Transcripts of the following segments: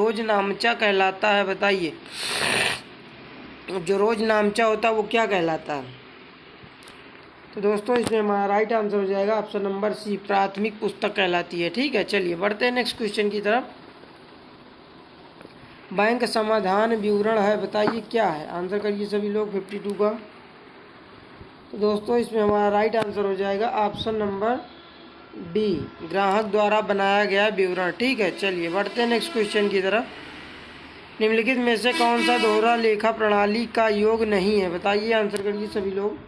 रोज नामचा कहलाता है? बताइए। जो रोज नामचा होता है वो क्या कहलाता है? तो दोस्तों इसमें हमारा राइट आंसर हो जाएगा ऑप्शन नंबर सी, प्राथमिक पुस्तक कहलाती है। ठीक है, चलिए बढ़ते हैं नेक्स्ट क्वेश्चन की तरफ। बैंक समाधान विवरण है, बताइए क्या है? आंसर करिए सभी लोग 52 का। तो दोस्तों इसमें हमारा राइट आंसर हो जाएगा ऑप्शन नंबर डी, ग्राहक द्वारा बनाया गया विवरण। ठीक है, चलिए बढ़ते हैं नेक्स्ट क्वेश्चन की तरफ। निम्नलिखित में से कौन सा दोहरा लेखा प्रणाली का योग नहीं है? बताइए, आंसर करिए सभी लोग।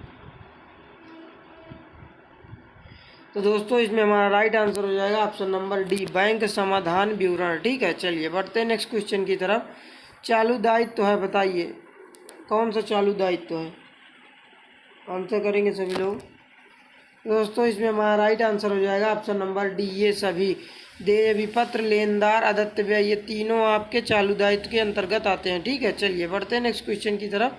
तो दोस्तों इसमें हमारा राइट आंसर हो जाएगा ऑप्शन नंबर डी, बैंक समाधान विवरण। ठीक है, चलिए बढ़ते हैं नेक्स्ट क्वेश्चन की तरफ। चालू दायित्व है, बताइए कौन सा चालू दायित्व है? आंसर करेंगे सभी लोग। दोस्तों इसमें हमारा राइट आंसर हो जाएगा ऑप्शन नंबर डी, ये सभी देय विपत्र, लेनदार, अदत्त व्यय, ये तीनों आपके चालू दायित्व के अंतर्गत आते हैं। ठीक है, चलिए बढ़ते हैं नेक्स्ट क्वेश्चन की तरफ।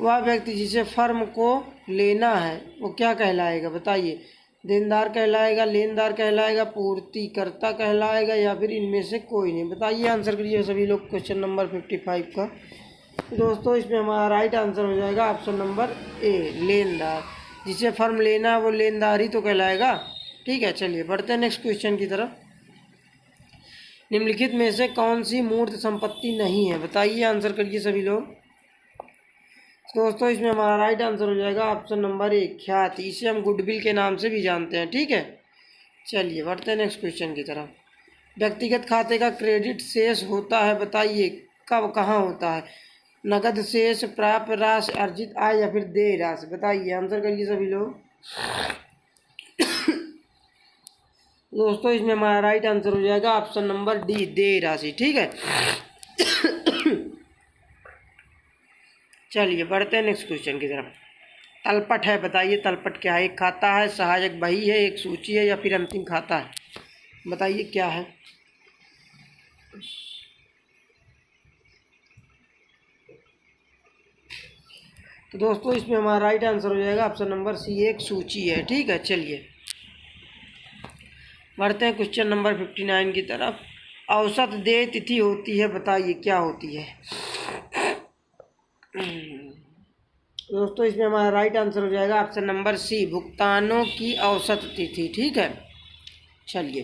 वह व्यक्ति जिसे फर्म को लेना है वो क्या कहलाएगा? बताइए, देनदार कहलाएगा, लेनदार कहलाएगा, पूर्तिकर्ता कहलाएगा, या फिर इनमें से कोई नहीं? बताइए, आंसर करिए सभी लोग क्वेश्चन नंबर 55 का। दोस्तों इसमें हमारा राइट आंसर हो जाएगा ऑप्शन नंबर ए, लेनदार। जिसे फर्म लेना है वो लेनदार ही तो कहलाएगा। ठीक है, चलिए बढ़ते हैं नेक्स्ट क्वेश्चन की तरफ। निम्नलिखित में से कौन सी मूर्त संपत्ति नहीं है? बताइए, आंसर करिए सभी लोग। दोस्तों इसमें हमारा राइट आंसर हो जाएगा ऑप्शन नंबर ए, ख्याति। इसे हम गुडविल के नाम से भी जानते हैं। ठीक है, चलिए बढ़ते हैं नेक्स्ट क्वेश्चन की तरफ। व्यक्तिगत खाते का क्रेडिट शेष होता है, बताइए कब, कहाँ होता है? नगद शेष, प्राप्य राशि, अर्जित आय, या फिर देय राशि? बताइए, आंसर करिए सभी लोग। दोस्तों इसमें हमारा राइट आंसर हो जाएगा ऑप्शन नंबर डी, देय राशि। ठीक है, चलिए बढ़ते हैं नेक्स्ट क्वेश्चन की तरफ। तलपट है, बताइए तलपट क्या है? एक खाता है, सहायक बही है, एक सूची है, या फिर अंतिम खाता है? बताइए क्या है? तो दोस्तों इसमें हमारा राइट आंसर हो जाएगा ऑप्शन नंबर सी, एक सूची है। ठीक है, चलिए बढ़ते हैं क्वेश्चन नंबर 59 की तरफ। औसत देय तिथि होती है, बताइए क्या होती है? दोस्तों इसमें हमारा राइट आंसर हो जाएगा ऑप्शन नंबर सी, भुगतानों की औसत तिथि। ठीक है, चलिए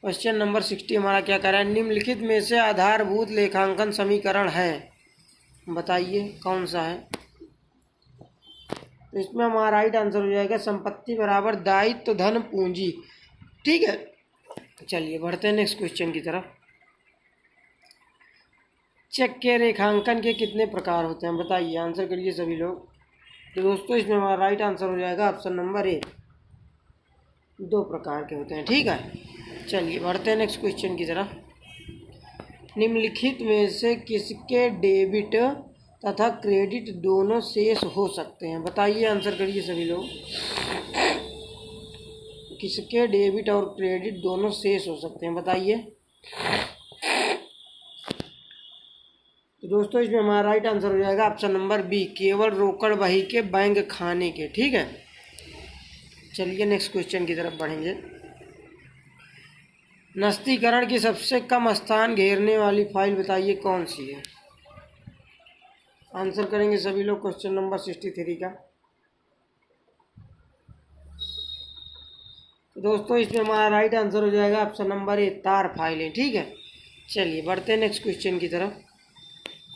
क्वेश्चन नंबर 60 हमारा क्या कह रहा है? निम्नलिखित में से आधारभूत लेखांकन समीकरण है, बताइए कौन सा है? तो इसमें हमारा राइट आंसर हो जाएगा संपत्ति बराबर दायित्व धन पूंजी। ठीक है, चलिए बढ़ते हैं नेक्स्ट क्वेश्चन की तरफ। चेक के रेखांकन के कितने प्रकार होते हैं? बताइए, आंसर करिए सभी लोग। तो दोस्तों इसमें हमारा राइट आंसर हो जाएगा ऑप्शन नंबर ए, 2 प्रकार के होते हैं। ठीक है, चलिए बढ़ते हैं नेक्स्ट क्वेश्चन की तरफ। निम्नलिखित में से किसके डेबिट तथा क्रेडिट दोनों शेष हो सकते हैं? बताइए, आंसर करिए सभी लोग। किसके डेबिट और क्रेडिट दोनों शेष हो सकते हैं? बताइए। तो दोस्तों इसमें हमारा राइट आंसर हो जाएगा ऑप्शन नंबर बी, केवल रोकड़ बही के बैंक खाने के। ठीक है, चलिए नेक्स्ट क्वेश्चन की तरफ बढ़ेंगे। नस्तीकरण की सबसे कम स्थान घेरने वाली फाइल बताइए कौन सी है? आंसर करेंगे सभी लोग क्वेश्चन नंबर 63 का। तो दोस्तों इसमें हमारा राइट आंसर हो जाएगा ऑप्शन नंबर ए, तार फाइलें। ठीक है, चलिए बढ़ते हैं नेक्स्ट क्वेश्चन की तरफ।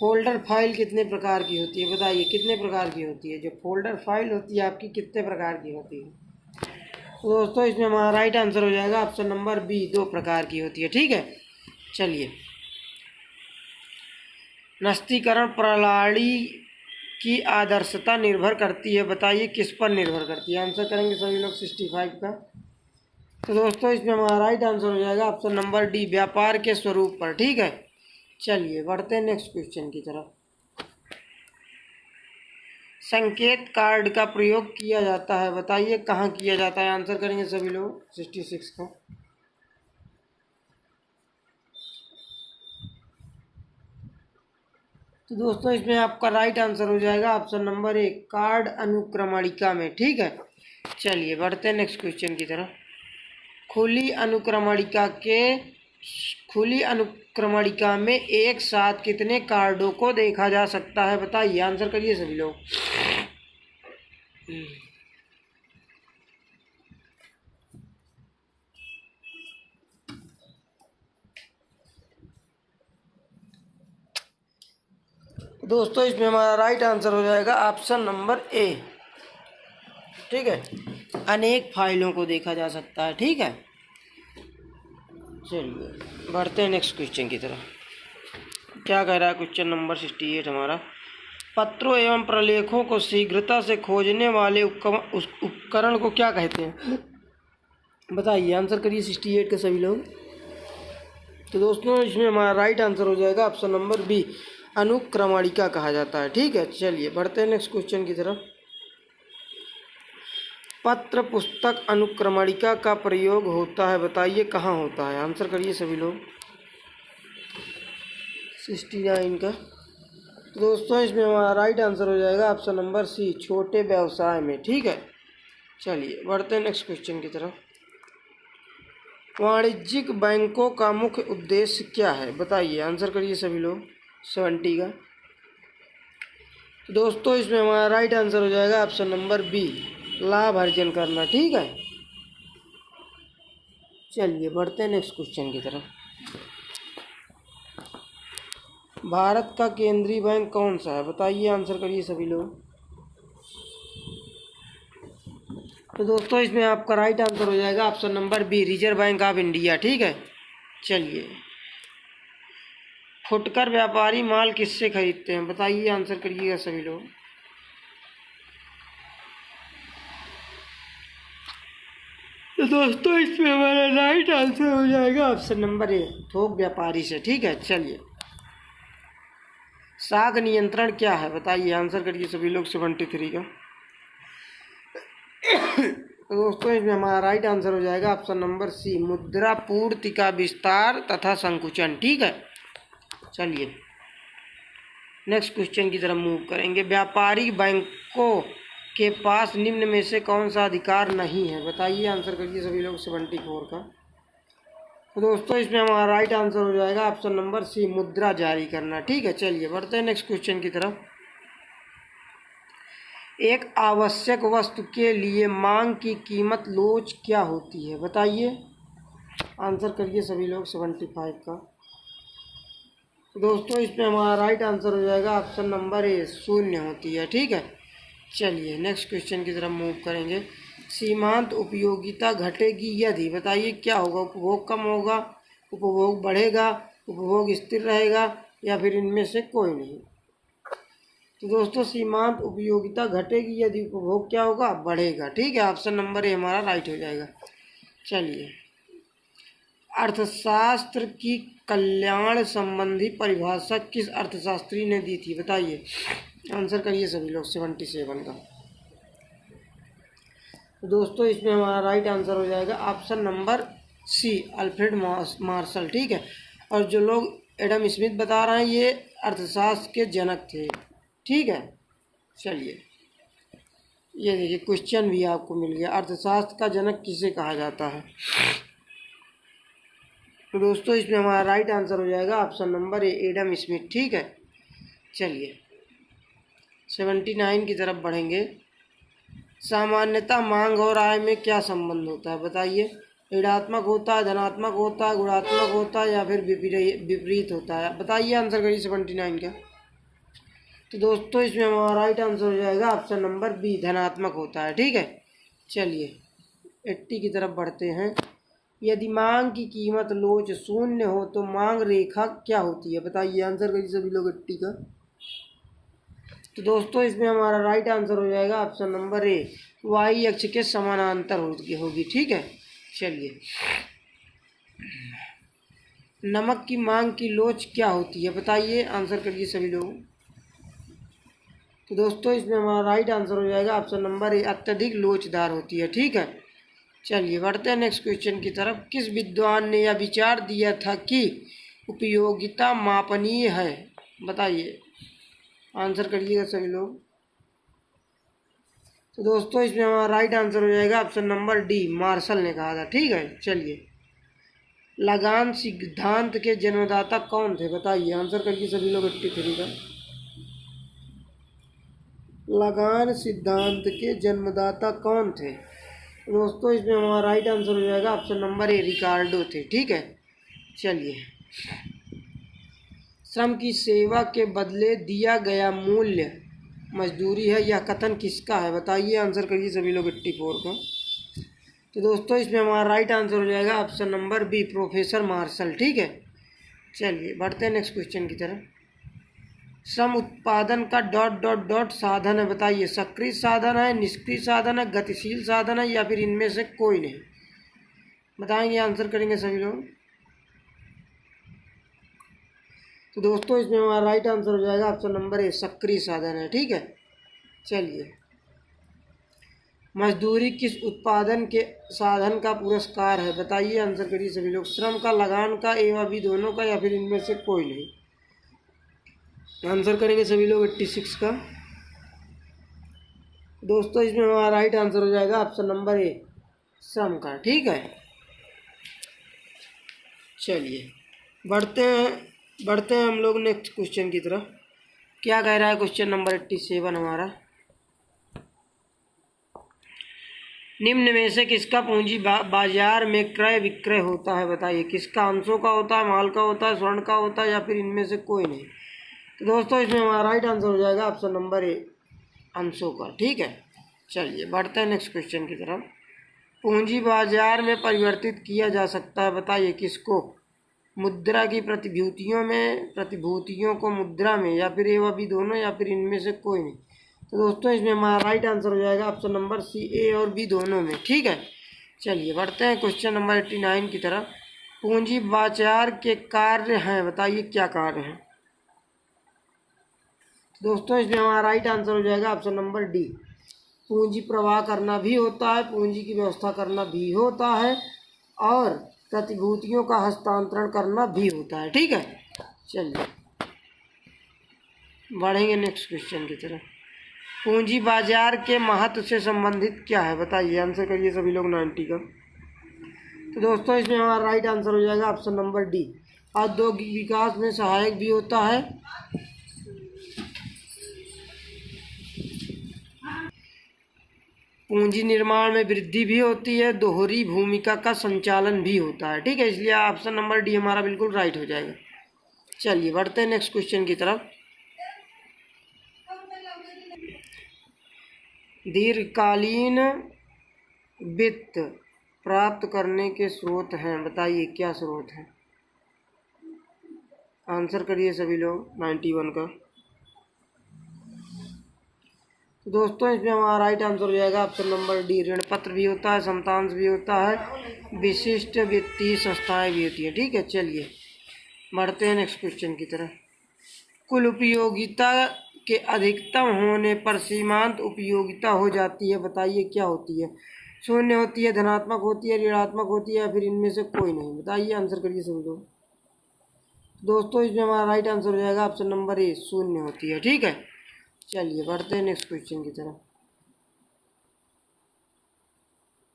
फोल्डर फाइल कितने प्रकार की होती है? बताइए कितने प्रकार की होती है? जो फोल्डर फाइल होती है आपकी कितने प्रकार की होती है? तो दोस्तों इसमें हमारा राइट आंसर हो जाएगा ऑप्शन नंबर बी, 2 प्रकार की होती है। ठीक है, चलिए नस्तीकरण प्रणाली की आदर्शता निर्भर करती है, बताइए किस पर निर्भर करती है? आंसर करेंगे सभी लोग 65 का। तो दोस्तों इसमें हमारा राइट आंसर हो जाएगा ऑप्शन नंबर डी, व्यापार के स्वरूप पर। ठीक है, चलिए बढ़ते हैं नेक्स्ट क्वेश्चन की तरफ। संकेत कार्ड का प्रयोग किया जाता है, बताइए कहाँ किया जाता है? आंसर करेंगे सभी लोग 66 का। तो दोस्तों इसमें आपका राइट आंसर हो जाएगा ऑप्शन नंबर ए, कार्ड अनुक्रमणिका में। ठीक है, चलिए बढ़ते हैं नेक्स्ट क्वेश्चन की तरफ। खुली अनुक्रमणिका के खुली अनुक्रमणिका में एक साथ कितने कार्डों को देखा जा सकता है? बताइए, आंसर करिए सभी लोग। दोस्तों इसमें हमारा राइट आंसर हो जाएगा ऑप्शन नंबर ए। ठीक है, अनेक फाइलों को देखा जा सकता है। ठीक है, चलिए बढ़ते हैं नेक्स्ट क्वेश्चन की तरफ। क्या कह रहा है क्वेश्चन नंबर 68 हमारा? पत्रों एवं प्रलेखों को शीघ्रता से खोजने वाले उपकरण को क्या कहते हैं? बताइए, आंसर करिए 68 के सभी लोग। तो दोस्तों इसमें हमारा राइट आंसर हो जाएगा ऑप्शन नंबर बी, अनुक्रमणिका कहा जाता है। ठीक है, चलिए बढ़ते हैं नेक्स्ट क्वेश्चन की तरफ। पत्र पुस्तक अनुक्रमणिका का प्रयोग होता है, बताइए कहाँ होता है? आंसर करिए सभी लोग 69 का। तो दोस्तों इसमें हमारा राइट आंसर हो जाएगा ऑप्शन नंबर सी, छोटे व्यवसाय में। ठीक है, चलिए बढ़ते हैं नेक्स्ट क्वेश्चन की तरफ। वाणिज्यिक बैंकों का मुख्य उद्देश्य क्या है? बताइए, आंसर करिए सभी लोग 70 का। तो दोस्तों इसमें हमारा राइट आंसर हो जाएगा ऑप्शन नंबर बी, लाभ अर्जन करना। ठीक है, चलिए बढ़ते हैं नेक्स्ट क्वेश्चन की तरफ। भारत का केंद्रीय बैंक कौन सा है? बताइए, आंसर करिए सभी लोग। तो दोस्तों इसमें आपका राइट आंसर हो जाएगा option number B, Reserve Bank of India. ठीक है, चलिए फुटकर व्यापारी माल किससे खरीदते हैं? बताइए, आंसर करिएगा सभी लोग। तो दोस्तों इसमें हमारा राइट आंसर हो जाएगा ऑप्शन नंबर ए, थोक व्यापारी से। ठीक है, चलिए साख नियंत्रण क्या है? बताइए, आंसर करिए सभी लोग 73 का। तो दोस्तों इसमें हमारा राइट आंसर हो जाएगा ऑप्शन नंबर सी, मुद्रा पूर्ति का विस्तार तथा संकुचन। ठीक है, चलिए नेक्स्ट क्वेश्चन की तरफ मूव करेंगे। व्यापारिक बैंकों के पास निम्न में से कौन सा अधिकार नहीं है? बताइए, आंसर करिए सभी लोग 74 का। तो दोस्तों इसमें हमारा राइट आंसर हो जाएगा ऑप्शन नंबर सी, मुद्रा जारी करना। ठीक है, चलिए बढ़ते हैं नेक्स्ट क्वेश्चन की तरफ। एक आवश्यक वस्तु के लिए मांग की कीमत लोच क्या होती है? बताइए, आंसर करिए सभी लोग 75 का। तो दोस्तों इसमें हमारा राइट आंसर हो जाएगा ऑप्शन नंबर ए, शून्य होती है। ठीक है, चलिए नेक्स्ट क्वेश्चन की तरफ मूव करेंगे। सीमांत उपयोगिता घटेगी यदि, बताइए क्या होगा? उपभोग कम होगा, उपभोग बढ़ेगा, उपभोग स्थिर रहेगा, या फिर इनमें से कोई नहीं। तो दोस्तों सीमांत उपयोगिता घटेगी यदि उपभोग क्या होगा? बढ़ेगा। ठीक है, ऑप्शन नंबर ए हमारा राइट हो जाएगा। चलिए अर्थशास्त्र की कल्याण संबंधी परिभाषा किस अर्थशास्त्री ने दी थी? बताइए, आंसर करिए सभी लोग 77 का। तो दोस्तों इसमें हमारा राइट आंसर हो जाएगा option number C, Alfred Marshall. ठीक है, और जो लोग एडम स्मिथ बता रहे हैं ये अर्थशास्त्र के जनक थे। ठीक है, चलिए ये देखिए क्वेश्चन भी आपको मिल गया, अर्थशास्त्र का जनक किसे कहा जाता है? तो दोस्तों इसमें हमारा राइट आंसर हो जाएगा option number A, Adam Smith. ठीक है, चलिए 79 की तरफ बढ़ेंगे। सामान्यतः मांग और आय में क्या संबंध होता है? बताइए, ऋणात्मक होता है, धनात्मक होता है, गुणात्मक होता है, या फिर विपरीत होता है? बताइए, आंसर करिए 79 का। तो दोस्तों इसमें हमारा राइट आंसर हो जाएगा ऑप्शन नंबर बी, धनात्मक होता है। ठीक है, चलिए 80 की तरफ बढ़ते हैं। यदि मांग की कीमत लोच शून्य हो तो मांग रेखा क्या होती है? बताइए, आंसर करिए सभी लोग 80 का। तो दोस्तों इसमें हमारा राइट आंसर हो जाएगा ऑप्शन नंबर ए, वाई अक्ष के समानांतर होगी। ठीक है, चलिए नमक की मांग की लोच क्या होती है? बताइए, आंसर करिए सभी लोग। तो दोस्तों इसमें हमारा राइट आंसर हो जाएगा ऑप्शन नंबर ए, अत्यधिक लोचदार होती है। ठीक है, चलिए बढ़ते हैं नेक्स्ट क्वेश्चन की तरफ। किस विद्वान ने यह विचार दिया था कि उपयोगिता मापनीय है? बताइए, आंसर करिएगा सभी लोग। तो दोस्तों इसमें हमारा राइट आंसर हो जाएगा ऑप्शन नंबर डी, मार्शल ने कहा था। ठीक है, चलिए लगान सिद्धांत के जन्मदाता कौन थे? बताइए, आंसर करिए सभी लोग 83 का। लगान सिद्धांत के जन्मदाता कौन थे? दोस्तों इसमें हमारा राइट आंसर हो जाएगा ऑप्शन नंबर ए, रिकार्डो थे। ठीक है, चलिए। श्रम की सेवा के बदले दिया गया मूल्य मजदूरी है, यह कथन किसका है? बताइए, आंसर करिए सभी लोग 84 का। तो दोस्तों इसमें हमारा राइट आंसर हो जाएगा option number B, professor Marshall. ठीक है, चलिए बढ़ते हैं नेक्स्ट क्वेश्चन की तरफ। श्रम उत्पादन का डॉट डॉट डॉट साधन है। बताइए, सक्रिय साधन है, निष्क्रिय साधन है, गतिशील साधन है, या फिर इनमें से कोई नहीं? बताएंगे, आंसर करेंगे सभी लोग। तो दोस्तों इसमें हमारा राइट आंसर हो जाएगा ऑप्शन नंबर ए, सक्रिय साधन है। ठीक है, चलिए। मजदूरी किस उत्पादन के साधन का पुरस्कार है? बताइए, आंसर करिए सभी लोग। श्रम का, लगान का, ए व बी दोनों का, या फिर इनमें से कोई नहीं? आंसर करेंगे सभी लोग 86 का। दोस्तों इसमें हमारा राइट आंसर हो जाएगा ऑप्शन नंबर ए, श्रम का। ठीक है, चलिए बढ़ते हैं हम लोग नेक्स्ट क्वेश्चन की तरफ। क्या कह रहा है क्वेश्चन नंबर 87 हमारा? निम्न में से किसका पूंजी बाजार में क्रय विक्रय होता है? बताइए, किसका? अंशों का होता है, माल का होता है, स्वर्ण का होता है, या फिर इनमें से कोई नहीं? तो दोस्तों इसमें हमारा राइट आंसर हो जाएगा ऑप्शन नंबर ए, अंशों का। ठीक है, चलिए बढ़ते हैं नेक्स्ट क्वेश्चन की तरफ। पूंजी बाजार में परिवर्तित किया जा सकता है। बताइए, किसको? मुद्रा की प्रतिभूतियों में, प्रतिभूतियों को मुद्रा में, या फिर ए व बी दोनों, या फिर इनमें से कोई नहीं? तो दोस्तों इसमें हमारा राइट आंसर हो जाएगा ऑप्शन नंबर सी, ए और बी दोनों में। ठीक है, चलिए बढ़ते हैं क्वेश्चन नंबर 89 की तरफ। पूंजी बाजार के कार्य हैं। बताइए, क्या कार्य हैं? दोस्तों इसमें हमारा राइट आंसर हो जाएगा ऑप्शन नंबर डी, पूंजी प्रवाह करना भी होता है, पूंजी की व्यवस्था करना भी होता है, और प्रतिभूतियों का हस्तांतरण करना भी होता है। ठीक है, चलिए बढ़ेंगे नेक्स्ट क्वेश्चन की तरफ। पूंजी बाजार के महत्व से संबंधित क्या है? बताइए, आंसर करिए सभी लोग 90 का। तो दोस्तों इसमें हमारा राइट आंसर हो जाएगा ऑप्शन नंबर डी, औद्योगिक विकास में सहायक भी होता है, पूंजी निर्माण में वृद्धि भी होती है, दोहरी भूमिका का संचालन भी होता है। ठीक है, इसलिए ऑप्शन नंबर डी हमारा बिल्कुल राइट हो जाएगा। चलिए बढ़ते हैं नेक्स्ट क्वेश्चन की तरफ। दीर्घकालीन वित्त प्राप्त करने के स्रोत हैं। बताइए, क्या स्रोत हैं? आंसर करिए सभी लोग 91 का। तो दोस्तों इसमें हमारा राइट आंसर हो जाएगा ऑप्शन नंबर डी, ऋण पत्र भी होता है, समतांश भी होता है, विशिष्ट वित्तीय संस्थाएं भी होती है। ठीक है, चलिए बढ़ते हैं नेक्स्ट क्वेश्चन की तरफ। कुल उपयोगिता के अधिकतम होने पर सीमांत उपयोगिता हो जाती है। बताइए, क्या होती है? शून्य होती है, धनात्मक होती है, ऋणात्मक होती है, या फिर इनमें से कोई नहीं? बताइए, आंसर करिए सभी लोग। दोस्तों इसमें हमारा राइट आंसर हो जाएगा ऑप्शन नंबर ए, शून्य होती है। ठीक है, चलिए बढ़ते हैं नेक्स्ट क्वेश्चन की तरफ।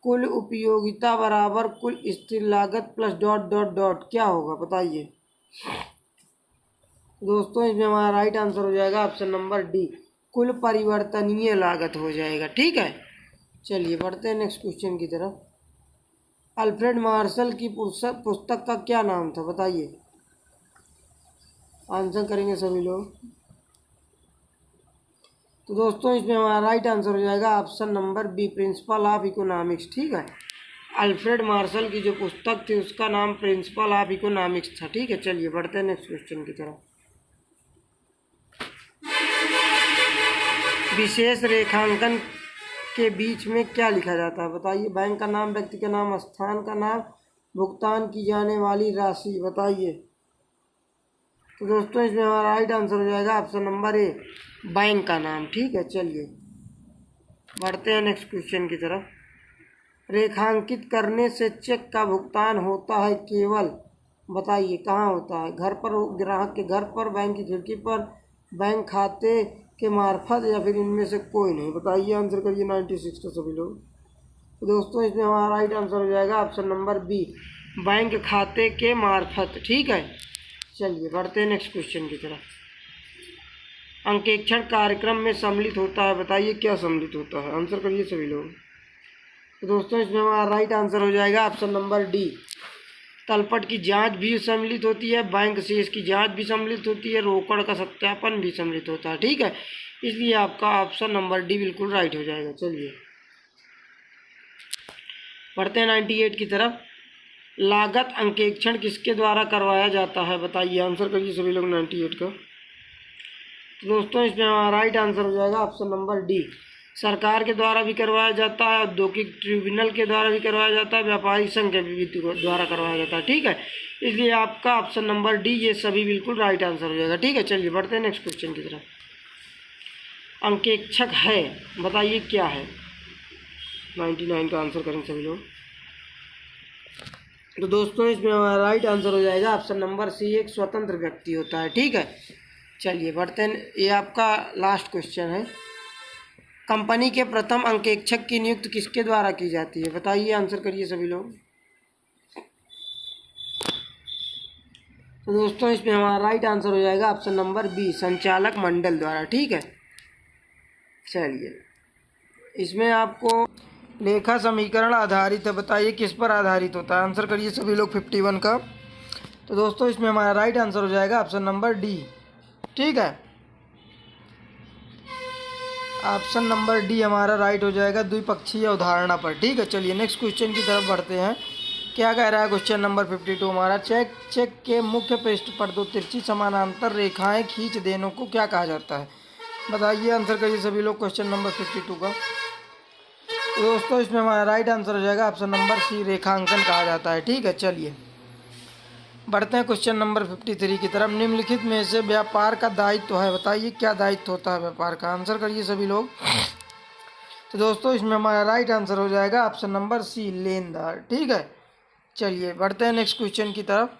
कुल उपयोगिता बराबर कुल स्थिर लागत प्लस डॉट डॉट डॉट क्या होगा? बताइए। दोस्तों इसमें हमारा राइट आंसर हो जाएगा ऑप्शन नंबर डी, कुल परिवर्तनीय लागत हो जाएगा। ठीक है, चलिए बढ़ते हैं नेक्स्ट क्वेश्चन की तरफ। अल्फ्रेड मार्शल की पुस्तक का क्या नाम था? बताइए, आंसर करेंगे सभी लोग। तो दोस्तों इसमें हमारा राइट आंसर हो जाएगा option number B, principle of economics. ठीक है, अल्फ्रेड मार्शल की जो पुस्तक थी उसका नाम प्रिंसिपल ऑफ इकोनॉमिक्स था। ठीक है, चलिए बढ़ते हैं नेक्स्ट क्वेश्चन की तरफ। विशेष रेखांकन के बीच में क्या लिखा जाता है? बताइए, बैंक का नाम, व्यक्ति का नाम, स्थान का नाम, भुगतान की जाने वाली राशि। बताइए। तो दोस्तों इसमें हमारा राइट आंसर हो जाएगा ऑप्शन नंबर ए, बैंक का नाम। ठीक है, चलिए बढ़ते हैं नेक्स्ट क्वेश्चन की तरफ। रेखांकित करने से चेक का भुगतान होता है केवल, बताइए कहाँ होता है? घर पर, ग्राहक के घर पर, बैंक की खिड़की पर, बैंक खाते के मार्फत, या फिर इनमें से कोई नहीं? बताइए, आंसर करिए 96 का सभी लोग। तो दोस्तों इसमें हमारा राइट आंसर हो जाएगा ऑप्शन नंबर बी, बैंक खाते के मार्फत। ठीक है, चलिए बढ़ते हैं नेक्स्ट क्वेश्चन की तरफ। अंकेक्षण कार्यक्रम में सम्मिलित होता है, बताइए क्या सम्मिलित होता है, आंसर करिए सभी लोग। तो दोस्तों इसमें हमारा राइट आंसर हो जाएगा ऑप्शन नंबर डी, तलपट की जांच भी सम्मिलित होती है, बैंक शेष की जांच भी सम्मिलित होती है, रोकड़ का सत्यापन भी सम्मिलित होता है। ठीक है, इसलिए आपका ऑप्शन नंबर डी बिल्कुल राइट हो जाएगा। चलिए बढ़ते हैं 98 की तरफ। लागत अंकेक्षण किसके द्वारा करवाया जाता है, बताइए, आंसर करिए सभी लोग 98 का। तो दोस्तों इसमें हमारा राइट आंसर हो जाएगा ऑप्शन नंबर डी, सरकार के द्वारा भी करवाया जाता है, औद्योगिक ट्रिब्यूनल के द्वारा भी करवाया जाता है, व्यापारिक संघ के भी द्वारा करवाया जाता है। ठीक है, इसलिए आपका ऑप्शन नंबर डी ये सभी बिल्कुल राइट आंसर हो जाएगा। ठीक है, चलिए बढ़ते हैं नेक्स्ट क्वेश्चन की तरफ। अंकेक्षक है, बताइए क्या है, 99 का आंसर करेंगे सभी लोग। तो दोस्तों इसमें हमारा राइट आंसर हो जाएगा ऑप्शन नंबर सी, एक स्वतंत्र व्यक्ति होता है। ठीक है, चलिए बढ़ते हैं, ये आपका लास्ट क्वेश्चन है। कंपनी के प्रथम अंकेक्षक की नियुक्ति किसके द्वारा की जाती है, बताइए, आंसर करिए सभी लोग। तो दोस्तों इसमें हमारा राइट आंसर हो जाएगा ऑप्शन नंबर बी, संचालक मंडल द्वारा। ठीक है, चलिए इसमें आपको लेखा समीकरण आधारित है, बताइए किस पर आधारित होता है, आंसर करिए सभी लोग 51 का। तो दोस्तों इसमें हमारा राइट आंसर हो जाएगा ऑप्शन नंबर डी। ठीक है, ऑप्शन नंबर डी हमारा राइट हो जाएगा, द्विपक्षीय अवधारणा पर। ठीक है, चलिए नेक्स्ट क्वेश्चन की तरफ बढ़ते हैं। क्या कह रहा है क्वेश्चन नंबर 52 हमारा, चेक के मुख्य पृष्ठ पर दो तिरछी समानांतर रेखाएं खींच देने को क्या कहा जाता है, बताइए, आंसर करिए सभी लोग क्वेश्चन नंबर 52 का। तो दोस्तों इसमें हमारा राइट आंसर हो जाएगा ऑप्शन नंबर सी, रेखांकन कहा जाता है। ठीक है, चलिए बढ़ते हैं क्वेश्चन नंबर 53 की तरफ। निम्नलिखित में से व्यापार का दायित्व है, बताइए क्या दायित्व होता है व्यापार का, आंसर करिए सभी लोग। तो दोस्तों इसमें हमारा राइट आंसर हो जाएगा ऑप्शन नंबर सी, लेनदार। ठीक है, चलिए बढ़ते हैं नेक्स्ट क्वेश्चन की तरफ।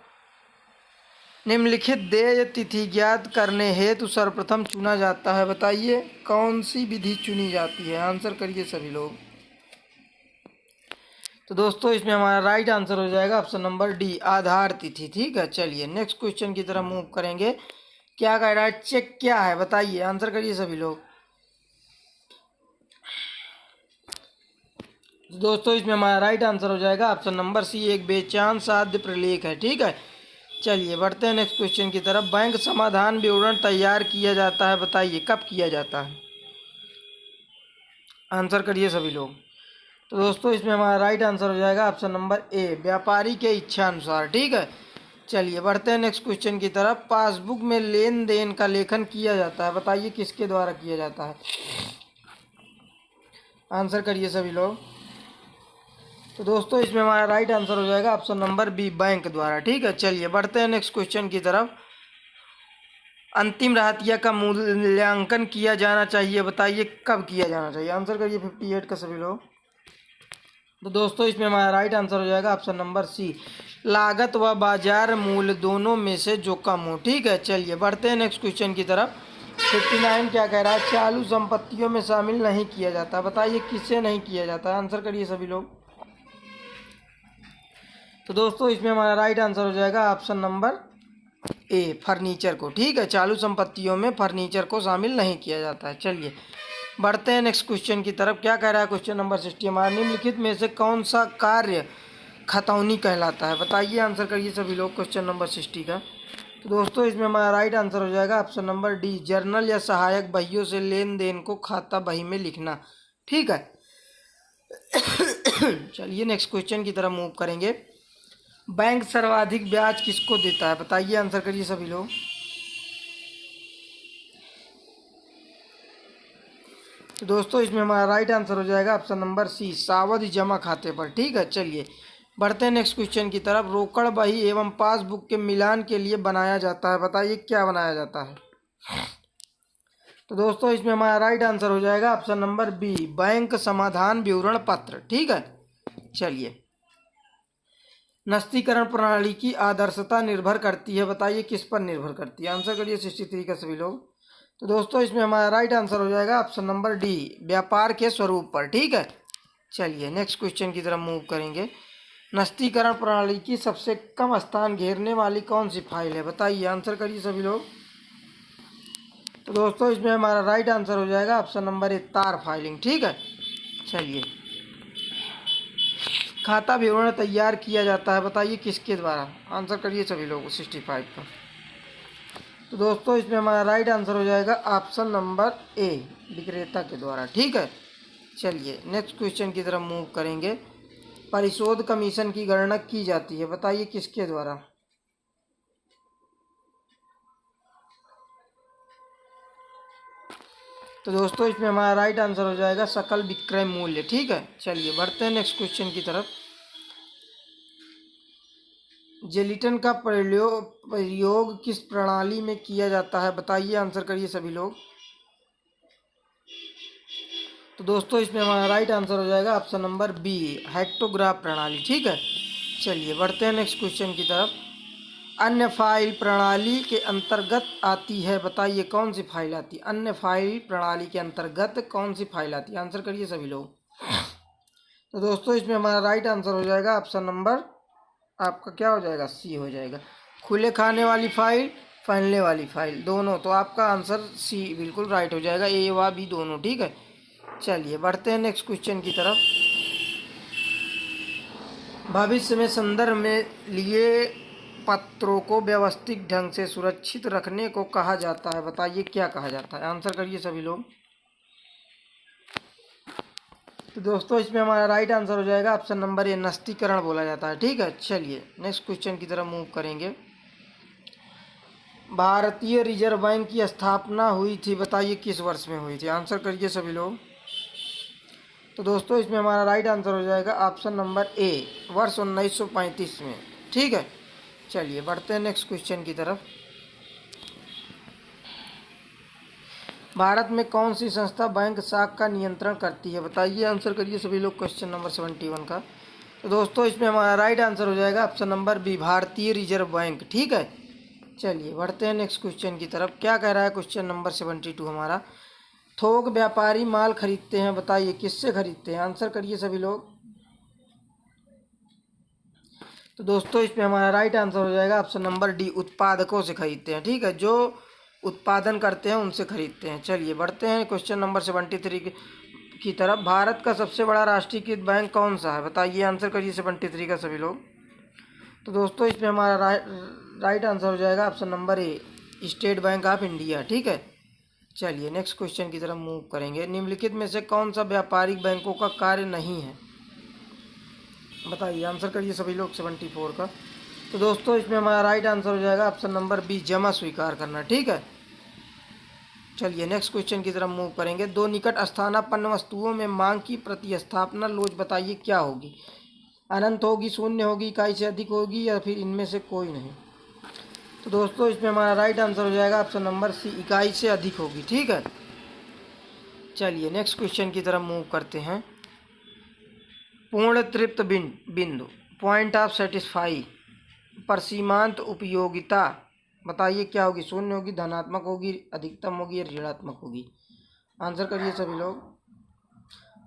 निम्नलिखित देय तिथि ज्ञात करने हेतु सर्वप्रथम चुना जाता है, बताइए कौन सी विधि चुनी जाती है, आंसर करिए सभी लोग। तो दोस्तों इसमें हमारा राइट आंसर हो जाएगा ऑप्शन नंबर डी, आधार तिथि। ठीक है, चलिए नेक्स्ट क्वेश्चन की तरफ मूव करेंगे। क्या कह रहा है, चेक क्या है, बताइए, आंसर करिए सभी लोग। तो दोस्तों इसमें हमारा राइट आंसर हो जाएगा ऑप्शन नंबर सी, एक बेचान साध्य प्रलेख है। ठीक है, चलिए बढ़ते हैं नेक्स्ट क्वेश्चन की तरफ। बैंक समाधान विवरण तैयार किया जाता है, बताइए कब किया जाता है, आंसर करिए सभी लोग। तो दोस्तों इसमें हमारा राइट आंसर हो जाएगा ऑप्शन नंबर ए, व्यापारी के इच्छा अनुसार। ठीक है, चलिए बढ़ते हैं नेक्स्ट क्वेश्चन की तरफ। पासबुक में लेन देन का लेखन किया जाता है, बताइए किसके द्वारा किया जाता है, आंसर करिए सभी लोग। तो दोस्तों इसमें हमारा राइट आंसर हो जाएगा ऑप्शन नंबर बी, बैंक द्वारा। ठीक है, चलिए बढ़ते हैं नेक्स्ट क्वेश्चन की तरफ। अंतिम रहतिया का मूल्यांकन किया जाना चाहिए, बताइए कब किया जाना चाहिए, आंसर करिए 58 का सभी लोग। तो दोस्तों इसमें हमारा राइट आंसर हो जाएगा ऑप्शन नंबर सी, लागत व बाजार मूल्य दोनों में से जो कम हो। ठीक है, चलिए बढ़ते हैं नेक्स्ट क्वेश्चन की तरफ। 59 क्या कह रहा है, चालू संपत्तियों में शामिल नहीं किया जाता, बताइए किससे नहीं किया जाता, आंसर करिए सभी लोग। तो दोस्तों इसमें हमारा राइट आंसर हो जाएगा ऑप्शन नंबर ए, फर्नीचर को। ठीक है, चालू संपत्तियों में फर्नीचर को शामिल नहीं किया जाता है। चलिए बढ़ते हैं नेक्स्ट क्वेश्चन की तरफ। क्या कह रहा है क्वेश्चन नंबर 60 हमारा, निम्नलिखित में से कौन सा कार्य खतौनी कहलाता है, बताइए, आंसर करिए सभी लोग क्वेश्चन नंबर 60 का। तो दोस्तों इसमें हमारा राइट आंसर हो जाएगा ऑप्शन नंबर डी, जर्नल या सहायक बहियों से लेन देन को खाता बही में लिखना। ठीक है, चलिए नेक्स्ट क्वेश्चन की तरफ मूव करेंगे। बैंक सर्वाधिक ब्याज किसको देता है, बताइए, आंसर करिए सभी लोग। तो दोस्तों इसमें हमारा राइट आंसर हो जाएगा ऑप्शन नंबर सी, सावधि जमा खाते पर। ठीक है, चलिए बढ़ते हैं नेक्स्ट क्वेश्चन की तरफ। रोकड़ बही एवं पासबुक के मिलान के लिए बनाया जाता है, बताइए क्या बनाया जाता है। तो दोस्तों इसमें हमारा राइट आंसर हो जाएगा ऑप्शन नंबर बी, बैंक समाधान विवरण पत्र। ठीक है, चलिए नस्तीकरण प्रणाली की आदर्शता निर्भर करती है, बताइए किस पर निर्भर करती है, आंसर करिए 63 का सभी लोग। तो दोस्तों इसमें हमारा राइट आंसर हो जाएगा ऑप्शन नंबर डी, व्यापार के स्वरूप पर। ठीक है, चलिए नेक्स्ट क्वेश्चन की तरफ मूव करेंगे। नस्तीकरण प्रणाली की सबसे कम स्थान घेरने वाली कौन सी फाइल है? बताइए, आंसर करिए सभी लोग। तो दोस्तों इसमें हमारा राइट आंसर हो जाएगा ऑप्शन नंबर ए, तार फाइलिंग। ठीक है, चलिए। खाता विवरण तैयार किया जाता है, बताइए किसके द्वारा? आंसर करिए सभी लोग 65 का। तो दोस्तों इसमें हमारा राइट आंसर हो जाएगा ऑप्शन नंबर ए, विक्रेता के द्वारा। ठीक है, चलिए नेक्स्ट क्वेश्चन की तरफ मूव करेंगे। परिशोध कमीशन की गणना की जाती है, बताइए किसके द्वारा? तो दोस्तों इसमें हमारा राइट आंसर हो जाएगा सकल विक्रय मूल्य। ठीक है, चलिए बढ़ते हैं नेक्स्ट क्वेश्चन की तरफ। जेलिटन का प्रयोग किस प्रणाली में किया जाता है? बताइए, आंसर करिए सभी लोग। तो दोस्तों इसमें हमारा राइट आंसर हो जाएगा ऑप्शन नंबर बी, हेक्टोग्राफ प्रणाली। ठीक है, चलिए बढ़ते हैं नेक्स्ट क्वेश्चन की तरफ। अन्य फाइल प्रणाली के अंतर्गत आती है, बताइए कौन सी फाइल आती है? अन्य फाइल प्रणाली के अंतर्गत कौन सी फाइल आती है? आंसर करिए सभी लोग। तो दोस्तों इसमें हमारा राइट आंसर हो जाएगा ऑप्शन नंबर आपका क्या हो जाएगा? सी हो जाएगा। खुले खाने वाली फाइल, फैलने वाली फाइल, दोनों। तो आपका आंसर सी बिल्कुल राइट हो जाएगा, ए व बी दोनों। ठीक है, चलिए बढ़ते हैं नेक्स्ट क्वेश्चन की तरफ। भविष्य में संदर्भ में लिए पत्रों को व्यवस्थित ढंग से सुरक्षित रखने को कहा जाता है, बताइए क्या कहा जाता है? आंसर करिए सभी लोग। तो दोस्तों इसमें हमारा राइट आंसर हो जाएगा ऑप्शन नंबर ए, नस्तीकरण बोला जाता है। ठीक है, चलिए नेक्स्ट क्वेश्चन की तरफ मूव करेंगे। भारतीय रिजर्व बैंक की स्थापना हुई थी, बताइए किस वर्ष में हुई थी? आंसर करिए सभी लोग। तो दोस्तों इसमें हमारा राइट आंसर हो जाएगा ऑप्शन नंबर ए, वर्ष 1935 में। ठीक है, चलिए बढ़ते हैं नेक्स्ट क्वेश्चन की तरफ। भारत में कौन सी संस्था बैंक शाखा का नियंत्रण करती है? बताइए, आंसर करिए सभी लोग क्वेश्चन नंबर 71 का। तो दोस्तों इसमें हमारा राइट आंसर हो जाएगा ऑप्शन नंबर बी, भारतीय रिजर्व बैंक। ठीक है, चलिए बढ़ते हैं नेक्स्ट क्वेश्चन की तरफ। क्या कह रहा है क्वेश्चन नंबर 72 हमारा? थोक व्यापारी माल खरीदते हैं, बताइए किससे खरीदते हैं? आंसर करिए सभी लोग। तो दोस्तों इसमें हमारा राइट आंसर हो जाएगा ऑप्शन नंबर डी, उत्पादकों से खरीदते हैं। ठीक है, जो उत्पादन करते हैं उनसे खरीदते हैं। चलिए बढ़ते हैं क्वेश्चन नंबर 73 की तरफ। भारत का सबसे बड़ा राष्ट्रीयकृत बैंक कौन सा है? बताइए, आंसर करिए 73 का सभी लोग। तो दोस्तों इसमें हमारा राइट आंसर हो जाएगा option number A, state bank of India. ठीक है, चलिए नेक्स्ट क्वेश्चन की तरफ मूव करेंगे। निम्नलिखित में से कौन सा व्यापारिक बैंकों का कार्य नहीं है? बताइए, आंसर करिए सभी लोग 74 का। तो दोस्तों इसमें हमारा राइट आंसर हो जाएगा ऑप्शन नंबर बी, जमा स्वीकार करना। ठीक है, चलिए नेक्स्ट क्वेश्चन की तरफ मूव करेंगे। दो निकट स्थानापन्न वस्तुओं में मांग की प्रतिस्थापना लोच, बताइए क्या होगी? अनंत होगी, शून्य होगी, इकाई से अधिक होगी, या फिर इनमें से कोई नहीं? तो दोस्तों इसमें हमारा राइट आंसर हो जाएगा ऑप्शन नंबर सी, इकाई से अधिक होगी। ठीक है, चलिए नेक्स्ट क्वेश्चन की तरफ मूव करते हैं। पूर्ण तृप्त बिंदु, पॉइंट ऑफ सेटिस्फाई पर सीमांत उपयोगिता, बताइए क्या होगी? शून्य होगी, धनात्मक होगी, अधिकतम होगी, या ऋणात्मक होगी? आंसर करिए सभी लोग।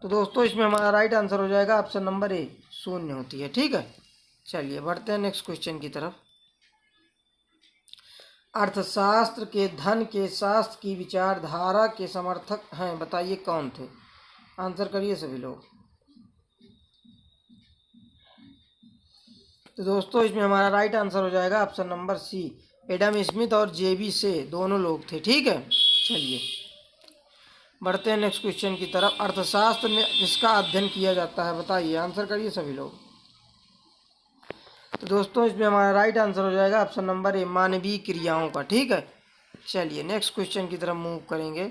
तो दोस्तों इसमें हमारा राइट आंसर हो जाएगा ऑप्शन नंबर ए, शून्य होती है। ठीक है, चलिए बढ़ते हैं नेक्स्ट क्वेश्चन की तरफ। अर्थशास्त्र के धन के शास्त्र की विचारधारा के समर्थक हैं, बताइए कौन थे? आंसर करिए सभी लोग। तो दोस्तों इसमें हमारा राइट आंसर हो जाएगा option number C, Adam Smith और जेबी से, दोनों लोग थे। ठीक है, चलिए बढ़ते हैं नेक्स्ट क्वेश्चन की तरफ। अर्थशास्त्र में किसका अध्ययन किया जाता है? बताइए, आंसर करिए सभी लोग। तो दोस्तों इसमें हमारा राइट आंसर हो जाएगा ऑप्शन नंबर ए, मानवीय क्रियाओं का। ठीक है, चलिए नेक्स्ट क्वेश्चन की तरफ मूव करेंगे।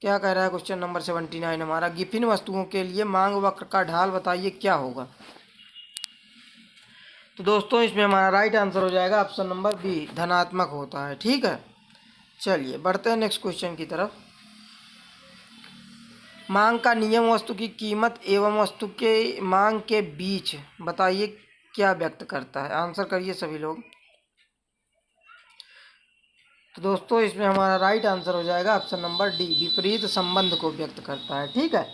क्या कह रहा है क्वेश्चन नंबर 79 हमारा? गिफिन वस्तुओं के लिए मांग वक्र का ढाल, बताइए क्या होगा? तो दोस्तों इसमें हमारा राइट आंसर हो जाएगा ऑप्शन नंबर बी, धनात्मक होता है। ठीक है, चलिए बढ़ते हैं नेक्स्ट क्वेश्चन की तरफ। मांग का नियम वस्तु की कीमत एवं वस्तु के मांग के बीच, बताइए क्या व्यक्त करता है? आंसर करिए सभी लोग। तो दोस्तों इसमें हमारा राइट आंसर हो जाएगा ऑप्शन नंबर डी, विपरीत संबंध को व्यक्त करता है। ठीक है,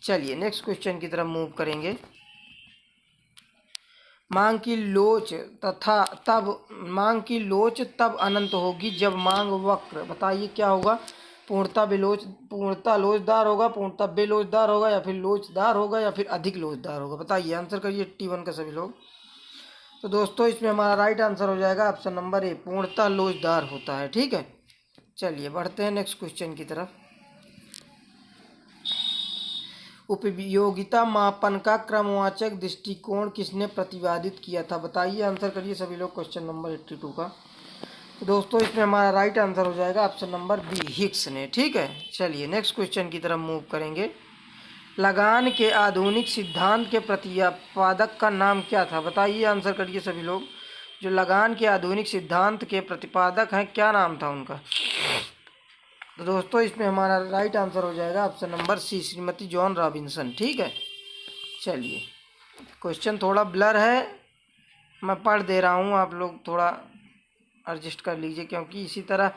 चलिए नेक्स्ट क्वेश्चन की तरफ मूव करेंगे। मांग की लोच तथा तब मांग की लोच तब अनंत होगी जब मांग वक्र, बताइए क्या होगा? पूर्णतः लोचदार होगा, पूर्णतः बेलोचदार होगा, या फिर लोचदार होगा, या फिर अधिक लोचदार होगा? बताइए, आंसर करिए T1 का सभी लोग। तो दोस्तों इसमें हमारा राइट आंसर हो जाएगा ऑप्शन नंबर ए, पूर्णतः लोचदार होता है। ठीक है, चलिए बढ़ते हैं नेक्स्ट क्वेश्चन की तरफ। उपयोगिता मापन का क्रमवाचक दृष्टिकोण किसने प्रतिपादित किया था? बताइए, आंसर करिए सभी लोग क्वेश्चन नंबर 82 का। तो दोस्तों इसमें हमारा राइट आंसर हो जाएगा ऑप्शन नंबर बी, हिक्स ने। ठीक है, चलिए नेक्स्ट क्वेश्चन की तरफ मूव करेंगे। लगान के आधुनिक सिद्धांत के प्रतिपादक का नाम क्या था? बताइए, आंसर करिए सभी लोग। जो लगान के आधुनिक सिद्धांत के प्रतिपादक हैं, क्या नाम था उनका? तो दोस्तों इसमें हमारा राइट आंसर हो जाएगा option number C, Shrimati Joan Robinson. ठीक है, चलिए क्वेश्चन थोड़ा ब्लर है, मैं पढ़ दे रहा हूँ, आप लोग थोड़ा एडजस्ट कर लीजिए क्योंकि इसी तरह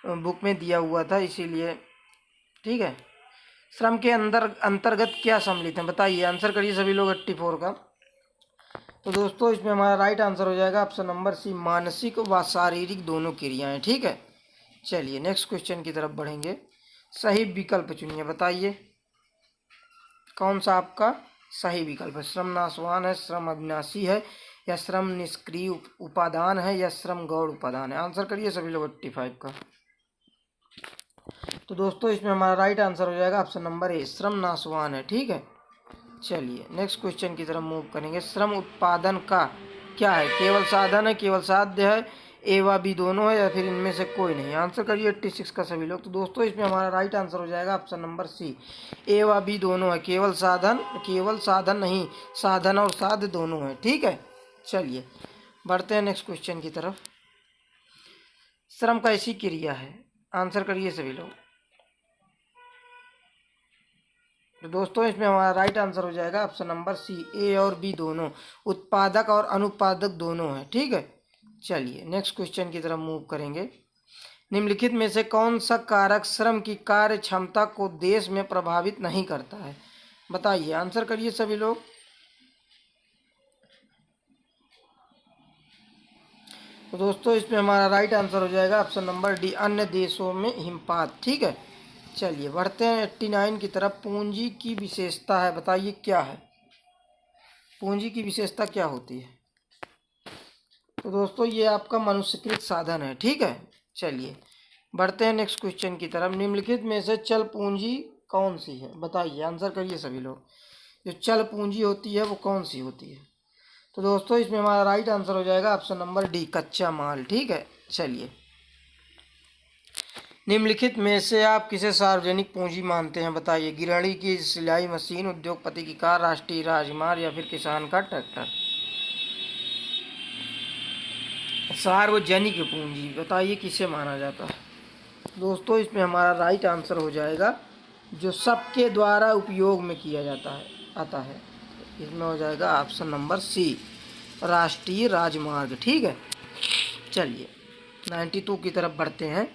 बुक में दिया हुआ था, इसीलिए। ठीक है, श्रम के अंतर्गत क्या सम्मिलित है? बताइए, आंसर करिए सभी लोग 84 का। तो दोस्तों इसमें हमारा राइट आंसर हो जाएगा ऑप्शन नंबर सी, मानसिक व शारीरिक दोनों क्रियाएं। ठीक है, चलिए नेक्स्ट क्वेश्चन की तरफ बढ़ेंगे। सही विकल्प चुनिए, बताइए कौन सा आपका सही विकल्प है? श्रम नाशवान है, श्रम अविनाशी है, या श्रम निष्क्रिय उपादान है, या श्रम गौण उपादान है? आंसर करिए सभी लोग 85 का। तो दोस्तों इसमें हमारा राइट आंसर हो जाएगा ऑप्शन नंबर ए, श्रम नाशवान है। ठीक है, चलिए नेक्स्ट क्वेश्चन की तरफ मूव करेंगे। श्रम उत्पादन का क्या है? केवल साधन है, केवल साध्य है, ए व बी दोनों है, या फिर इनमें से कोई नहीं? आंसर करिए 86 का सभी लोग। तो दोस्तों इसमें हमारा राइट आंसर हो जाएगा ऑप्शन नंबर सी, ए व बी दोनों है। केवल साधन नहीं, साधन और साध्य दोनों है। ठीक है, चलिए बढ़ते हैं नेक्स्ट क्वेश्चन की तरफ। श्रम कैसी क्रिया है? आंसर करिए सभी लोग। तो दोस्तों इसमें हमारा राइट आंसर हो जाएगा ऑप्शन नंबर सी, ए और बी दोनों, उत्पादक और अनुत्पादक दोनों है। ठीक है, चलिए नेक्स्ट क्वेश्चन की तरफ मूव करेंगे। निम्नलिखित में से कौन सा कारक श्रम की कार्य क्षमता को देश में प्रभावित नहीं करता है? बताइए, आंसर करिए सभी लोग। तो दोस्तों इसमें हमारा राइट आंसर हो जाएगा ऑप्शन नंबर डी, अन्य देशों में हिमपात। ठीक है, चलिए बढ़ते हैं 89 की तरफ। पूंजी की विशेषता है, बताइए क्या है? पूंजी की विशेषता क्या होती है? तो दोस्तों ये आपका मनुष्यकृत साधन है। ठीक है, चलिए बढ़ते हैं नेक्स्ट क्वेश्चन की तरफ। निम्नलिखित में से चल पूंजी कौन सी है? बताइए, आंसर करिए सभी लोग। जो चल पूंजी होती है वो कौन सी होती है? तो दोस्तों इसमें हमारा राइट आंसर हो जाएगा ऑप्शन नंबर डी, कच्चा माल। ठीक है, चलिए निम्नलिखित में से आप किसे सार्वजनिक पूंजी मानते हैं? बताइए, गृहिणी की सिलाई मशीन, उद्योगपति की कार, राष्ट्रीय राजमार्ग, या फिर किसान का ट्रैक्टर? सार्वजनिक पूंजी बताइए किसे माना जाता है? दोस्तों इसमें हमारा राइट आंसर हो जाएगा जो सबके द्वारा उपयोग में किया जाता है आता है, इसमें हो जाएगा ऑप्शन नंबर सी, राष्ट्रीय राजमार्ग। ठीक है, चलिए 92 की तरफ बढ़ते हैं।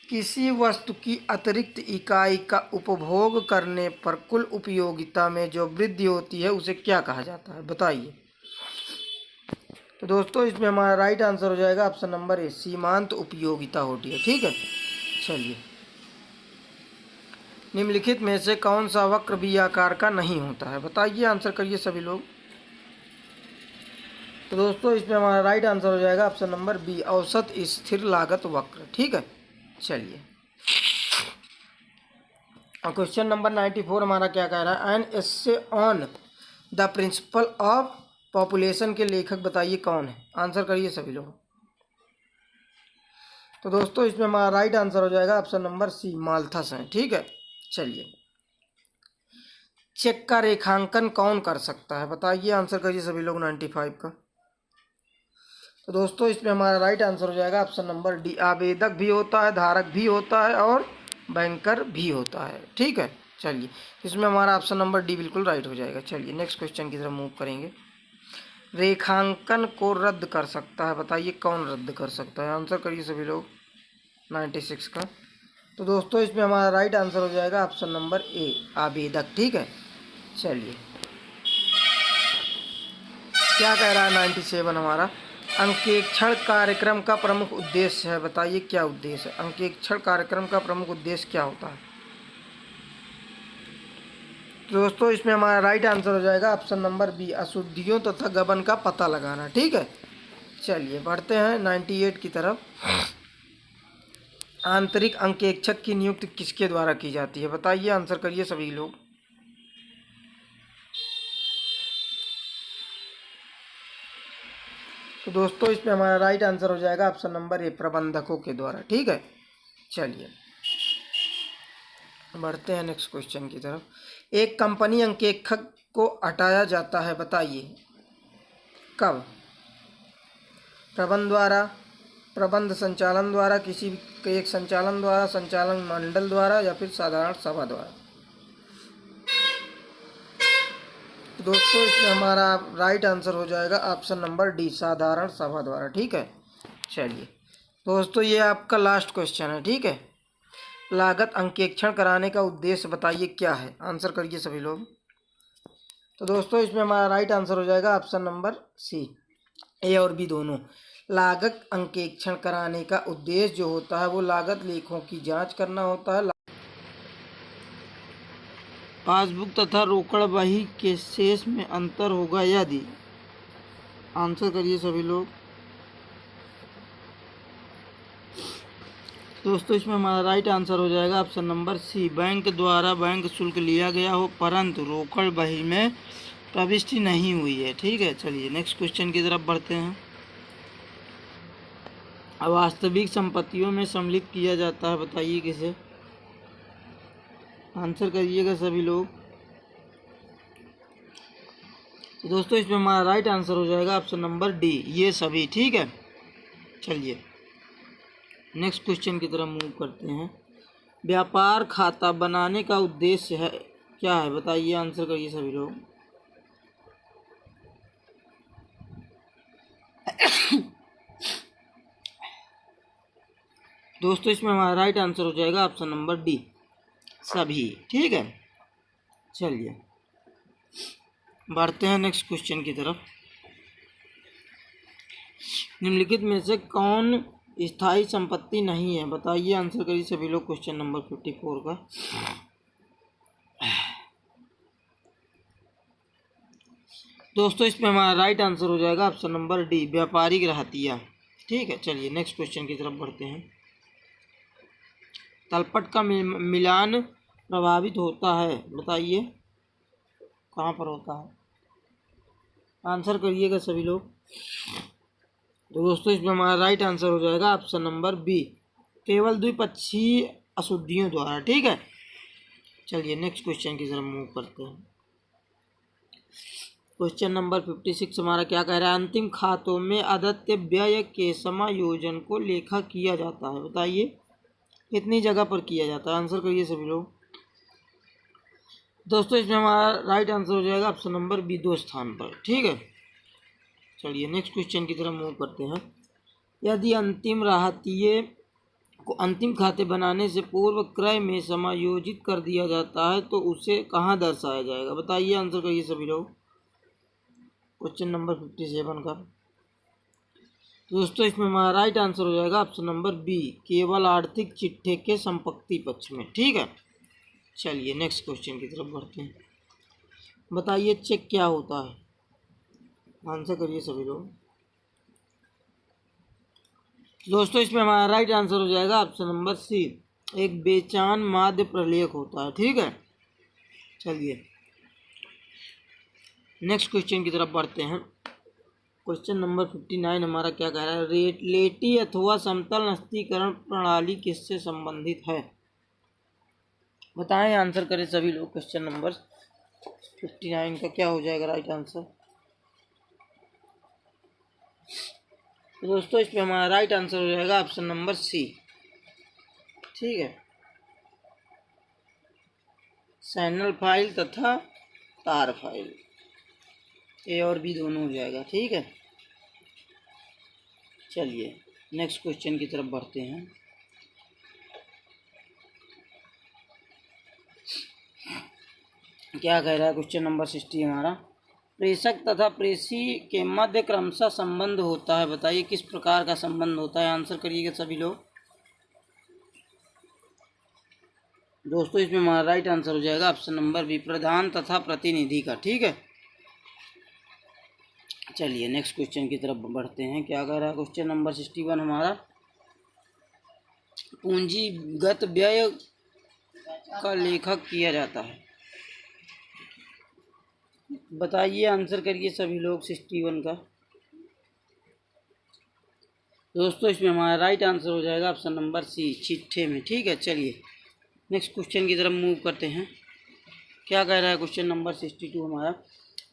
किसी वस्तु की अतिरिक्त इकाई का उपभोग करने पर कुल उपयोगिता में जो वृद्धि होती है उसे क्या कहा जाता है? बताइए। तो दोस्तों इसमें हमारा राइट आंसर हो जाएगा ऑप्शन नंबर ए, सीमांत उपयोगिता होती है। ठीक है, चलिए निम्नलिखित में से कौन सा वक्र बी आकार का नहीं होता है? बताइए, आंसर करिए सभी लोग। तो दोस्तों इसमें हमारा राइट आंसर हो जाएगा ऑप्शन नंबर बी, औसत स्थिर लागत वक्र। ठीक है, चलिए और क्वेश्चन नंबर 94 हमारा क्या कह रहा है? An essay on the principle of population के लेखक बताइए कौन है? आंसर करिए सभी लोग। तो दोस्तों इसमें हमारा राइट आंसर हो जाएगा ऑप्शन नंबर सी, माल्थस है। ठीक है, चलिए चेक का रेखांकन कौन कर सकता है? बताइए, आंसर करिए सभी लोग 95 का। तो दोस्तों इसमें हमारा राइट आंसर हो जाएगा ऑप्शन नंबर डी, आवेदक भी होता है, धारक भी होता है और बैंकर भी होता है। ठीक है, चलिए इसमें हमारा ऑप्शन नंबर डी बिल्कुल राइट हो जाएगा। चलिए नेक्स्ट क्वेश्चन की तरफ मूव करेंगे। रेखांकन को रद्द कर सकता है, बताइए कौन रद्द कर सकता है? आंसर करिए सभी लोग 96 का। तो दोस्तों इसमें हमारा राइट आंसर हो जाएगा ऑप्शन नंबर ए, आवेदक। ठीक है, चलिए क्या कह रहा है 97 हमारा, अंकेक्षण कार्यक्रम का प्रमुख उद्देश्य है, बताइए क्या उद्देश्य है। अंकेक्षण कार्यक्रम का प्रमुख उद्देश्य क्या होता है। तो दोस्तों इसमें हमारा राइट आंसर हो जाएगा ऑप्शन नंबर बी, अशुद्धियों तथा गबन का पता लगाना। ठीक है, चलिए बढ़ते हैं 98 की तरफ। आंतरिक अंकेक्षक की नियुक्ति किसके द्वारा की जाती है, बताइए, आंसर करिए सभी लोग। तो दोस्तों इसमें हमारा राइट आंसर हो जाएगा ऑप्शन नंबर ए, प्रबंधकों के द्वारा। ठीक है, चलिए बढ़ते हैं नेक्स्ट क्वेश्चन की तरफ। एक कंपनी अंकेक्षक को हटाया जाता है, बताइए कब। प्रबंध द्वारा, प्रबंध संचालन द्वारा, किसी के एक संचालन द्वारा, संचालन मंडल द्वारा, या फिर साधारण सभा द्वारा। तो दोस्तों इसमें हमारा राइट आंसर हो जाएगा ऑप्शन नंबर डी, साधारण सभा द्वारा। ठीक है, चलिए दोस्तों ये आपका लास्ट क्वेश्चन है। ठीक है, लागत अंकेक्षण कराने का उद्देश्य बताइए क्या है, आंसर करिए सभी लोग। तो दोस्तों इसमें हमारा राइट आंसर हो जाएगा ऑप्शन नंबर सी, ए और बी दोनों। लागत अंकेक्षण कराने का उद्देश्य जो होता है वो लागत लेखों की जांच करना होता है। पासबुक तथा रोकड़ बही के शेष में अंतर होगा यदि, आंसर करिए सभी लोग। दोस्तों इसमें हमारा राइट आंसर हो जाएगा ऑप्शन नंबर सी, बैंक द्वारा बैंक शुल्क लिया गया हो परंतु रोकड़ बही में प्रविष्टि नहीं हुई है। ठीक है, चलिए नेक्स्ट क्वेश्चन की तरफ बढ़ते हैं। वास्तविक संपत्तियों में सम्मिलित किया जाता है, बताइए किसे, आंसर करिएगा सभी लोग। तो दोस्तों इसमें हमारा राइट आंसर हो जाएगा ऑप्शन नंबर डी, ये सभी। ठीक है, चलिए नेक्स्ट क्वेश्चन की तरफ मूव करते हैं। व्यापार खाता बनाने का उद्देश्य है क्या है, बताइए, आंसर करिए सभी लोग। दोस्तों इसमें हमारा राइट आंसर हो जाएगा ऑप्शन नंबर डी, सभी। ठीक है, चलिए बढ़ते हैं नेक्स्ट क्वेश्चन की तरफ। निम्नलिखित में से कौन स्थायी संपत्ति नहीं है, बताइए, आंसर करिए सभी लोग क्वेश्चन नंबर 54 का। दोस्तों इसमें हमारा राइट आंसर हो जाएगा ऑप्शन नंबर डी, व्यापारिक रहतिया। ठीक है, चलिए नेक्स्ट क्वेश्चन की तरफ बढ़ते हैं। तलपट का मिलान प्रभावित होता है, बताइए कहाँ पर होता है, आंसर करिएगा सभी लोग। तो दोस्तों इसमें हमारा राइट आंसर हो जाएगा ऑप्शन नंबर बी, केवल द्विपक्षीय अशुद्धियों द्वारा। ठीक है, चलिए नेक्स्ट क्वेश्चन की तरफ मूव करते हैं। क्वेश्चन नंबर 56 हमारा क्या कह रहा है, अंतिम खातों में आदित्य व्यय के समायोजन को लेखा किया जाता है, बताइए कितनी जगह पर किया जाता है, आंसर करिए सभी लोग। दोस्तों इसमें हमारा राइट आंसर हो जाएगा ऑप्शन नंबर बी, 2 स्थान पर। ठीक है, चलिए नेक्स्ट क्वेश्चन की तरफ मूव करते हैं। यदि अंतिम राहतिये को अंतिम खाते बनाने से पूर्व क्रय में समायोजित कर दिया जाता है तो उसे कहाँ दर्शाया जाएगा, बताइए, आंसर करिए सभी लोग। क्वेश्चन नंबर 57 का। दोस्तों इसमें हमारा राइट आंसर हो जाएगा ऑप्शन नंबर बी, केवल आर्थिक चिट्ठे के संपत्ति पक्ष में। ठीक है, चलिए नेक्स्ट क्वेश्चन की तरफ बढ़ते हैं। बताइए चेक क्या होता है, आंसर करिए सभी लोग। दोस्तों इसमें हमारा राइट आंसर हो जाएगा ऑप्शन नंबर सी, एक बेचान माध्य प्रलेख होता है। ठीक है, चलिए नेक्स्ट क्वेश्चन की तरफ बढ़ते हैं। क्वेश्चन नंबर 59 हमारा क्या कह रहा है, लेटी अथवा समतल नस्तीकरण प्रणाली किससे संबंधित है, बताएं, आंसर करें सभी लोग। क्वेश्चन नंबर 59 का क्या हो जाएगा राइट आंसर। तो दोस्तों इसमें हमारा राइट आंसर हो जाएगा ऑप्शन नंबर सी। ठीक है, चैनल फाइल तथा तार फाइल, ए और बी दोनों हो जाएगा। ठीक है, चलिए नेक्स्ट क्वेश्चन की तरफ बढ़ते हैं। क्या कह रहा है क्वेश्चन नंबर 60 हमारा, प्रेषक तथा प्रेषी के मध्य क्रमशः संबंध होता है। बताइए किस प्रकार का संबंध होता है। आंसर करिएगा सभी लोग। दोस्तों इसमें हमारा राइट आंसर हो जाएगा ऑप्शन नंबर बी, प्रधान तथा प्रतिनिधि का। ठीक है, चलिए नेक्स्ट क्वेश्चन की तरफ बढ़ते हैं। क्या कह रहा है क्वेश्चन नंबर 61 हमारा, पूंजीगत व्यय का लेखक किया जाता है। बताइए आंसर करिए सभी लोग 61 का। दोस्तों इसमें हमारा राइट आंसर हो जाएगा ऑप्शन नंबर सी, चिट्ठे में। ठीक है, चलिए नेक्स्ट क्वेश्चन की तरफ मूव करते हैं। क्या कह रहा है क्वेश्चन नंबर 62 हमारा,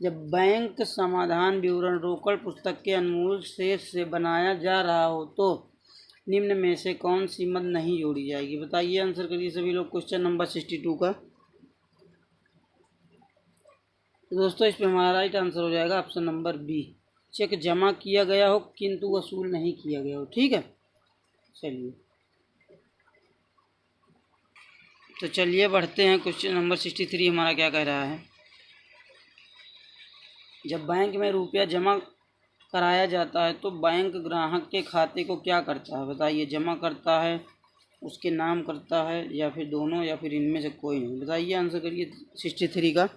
जब बैंक समाधान विवरण रोकड़ पुस्तक के अनमोल शेष से बनाया जा रहा हो तो निम्न में से कौन सी मद नहीं जोड़ी जाएगी। बताइए आंसर करिए सभी लोग क्वेश्चन नंबर 62 का। दोस्तों इसमें हमारा राइट आंसर हो जाएगा ऑप्शन नंबर बी, चेक जमा किया गया हो किंतु वसूल नहीं किया गया हो। ठीक है, चलिए तो चलिए बढ़ते हैं। क्वेश्चन नंबर 63 हमारा क्या कह रहा है, जब बैंक में रुपया जमा कराया जाता है तो बैंक ग्राहक के खाते को क्या करता है। बताइए, जमा करता है, उसके नाम करता है, या फिर दोनों, या फिर इनमें से कोई नहीं। बताइए आंसर करिए 63 का।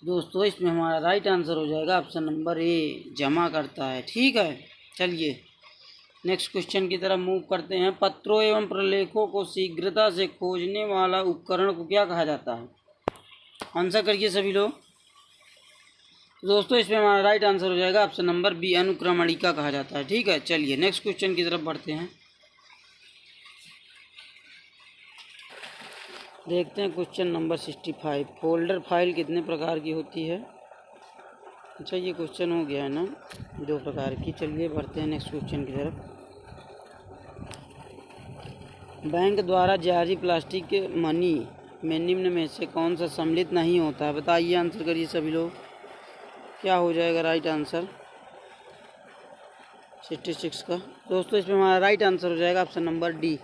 दोस्तों इसमें हमारा राइट आंसर हो जाएगा ऑप्शन नंबर ए, जमा करता है। ठीक है, चलिए नेक्स्ट क्वेश्चन की तरफ मूव करते हैं। पत्रों एवं प्रलेखों को शीघ्रता से खोजने वाला उपकरण को क्या कहा जाता है। आंसर करिए सभी लोग। दोस्तों इसमें हमारा राइट आंसर हो जाएगा ऑप्शन नंबर बी, अनुक्रमणिका कहा जाता है। ठीक है, चलिए नेक्स्ट क्वेश्चन की तरफ बढ़ते हैं। देखते हैं क्वेश्चन नंबर 65, फोल्डर फाइल कितने प्रकार की होती है। अच्छा ये क्वेश्चन हो गया है ना, 2 प्रकार की। चलिए बढ़ते हैं नेक्स्ट क्वेश्चन की तरफ। बैंक द्वारा जारी प्लास्टिक के मनी में निम्न में से कौन सा सम्मिलित नहीं होता है। बताइए आंसर करिए सभी लोग। क्या हो जाएगा राइट आंसर 66 का। दोस्तों इसमें हमारा राइट आंसर हो जाएगा option number D,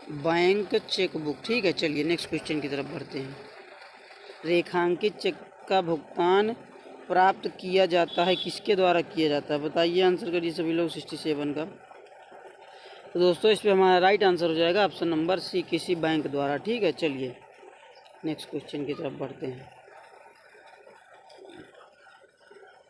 bank chequebook. ठीक है, चलिए नेक्स्ट क्वेश्चन की तरफ बढ़ते हैं। रेखांकित चेक का भुगतान प्राप्त किया जाता है किसके द्वारा किया जाता है। बताइए आंसर करिए सभी लोग 67 का। तो दोस्तों इस पर हमारा राइट आंसर हो जाएगा ऑप्शन नंबर सी, किसी बैंक द्वारा। ठीक है, चलिए नेक्स्ट क्वेश्चन की तरफ बढ़ते हैं।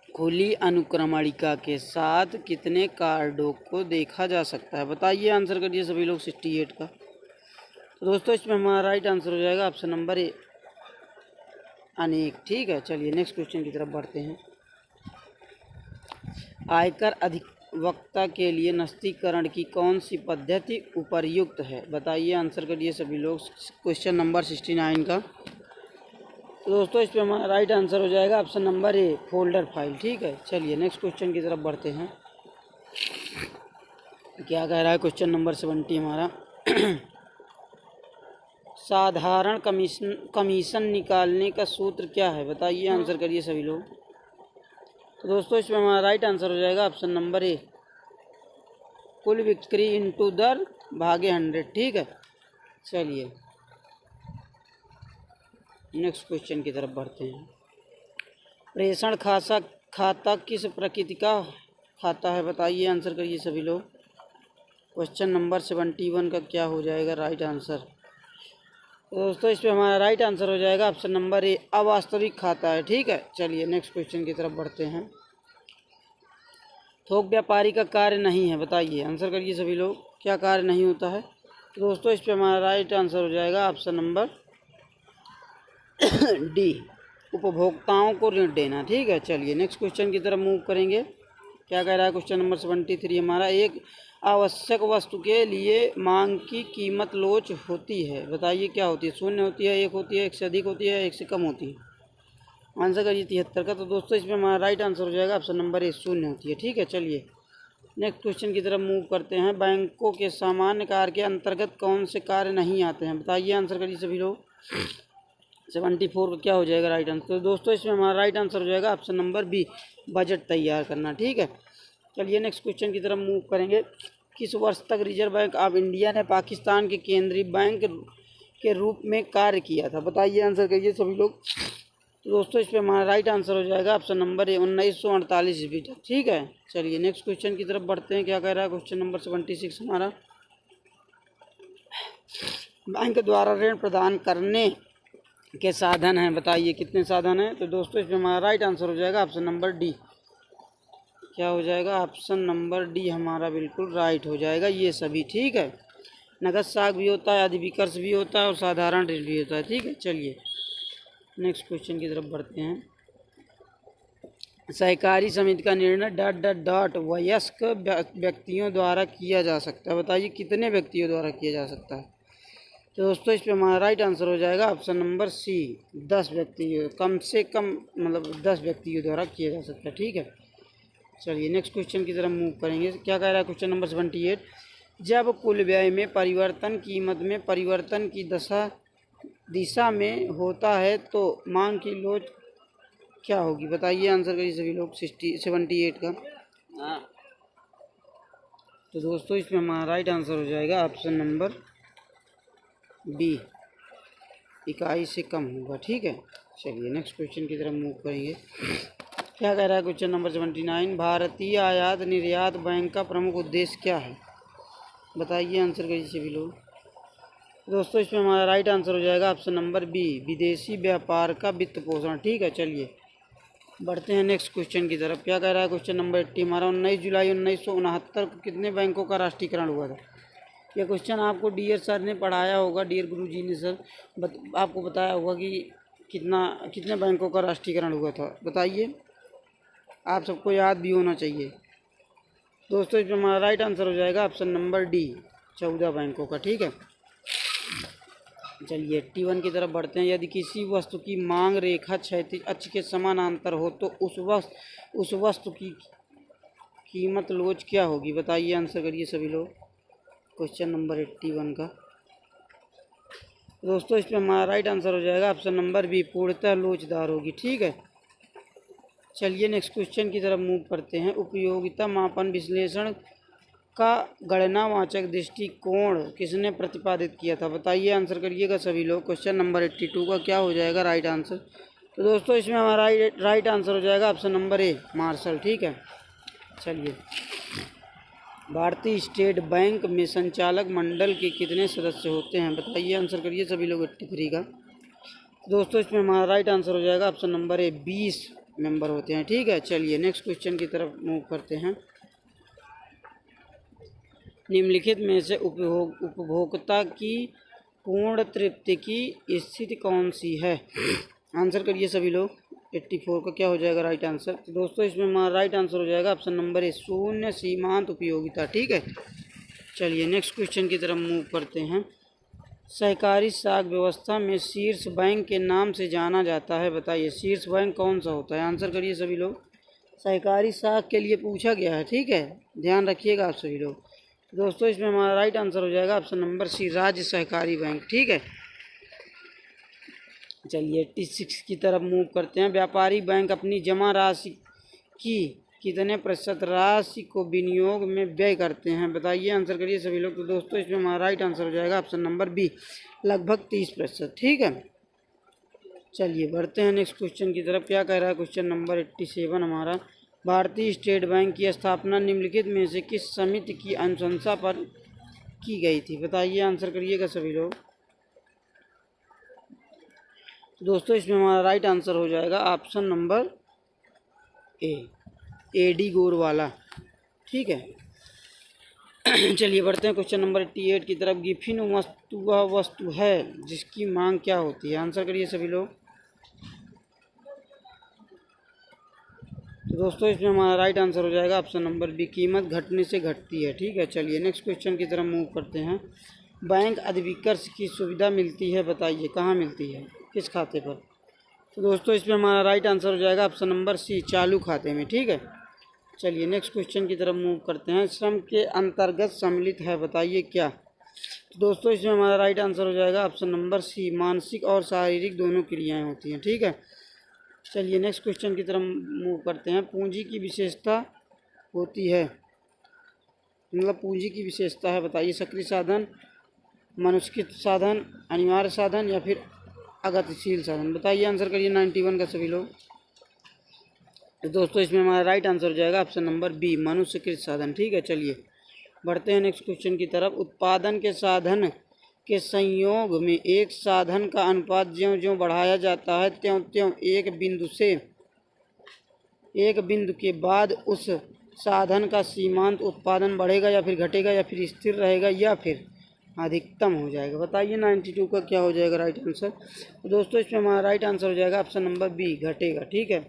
खुली अनुक्रमणिका के साथ कितने कार्डों को देखा जा सकता है। बताइए आंसर करिए सभी लोग 68 का। तो दोस्तों इसमें हमारा राइट आंसर हो जाएगा ऑप्शन नंबर ए, अनेक। ठीक है, चलिए नेक्स्ट क्वेश्चन की तरफ बढ़ते हैं। आयकर अधिवक्ता के लिए नस्तीकरण की कौन सी पद्धति उपर्युक्त है। बताइए आंसर करिए सभी लोग क्वेश्चन नंबर 69 का। तो दोस्तों इस पर हमारा राइट आंसर हो जाएगा option number A, folder file. ठीक है, चलिए नेक्स्ट क्वेश्चन की तरफ बढ़ते हैं। क्या कह रहा है क्वेश्चन नंबर 70 हमारा, साधारण कमीशन निकालने का सूत्र क्या है। बताइए आंसर करिए सभी लोग। तो दोस्तों इसमें हमारा राइट आंसर हो जाएगा ऑप्शन नंबर ए, कुल बिक्री इंटू दर भागे 100। ठीक है, चलिए नेक्स्ट क्वेश्चन की तरफ बढ़ते हैं। प्रेषण खाता किस प्रकृति का खाता है। बताइए आंसर करिए सभी लोग। क्वेश्चन नंबर 71 का क्या हो जाएगा राइट आंसर। तो दोस्तों इस पर हमारा राइट आंसर हो जाएगा ऑप्शन नंबर ए, अवास्तविक खाता है। ठीक है, चलिए नेक्स्ट क्वेश्चन की तरफ बढ़ते हैं। थोक व्यापारी का कार्य नहीं है। बताइए आंसर करिए सभी लोग, क्या कार्य नहीं होता है। तो दोस्तों इस पर हमारा राइट आंसर हो जाएगा ऑप्शन नंबर डी, उपभोक्ताओं को ऋण देना। ठीक है, चलिए नेक्स्ट क्वेश्चन की तरफ मूव करेंगे। क्या कह रहा है क्वेश्चन नंबर 73 हमारा, एक आवश्यक वस्तु के लिए मांग की कीमत लोच होती है। बताइए क्या होती है। 0 होती है, 1 होती है, 1 से अधिक होती है, 1 से कम होती है। आंसर करिए 73 का। तो दोस्तों इसमें हमारा राइट आंसर हो जाएगा ऑप्शन नंबर ए, 0 होती है। ठीक है, चलिए नेक्स्ट क्वेश्चन की तरफ मूव करते हैं। बैंकों के सामान्य कार्य के अंतर्गत कौन से कार्य नहीं आते हैं। बताइए आंसर करिए सभी लोग। 74 का क्या हो जाएगा राइट आंसर। तो दोस्तों इसमें हमारा राइट आंसर हो जाएगा ऑप्शन नंबर बी, बजट तैयार करना। ठीक है, चलिए नेक्स्ट क्वेश्चन की तरफ मूव करेंगे। किस वर्ष तक रिजर्व बैंक ऑफ इंडिया ने पाकिस्तान के केंद्रीय बैंक के रूप में कार्य किया था। बताइए आंसर करिए सभी लोग। तो दोस्तों इस पे हमारा राइट आंसर हो जाएगा ऑप्शन नंबर ए 1948 ईस्वी तक। ठीक है, चलिए नेक्स्ट क्वेश्चन की तरफ बढ़ते हैं। क्या कह रहा है क्वेश्चन नंबर 76 हमारा, बैंक द्वारा ऋण प्रदान करने के साधन हैं, बताइए कितने साधन हैं। तो दोस्तों इसमें हमारा राइट आंसर हो जाएगा ऑप्शन नंबर डी। क्या हो जाएगा, ऑप्शन नंबर डी हमारा बिल्कुल राइट हो जाएगा, ये सभी। ठीक है, नगद साख भी होता है, अधिविकर्ष भी होता है और साधारण ऋण भी होता है। ठीक है, चलिए नेक्स्ट क्वेश्चन की तरफ बढ़ते हैं। सहकारी समिति का निर्णय डॉट डॉट डॉट वयस्क व्यक्तियों द्वारा किया जा सकता है, बताइए कितने व्यक्तियों द्वारा किया जा सकता है। तो दोस्तों इस पे हमारा राइट आंसर हो जाएगा ऑप्शन नंबर सी, 10 व्यक्ति, कम से कम मतलब 10 व्यक्तियों द्वारा किया जा सकता है। ठीक है, चलिए नेक्स्ट क्वेश्चन की तरफ मूव करेंगे। क्या कह रहा है क्वेश्चन नंबर 78, जब कुल व्यय में परिवर्तन कीमत में परिवर्तन की दिशा में होता है तो मांग की लोच क्या होगी, बताइए आंसर करिए सभी लोग 78 का। तो दोस्तों इसमें हमारा राइट आंसर हो जाएगा ऑप्शन नंबर बी, इकाई से कम होगा। ठीक है, चलिए नेक्स्ट क्वेश्चन की तरफ मूव करेंगे। क्या कह रहा है क्वेश्चन नंबर 79, भारतीय आयात निर्यात बैंक का प्रमुख उद्देश्य क्या है, बताइए आंसर करिए सभी लोग। दोस्तों इसमें हमारा राइट आंसर हो जाएगा ऑप्शन नंबर बी, विदेशी व्यापार का वित्त पोषण। ठीक है, चलिए बढ़ते हैं नेक्स्ट क्वेश्चन की तरफ। क्या कह रहा है क्वेश्चन नंबर 80 हमारा, 19 जुलाई 1969 को कितने बैंकों का राष्ट्रीयकरण हुआ था। यह क्वेश्चन आपको डियर सर ने पढ़ाया होगा, डियर गुरुजी ने सर आपको बताया होगा कि कितने बैंकों का राष्ट्रीयकरण हुआ था, बताइए, आप सबको याद भी होना चाहिए। दोस्तों इसमें हमारा राइट आंसर हो जाएगा ऑप्शन नंबर डी, 14 बैंकों का। ठीक है, चलिए 81 की तरफ बढ़ते हैं। यदि किसी वस्तु की मांग रेखा क्षैतिज अक्ष के समानांतर हो तो उस वस्तु की कीमत लोच क्या होगी, बताइए आंसर करिए सभी लोग क्वेश्चन नंबर 81 का। दोस्तों इसमें हमारा राइट आंसर हो जाएगा ऑप्शन नंबर बी, पूर्णतः लोचदार होगी। ठीक है, चलिए नेक्स्ट क्वेश्चन की तरफ मूव करते हैं। उपयोगिता मापन विश्लेषण का गणनावाचक दृष्टिकोण किसने प्रतिपादित किया था, बताइए आंसर करिएगा सभी लोग क्वेश्चन नंबर 82 का। क्या हो जाएगा राइट आंसर। तो दोस्तों इसमें हमारा राइट आंसर हो जाएगा ऑप्शन नंबर ए, मार्शल। ठीक है, चलिए भारतीय स्टेट बैंक में संचालक मंडल के कितने सदस्य होते हैं, बताइए आंसर करिए सभी लोग 83 का। दोस्तों इसमें हमारा राइट आंसर हो जाएगा ऑप्शन नंबर ए, 20 मेंबर होते हैं। ठीक है, चलिए नेक्स्ट क्वेश्चन की तरफ मूव करते हैं। निम्नलिखित में से उपभोक्ता की पूर्ण तृप्ति की स्थिति कौन सी है, आंसर करिए सभी लोग। 84 का क्या हो जाएगा राइट आंसर। तो दोस्तों इसमें हमारा राइट आंसर हो जाएगा ऑप्शन नंबर ए, शून्य सीमांत उपयोगिता। ठीक है, चलिए नेक्स्ट क्वेश्चन की तरफ मूव करते हैं। सहकारी साख व्यवस्था में शीर्ष बैंक के नाम से जाना जाता है, बताइए शीर्ष बैंक कौन सा होता है, आंसर करिए सभी लोग। सहकारी साख के लिए पूछा गया है। ठीक है, ध्यान रखिएगा आप सभी लोग। दोस्तों इसमें हमारा राइट आंसर हो जाएगा ऑप्शन नंबर सी, राज्य सहकारी बैंक। ठीक है, चलिए 86 की तरफ मूव करते हैं। व्यापारी बैंक अपनी जमा राशि की कितने प्रतिशत राशि को विनियोग में व्यय करते हैं, बताइए आंसर करिए सभी लोग। तो दोस्तों इसमें हमारा राइट आंसर हो जाएगा ऑप्शन नंबर बी, लगभग 30%। ठीक है, चलिए बढ़ते हैं नेक्स्ट क्वेश्चन की तरफ। क्या कह रहा है क्वेश्चन नंबर 87 हमारा, भारतीय स्टेट बैंक की स्थापना निम्नलिखित में से किस समिति की अनुशंसा पर की गई थी, बताइए आंसर करिएगा सभी लोग। दोस्तों इसमें हमारा राइट आंसर हो जाएगा option number A D Gorwala. ठीक है, चलिए बढ़ते हैं क्वेश्चन नंबर 88 की तरफ। गिफिन वस्तु वह वस्तु है जिसकी मांग क्या होती है, आंसर करिए सभी लोग। तो दोस्तों इसमें हमारा राइट आंसर हो जाएगा ऑप्शन नंबर बी, कीमत घटने से घटती है। ठीक है, चलिए नेक्स्ट क्वेश्चन की तरफ मूव करते हैं। बैंक अधिविकर्ष की सुविधा मिलती है, बताइए कहाँ मिलती है, किस खाते पर। तो दोस्तों इसमें हमारा राइट आंसर हो जाएगा ऑप्शन नंबर सी, चालू खाते में। ठीक है, चलिए नेक्स्ट क्वेश्चन की तरफ मूव करते हैं। श्रम के अंतर्गत सम्मिलित है, बताइए क्या। तो दोस्तों इसमें हमारा राइट आंसर हो जाएगा ऑप्शन नंबर सी, मानसिक और शारीरिक दोनों क्रियाएं होती हैं। ठीक है, चलिए नेक्स्ट क्वेश्चन की तरफ मूव करते हैं। पूंजी की विशेषता होती है, मतलब पूंजी की विशेषता है, बताइए सक्रिय साधन, मनुष्यकृत साधन, अनिवार्य साधन या फिर अगतिशील साधन। बताइए, आंसर करिए 91 का सभी लोग। तो दोस्तों इसमें हमारा राइट आंसर हो जाएगा ऑप्शन नंबर बी, मनुष्यकृत साधन। ठीक है, चलिए बढ़ते हैं नेक्स्ट क्वेश्चन की तरफ। उत्पादन के साधन के संयोग में एक साधन का अनुपात ज्यों ज्यों बढ़ाया जाता है त्यों त्यों एक बिंदु के बाद उस साधन का सीमांत उत्पादन बढ़ेगा या फिर घटेगा या फिर स्थिर रहेगा या फिर अधिकतम हो जाएगा। बताइए 92 का क्या हो जाएगा राइट आंसर। तो दोस्तों इसमें हमारा राइट आंसर हो जाएगा ऑप्शन नंबर बी, घटेगा। ठीक है,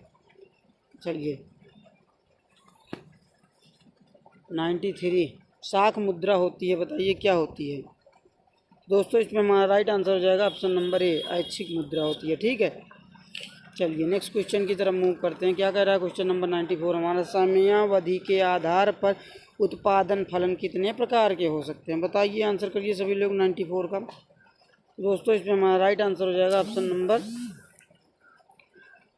चलिए 93 शाख मुद्रा होती है। बताइए क्या होती है। दोस्तों इसमें हमारा राइट आंसर हो जाएगा ऑप्शन नंबर ए, ऐच्छिक मुद्रा होती है। ठीक है, चलिए नेक्स्ट क्वेश्चन की तरफ मूव करते हैं। क्या कह रहा है क्वेश्चन नंबर 94 हमारा, समयावधि के आधार पर उत्पादन फलन कितने प्रकार के हो सकते हैं। बताइए, आंसर करिए सभी लोग 94 का। दोस्तों इसमें हमारा राइट आंसर हो जाएगा ऑप्शन नंबर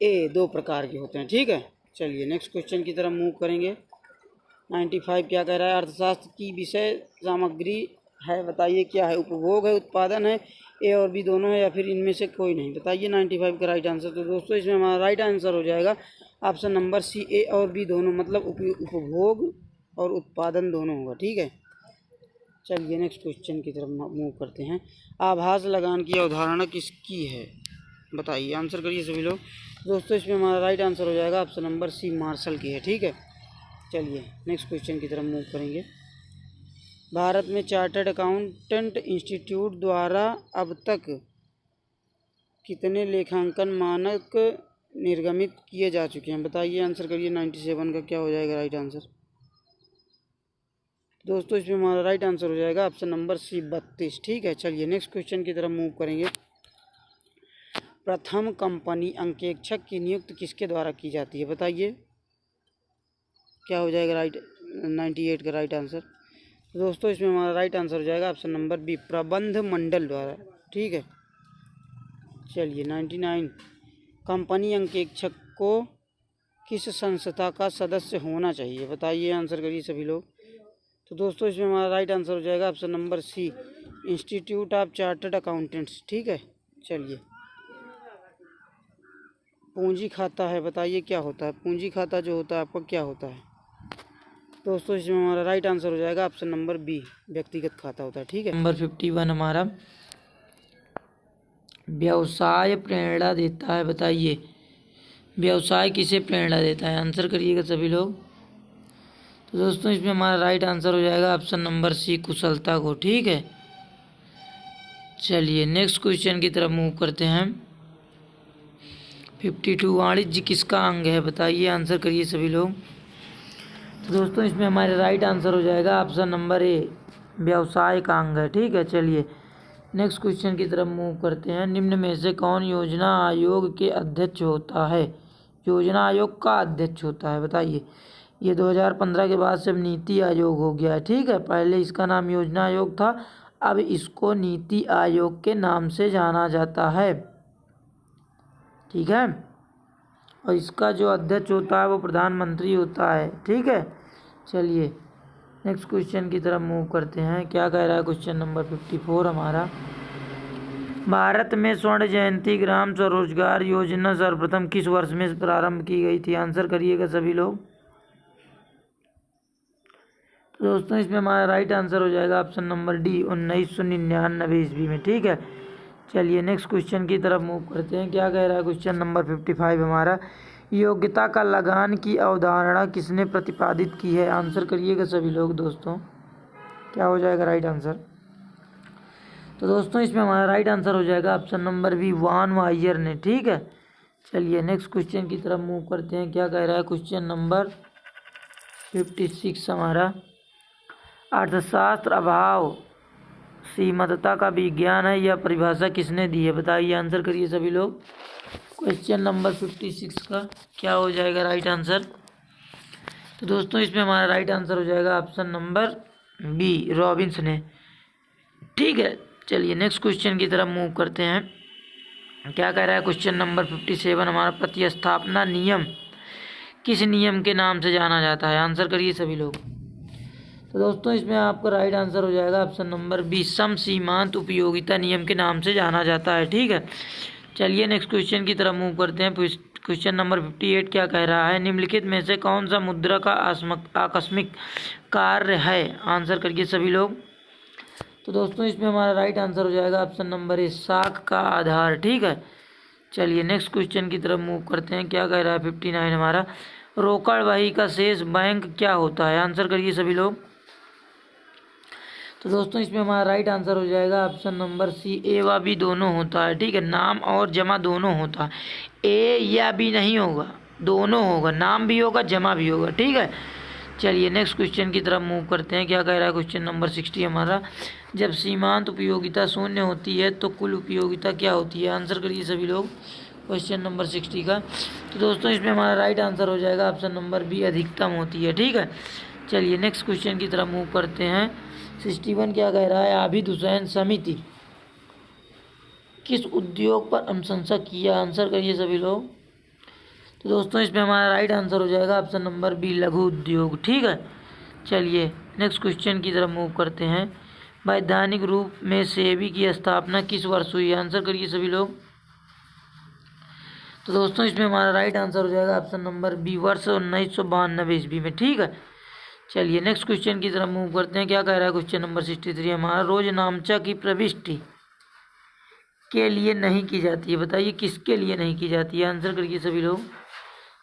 ए, 2 प्रकार के होते हैं। ठीक है, चलिए नेक्स्ट क्वेश्चन की तरफ मूव करेंगे। 95 क्या कह रहा है, अर्थशास्त्र की विषय सामग्री है। बताइए क्या है, उपभोग है, उत्पादन है, ए और बी दोनों है या फिर इनमें से कोई नहीं। बताइए 95 का राइट आंसर। तो दोस्तों इसमें हमारा राइट आंसर हो जाएगा ऑप्शन नंबर सी, ए और बी दोनों, मतलब उपभोग और उत्पादन दोनों होगा। ठीक है, चलिए नेक्स्ट क्वेश्चन की तरफ मूव करते हैं। आभास लगान की अवधारणा किसकी है। बताइए, आंसर करिए सभी लोग। दोस्तों इसमें हमारा राइट आंसर हो जाएगा ऑप्शन नंबर सी, मार्शल की है। ठीक है, चलिए नेक्स्ट क्वेश्चन की तरफ मूव करेंगे। भारत में चार्टर्ड अकाउंटेंट इंस्टीट्यूट द्वारा अब तक कितने लेखांकन मानक निर्गमित किए जा चुके हैं। बताइए, आंसर करिए 97 का क्या हो जाएगा राइट आंसर। दोस्तों इसमें हमारा राइट आंसर हो जाएगा ऑप्शन नंबर सी, 32। ठीक है, चलिए नेक्स्ट क्वेश्चन की तरफ मूव करेंगे। प्रथम कंपनी अंकेक्षक की नियुक्ति किसके द्वारा की जाती है। बताइए क्या हो जाएगा राइट 98 का राइट आंसर। दोस्तों इसमें हमारा राइट आंसर हो जाएगा ऑप्शन नंबर बी, प्रबंध मंडल द्वारा। ठीक है, चलिए 99 कंपनी अंकेक्षक को किस संस्था का सदस्य होना चाहिए। बताइए, आंसर करिए सभी लोग। तो दोस्तों इसमें हमारा राइट आंसर हो जाएगा option number C, Institute of Chartered Accountants. ठीक है, चलिए पूंजी खाता है। बताइए क्या होता है पूंजी खाता, जो होता है आपका क्या होता है। दोस्तों इसमें हमारा राइट आंसर हो जाएगा ऑप्शन नंबर बी, व्यक्तिगत खाता होता है। ठीक है, नंबर 51 हमारा, व्यवसाय प्रेरणा देता है। बताइए व्यवसाय किसे प्रेरणा देता है। आंसर करिएगा सभी लोग। तो दोस्तों इसमें हमारा राइट आंसर हो जाएगा ऑप्शन नंबर सी, कुशलता को। ठीक है, चलिए नेक्स्ट क्वेश्चन की तरफ मूव करते हैं। 52 वाणिज्य किसका अंग है। बताइए, आंसर करिए सभी लोग। तो दोस्तों इसमें हमारे राइट आंसर हो जाएगा ऑप्शन नंबर ए, व्यवसाय का अंग है। ठीक है, चलिए नेक्स्ट क्वेश्चन की तरफ मूव करते हैं। निम्न में से कौन योजना आयोग के अध्यक्ष होता है। योजना आयोग का अध्यक्ष होता है। बताइए, ये 2015 के बाद से अब नीति आयोग हो गया है। ठीक है, पहले इसका नाम योजना आयोग था, अब इसको नीति आयोग के नाम से जाना जाता है। ठीक है, और इसका जो अध्यक्ष होता है वो प्रधानमंत्री होता है। ठीक है, चलिए नेक्स्ट क्वेश्चन की तरफ मूव करते हैं। क्या कह रहा है क्वेश्चन नंबर 54 हमारा, भारत में स्वर्ण जयंती ग्राम स्वरोजगार योजना सर्वप्रथम किस वर्ष में प्रारंभ की गई थी। आंसर करिएगा सभी लोग। तो दोस्तों इसमें हमारा राइट आंसर हो जाएगा ऑप्शन नंबर डी, 1999 ईस्वी में। ठीक है, चलिए नेक्स्ट क्वेश्चन की तरफ मूव करते हैं। क्या कह रहा है क्वेश्चन नंबर 55 हमारा, योग्यता का लगान की अवधारणा किसने प्रतिपादित की है। आंसर करिएगा सभी लोग। दोस्तों क्या हो जाएगा राइट आंसर। तो दोस्तों इसमें हमारा राइट आंसर हो जाएगा ऑप्शन नंबर बी, वान वाइयर ने। ठीक है, चलिए नेक्स्ट क्वेश्चन की तरफ मूव करते हैं। क्या कह रहा है क्वेश्चन नंबर 56 हमारा, अर्थशास्त्र अभाव सीमितता का विज्ञान है, यह परिभाषा किसने दी है। बताइए, आंसर करिए सभी लोग। क्वेश्चन नंबर 56 का क्या हो जाएगा राइट आंसर। तो दोस्तों इसमें हमारा राइट आंसर हो जाएगा ऑप्शन नंबर बी, रॉबिन्स ने। ठीक है, चलिए नेक्स्ट क्वेश्चन की तरफ मूव करते हैं। क्या कह रहा है क्वेश्चन नंबर 57 हमारा, प्रतिस्थापना नियम किस नियम के नाम से जाना जाता है। आंसर करिए सभी लोग। तो दोस्तों इसमें आपका राइट आंसर हो जाएगा ऑप्शन नंबर बी, सम सीमांत उपयोगिता नियम के नाम से जाना जाता है। ठीक है, चलिए नेक्स्ट क्वेश्चन की तरफ मूव करते हैं। क्वेश्चन नंबर 58 क्या कह रहा है, निम्नलिखित में से कौन सा मुद्रा का आकस्मिक कार्य है? आंसर करिए सभी लोग। तो दोस्तों इसमें हमारा राइट आंसर हो जाएगा ऑप्शन नंबर ए, साख का आधार। ठीक है, चलिए नेक्स्ट क्वेश्चन की तरफ मूव करते हैं। क्या कह रहा है 59 हमारा, रोकड़ बही का शेष बैंक क्या होता है? आंसर करिए सभी लोग। तो दोस्तों इसमें हमारा राइट आंसर हो जाएगा ऑप्शन नंबर सी, ए व बी दोनों होता है। ठीक है, नाम और जमा दोनों होता है, ए या बी नहीं होगा, दोनों होगा, नाम भी होगा जमा भी होगा। ठीक है, चलिए नेक्स्ट क्वेश्चन की तरफ मूव करते हैं। क्या कह रहा है क्वेश्चन नंबर 60 हमारा, जब सीमांत उपयोगिता शून्य होती है तो कुल उपयोगिता क्या होती है? आंसर करिए सभी लोग क्वेश्चन नंबर 60 का। तो दोस्तों इसमें हमारा राइट आंसर हो जाएगा ऑप्शन नंबर बी, अधिकतम होती है। ठीक है, चलिए नेक्स्ट क्वेश्चन की तरफ मूव करते हैं। 61 क्या कह रहा है, आबिद हुसैन समिति किस उद्योग पर अनुशंसा किया? आंसर करिए सभी लोग। तो दोस्तों इसमें हमारा राइट आंसर हो जाएगा ऑप्शन नंबर बी, लघु उद्योग। ठीक है, चलिए नेक्स्ट क्वेश्चन की तरफ मूव करते हैं। वैधानिक रूप में सेबी की स्थापना किस वर्ष हुई? आंसर करिए सभी लोग। तो दोस्तों इसमें हमारा राइट आंसर हो जाएगा ऑप्शन नंबर बी, वर्ष 1992 ईस्वी में। ठीक है, चलिए नेक्स्ट क्वेश्चन की तरफ मूव करते हैं। क्या कह रहा है क्वेश्चन नंबर 63 हमारा, रोज नामचा की प्रविष्टि के लिए नहीं की जाती है, बताइए किसके लिए नहीं की जाती है? आंसर करिए सभी लोग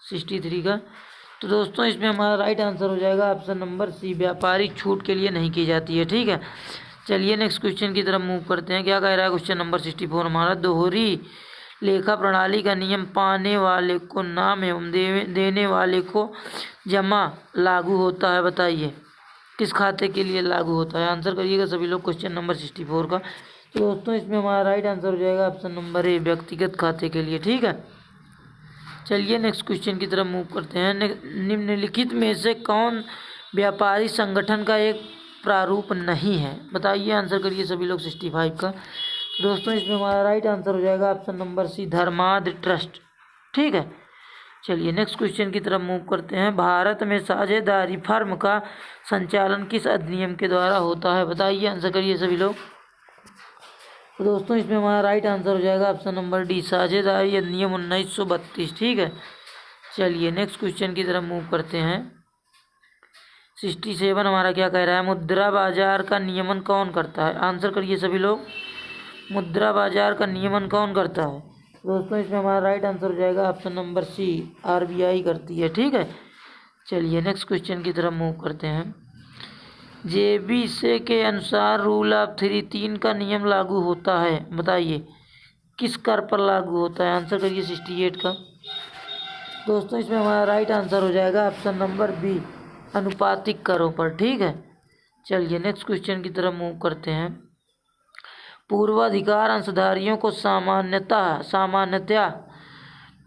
63 का। तो दोस्तों इसमें हमारा राइट आंसर हो जाएगा ऑप्शन नंबर सी, व्यापारिक छूट के लिए नहीं की जाती है। ठीक है, चलिए नेक्स्ट क्वेश्चन की तरफ मूव करते हैं। क्या कह रहा है क्वेश्चन नंबर 64 हमारा, दोहरी लेखा प्रणाली का नियम पाने वाले को नाम एवं देने वाले को जमा लागू होता है, बताइए किस खाते के लिए लागू होता है? आंसर करिएगा सभी लोग क्वेश्चन नंबर 64 का। तो दोस्तों इसमें हमारा राइट आंसर हो जाएगा ऑप्शन नंबर ए, व्यक्तिगत खाते के लिए। ठीक है, चलिए नेक्स्ट क्वेश्चन की तरफ मूव करते हैं। निम्नलिखित में से कौन व्यापारी संगठन का एक प्रारूप नहीं है? बताइए, आंसर करिए सभी लोग 65 का। दोस्तों इसमें हमारा राइट आंसर हो जाएगा ऑप्शन नंबर सी, धर्माद्र ट्रस्ट। ठीक है, चलिए नेक्स्ट क्वेश्चन की तरफ मूव करते हैं। भारत में साझेदारी फर्म का संचालन किस अधिनियम के द्वारा होता है? बताइए, आंसर करिए सभी लोग। तो दोस्तों इसमें हमारा राइट आंसर हो जाएगा ऑप्शन नंबर डी, साझेदारी अधिनियम 1932। ठीक है, चलिए नेक्स्ट क्वेश्चन की तरफ मूव करते हैं। 67 हमारा क्या कह रहा है, मुद्रा बाजार का नियमन कौन करता है? आंसर करिए सभी लोग, मुद्रा बाजार का नियमन कौन करता है? दोस्तों इसमें हमारा राइट आंसर हो जाएगा ऑप्शन नंबर सी, आरबीआई करती है। ठीक है, चलिए नेक्स्ट क्वेश्चन की तरफ मूव करते हैं। जेबी से के अनुसार रूल ऑफ 3 का नियम लागू होता है, बताइए किस कर पर लागू होता है? आंसर करिए 68 का। दोस्तों इसमें हमारा राइट आंसर हो जाएगा ऑप्शन नंबर बी, अनुपातिक करों पर। ठीक है, चलिए नेक्स्ट क्वेश्चन की तरफ मूव करते हैं। पूर्वाधिकार अंशधारियों को सामान्यतया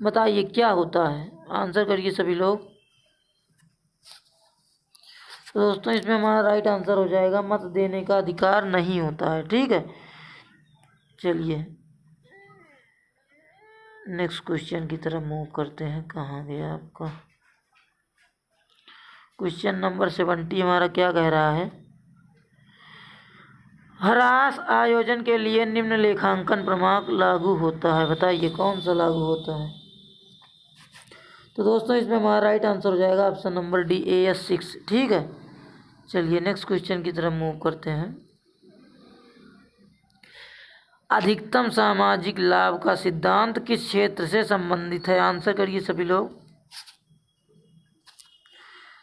बताइए क्या होता है? आंसर करिए सभी लोग। तो दोस्तों इसमें हमारा राइट आंसर हो जाएगा, मत देने का अधिकार नहीं होता है। ठीक है, चलिए नेक्स्ट क्वेश्चन की तरफ मूव करते हैं। कहाँ गया आपका क्वेश्चन नंबर 70 हमारा क्या कह रहा है, ह्रास आयोजन के लिए निम्न लेखांकन प्रमाण लागू होता है, बताइए कौन सा लागू होता है? तो दोस्तों इसमें हमारा राइट आंसर हो जाएगा ऑप्शन नंबर डी, AS 6। ठीक है, चलिए नेक्स्ट क्वेश्चन की तरफ मूव करते हैं। अधिकतम सामाजिक लाभ का सिद्धांत किस क्षेत्र से संबंधित है? आंसर करिए सभी लोग।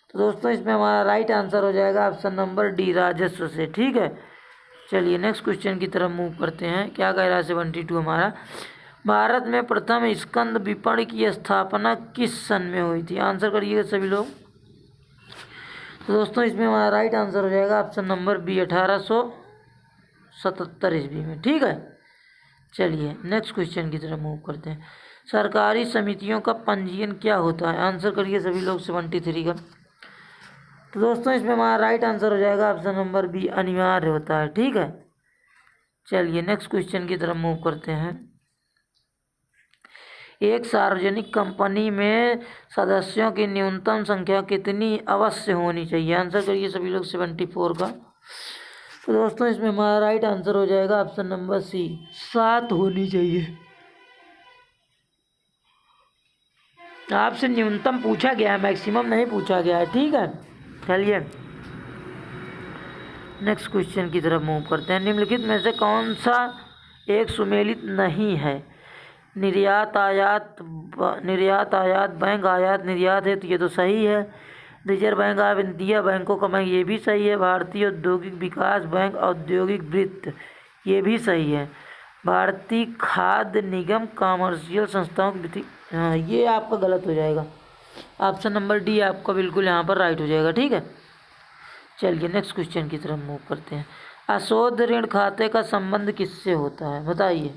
तो दोस्तों इसमें हमारा राइट आंसर हो जाएगा ऑप्शन नंबर डी, राजस्व से। ठीक है, चलिए नेक्स्ट क्वेश्चन की तरफ मूव करते हैं। क्या कह रहा है 72 हमारा, भारत में प्रथम स्कंद विपणन की स्थापना किस सन में हुई थी? आंसर करिएगा सभी लोग। तो दोस्तों इसमें हमारा राइट आंसर हो जाएगा ऑप्शन नंबर बी, 1877 ईस्वी में। ठीक है, चलिए नेक्स्ट क्वेश्चन की तरफ मूव करते हैं। सरकारी समितियों का पंजीयन क्या होता है? आंसर करिए सभी लोग 73 का। तो दोस्तों इसमें हमारा राइट आंसर हो जाएगा ऑप्शन नंबर बी, अनिवार्य होता है। ठीक है, चलिए नेक्स्ट क्वेश्चन की तरफ मूव करते हैं। एक सार्वजनिक कंपनी में सदस्यों की न्यूनतम संख्या कितनी अवश्य होनी चाहिए? आंसर करिए सभी लोग 74 का। तो दोस्तों इसमें हमारा राइट आंसर हो जाएगा ऑप्शन नंबर सी, 7 होनी चाहिए। आपसे न्यूनतम पूछा गया है, मैक्सिमम नहीं पूछा गया है, ठीक है। चलिए नेक्स्ट क्वेश्चन की तरफ मूव करते हैं। निम्नलिखित में से कौन सा एक सुमेलित नहीं है? निर्यात आयात बैंक आयात निर्यात है, तो ये तो सही है। रिजर्व बैंक ऑफ इंडिया बैंकों का बैंक, ये भी सही है। भारतीय औद्योगिक विकास बैंक औद्योगिक वित्त, ये भी सही है। भारतीय खाद्य निगम कॉमर्शियल संस्थाओं की वित्त, हाँ ये आपका गलत हो जाएगा। ऑप्शन नंबर डी आपका बिल्कुल यहाँ पर राइट हो जाएगा, ठीक है। चलिए नेक्स्ट क्वेश्चन की तरफ मूव करते हैं। अशोध ऋण खाते का संबंध किससे होता है, बताइए,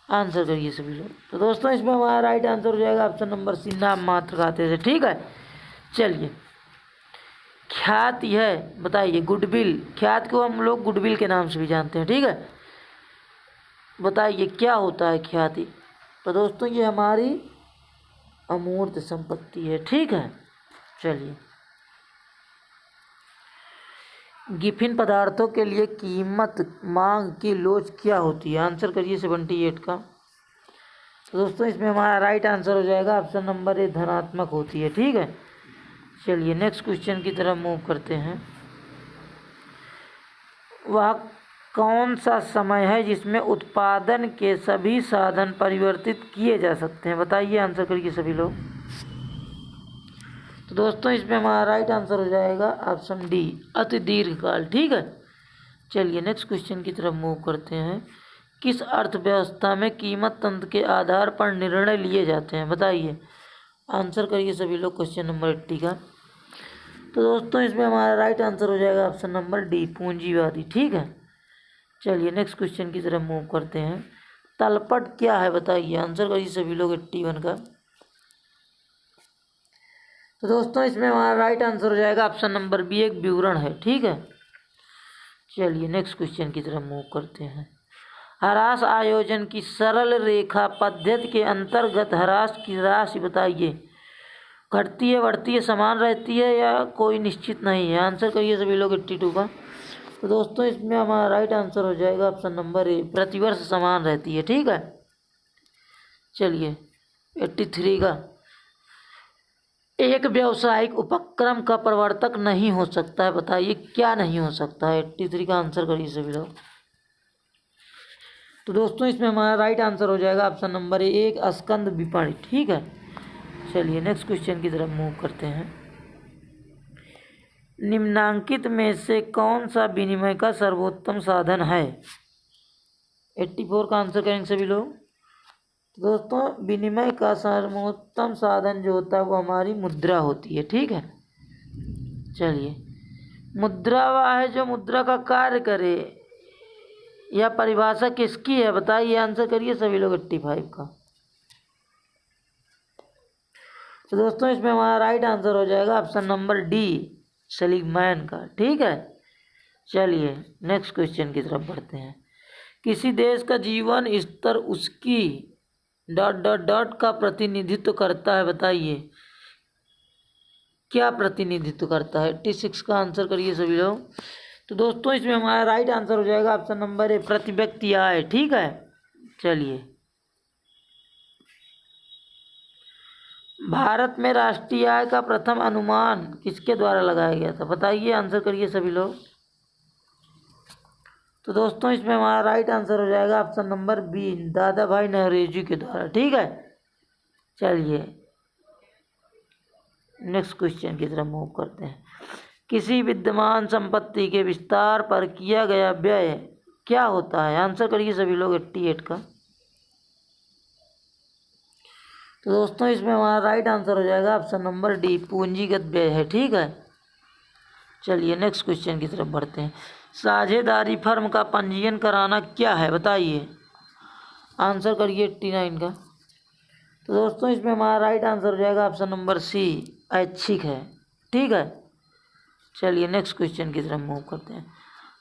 आंसर करिए सभी लोग। तो दोस्तों इसमें हमारा राइट आंसर हो जाएगा ऑप्शन नंबर सी, नाम मात्र खाते से, ठीक है। चलिए ख्याति है, बताइए, गुडविल, ख्याति को हम लोग गुडविल के नाम से भी जानते हैं, ठीक है। बताइए क्या होता है ख्याति? तो दोस्तों ये हमारी अमूर्त संपत्ति है, ठीक है। चलिए गिफिन पदार्थों के लिए कीमत मांग की लोच क्या होती है, आंसर करिए 78 का। तो दोस्तों इसमें हमारा राइट आंसर हो जाएगा ऑप्शन नंबर ए, धनात्मक होती है, ठीक है। चलिए नेक्स्ट क्वेश्चन की तरफ मूव करते हैं। वह कौन सा समय है जिसमें उत्पादन के सभी साधन परिवर्तित किए जा सकते हैं, बताइए, आंसर करिए सभी लोग। तो दोस्तों इसमें हमारा राइट आंसर हो जाएगा ऑप्शन डी, अति दीर्घकाल, ठीक है। चलिए नेक्स्ट क्वेश्चन की तरफ मूव करते हैं। किस अर्थव्यवस्था में कीमत तंत्र के आधार पर निर्णय लिए जाते हैं, बताइए, आंसर करिए सभी लोग क्वेश्चन नंबर 80 का। तो दोस्तों इसमें हमारा राइट आंसर हो जाएगा ऑप्शन नंबर डी, पूंजीवादी, ठीक है। चलिए नेक्स्ट क्वेश्चन की तरफ मूव करते हैं। तलपट क्या है, बताइए, आंसर करिए सभी लोग 81 का। तो दोस्तों इसमें हमारा राइट आंसर हो जाएगा ऑप्शन नंबर बी, एक विवरण है, ठीक है। चलिए नेक्स्ट क्वेश्चन की तरफ मूव करते हैं। ह्रास आयोजन की सरल रेखा पद्धति के अंतर्गत ह्रास की राशि बताइए, घटती है, बढ़ती है, समान रहती है या कोई निश्चित नहीं है, आंसर करिए सभी लोग 82 का। तो दोस्तों इसमें हमारा राइट आंसर हो जाएगा ऑप्शन नंबर ए, प्रतिवर्ष समान रहती है, ठीक है। चलिए 83 का। एक व्यावसायिक उपक्रम का प्रवर्तक नहीं हो सकता है, बताइए क्या नहीं हो सकता है, 83 का आंसर करिए सभी लोग। तो दोस्तों इसमें हमारा राइट आंसर हो जाएगा ऑप्शन नंबर ए, एक स्कंद विपणि, ठीक है। चलिए नेक्स्ट क्वेश्चन की तरफ मूव करते हैं। निम्नांकित में से कौन सा विनिमय का सर्वोत्तम साधन है, 84 का आंसर करेंगे सभी लोग। तो दोस्तों विनिमय का सर्वोत्तम साधन जो होता है वो हमारी मुद्रा होती है, ठीक है। चलिए मुद्रा वह है जो मुद्रा का कार्य करे, यह परिभाषा किसकी है, बताइए, आंसर करिए सभी लोग 85 का। तो दोस्तों इसमें हमारा राइट आंसर हो जाएगा ऑप्शन नंबर डी, सेलिगमैन का, ठीक है। चलिए नेक्स्ट क्वेश्चन की तरफ बढ़ते हैं। किसी देश का जीवन स्तर उसकी ... का प्रतिनिधित्व करता है, बताइए क्या प्रतिनिधित्व करता है, 86 का आंसर करिए सभी लोग। तो दोस्तों इसमें हमारा राइट आंसर हो जाएगा ऑप्शन नंबर ए, प्रति व्यक्ति आय, ठीक है। चलिए भारत में राष्ट्रीय आय का प्रथम अनुमान किसके द्वारा लगाया गया था, बताइए, आंसर करिए सभी लोग। तो दोस्तों इसमें हमारा राइट आंसर हो जाएगा ऑप्शन नंबर बी, दादा भाई नौरोजी के द्वारा, ठीक है। चलिए नेक्स्ट क्वेश्चन की तरफ मूव करते हैं। किसी विद्यमान संपत्ति के विस्तार पर किया गया व्यय क्या होता है, आंसर करिए सभी लोग 88 का। तो दोस्तों इसमें हमारा राइट आंसर हो जाएगा ऑप्शन नंबर डी, पूंजीगत व्यय है, ठीक है। चलिए नेक्स्ट क्वेश्चन की तरफ बढ़ते हैं। साझेदारी फर्म का पंजीयन कराना क्या है, बताइए, आंसर करिए 89 का। तो दोस्तों इसमें हमारा राइट आंसर हो जाएगा ऑप्शन नंबर सी, ऐच्छिक है, ठीक है। चलिए नेक्स्ट क्वेश्चन की तरफ मूव करते हैं।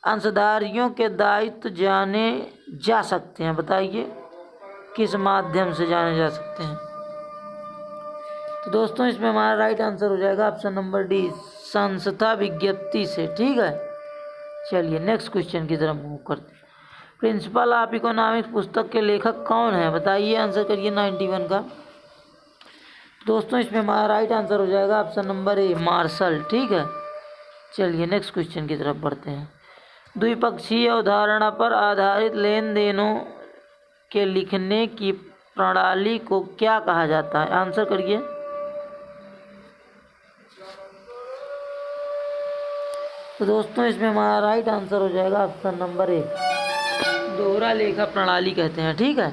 अंशधारियों के दायित्व जाने जा सकते हैं, बताइए किस माध्यम से जाने जा सकते हैं। तो दोस्तों इसमें हमारा राइट आंसर हो जाएगा ऑप्शन नंबर डी, संस्था विज्ञप्ति से, ठीक है। चलिए नेक्स्ट क्वेश्चन की तरफ मूव करते हैं। प्रिंसिपल ऑफ इकोनॉमिक्स पुस्तक के लेखक कौन है, बताइए, आंसर करिए 91 का। दोस्तों इसमें हमारा राइट आंसर हो जाएगा ऑप्शन नंबर ए, मार्शल। ठीक है, चलिए नेक्स्ट क्वेश्चन की तरफ बढ़ते हैं। द्विपक्षीय अवधारणा पर आधारित लेन देनों के लिखने की प्रणाली को क्या कहा जाता है? आंसर करिए। तो दोस्तों इसमें हमारा राइट आंसर हो जाएगा ऑप्शन नंबर ए, दोहरा लेखा प्रणाली कहते हैं। ठीक है,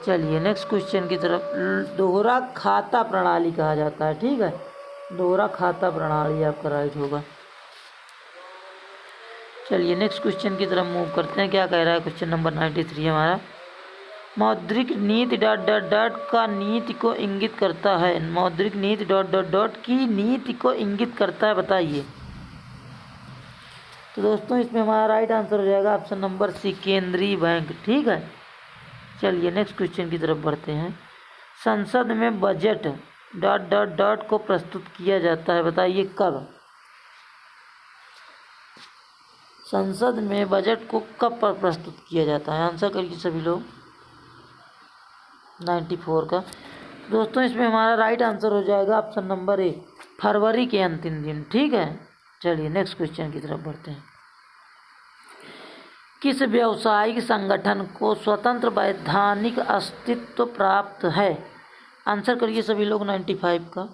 चलिए नेक्स्ट क्वेश्चन की तरफ। दोहरा खाता प्रणाली कहा जाता है। ठीक है, दोहरा खाता प्रणाली आपका राइट होगा। चलिए नेक्स्ट क्वेश्चन की तरफ मूव करते हैं। क्या कह रहा है क्वेश्चन नंबर 93 हमारा? मौद्रिक नीति डॉट डॉट डॉट का नीति को इंगित करता है। मौद्रिक नीति डॉट डॉट डॉट की नीति को इंगित करता है, बताइए। तो दोस्तों इसमें हमारा राइट आंसर हो जाएगा ऑप्शन नंबर सी, केंद्रीय बैंक। ठीक है, चलिए नेक्स्ट क्वेश्चन की तरफ बढ़ते हैं। संसद में बजट डॉट डॉट डॉट को प्रस्तुत किया जाता है, बताइए कब? संसद में बजट को कब पर प्रस्तुत किया जाता है? आंसर करिए सभी लोग। 94 का। दोस्तों इसमें हमारा राइट आंसर हो जाएगा ऑप्शन नंबर ए, फरवरी के अंतिम दिन। ठीक है, चलिए नेक्स्ट क्वेश्चन की तरफ बढ़ते हैं। किस व्यावसायिक संगठन को स्वतंत्र वैधानिक अस्तित्व प्राप्त है? आंसर करिए सभी लोग 95 का।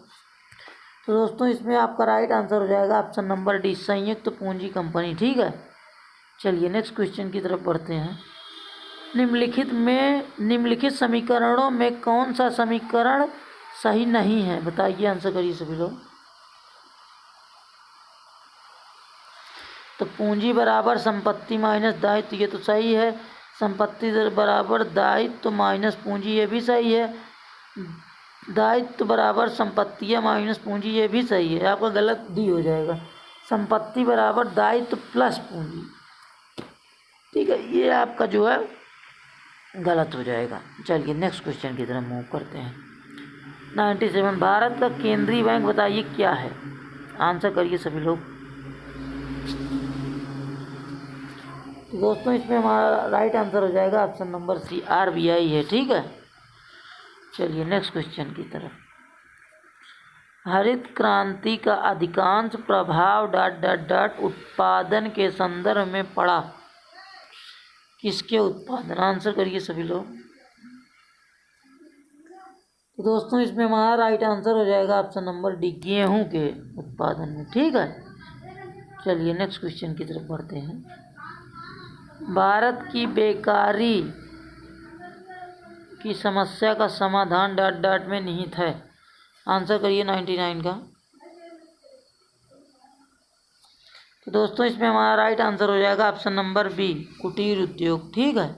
तो दोस्तों इसमें आपका राइट आंसर हो जाएगा ऑप्शन नंबर डी, संयुक्त पूंजी कंपनी। ठीक है, चलिए नेक्स्ट क्वेश्चन की तरफ बढ़ते हैं। निम्नलिखित समीकरणों में कौन सा समीकरण सही नहीं है? बताइए, आंसर करिए सभी लोग। तो पूंजी बराबर संपत्ति माइनस दायित्व, ये तो सही है। संपत्ति बराबर दायित्व माइनस पूंजी, ये भी सही है। दायित्व बराबर संपत्तियाँ माइनस पूंजी, ये भी सही है। आपका गलत डी हो जाएगा, संपत्ति बराबर दायित्व प्लस पूंजी। ठीक है, ये आपका जो है गलत हो जाएगा। चलिए नेक्स्ट क्वेश्चन की तरफ मूव करते हैं। 97, भारत का केंद्रीय बैंक बताइए क्या है? आंसर करिए सभी लोग। तो दोस्तों इसमें हमारा राइट आंसर हो जाएगा ऑप्शन नंबर सी, RBI है। ठीक है, चलिए नेक्स्ट क्वेश्चन की तरफ। हरित क्रांति का अधिकांश प्रभाव डॉट डॉट डॉट उत्पादन के संदर्भ में पड़ा। किसके उत्पादन? आंसर करिए सभी लोग। तो दोस्तों इसमें हमारा राइट आंसर हो जाएगा ऑप्शन नंबर डी, गेहूं के उत्पादन में। ठीक है, चलिए नेक्स्ट क्वेश्चन की तरफ बढ़ते हैं। भारत की बेकारी की समस्या का समाधान डॉट डॉट में निहित है। आंसर करिए 99 का। तो दोस्तों इसमें हमारा राइट आंसर हो जाएगा ऑप्शन नंबर बी, कुटीर उद्योग। ठीक है,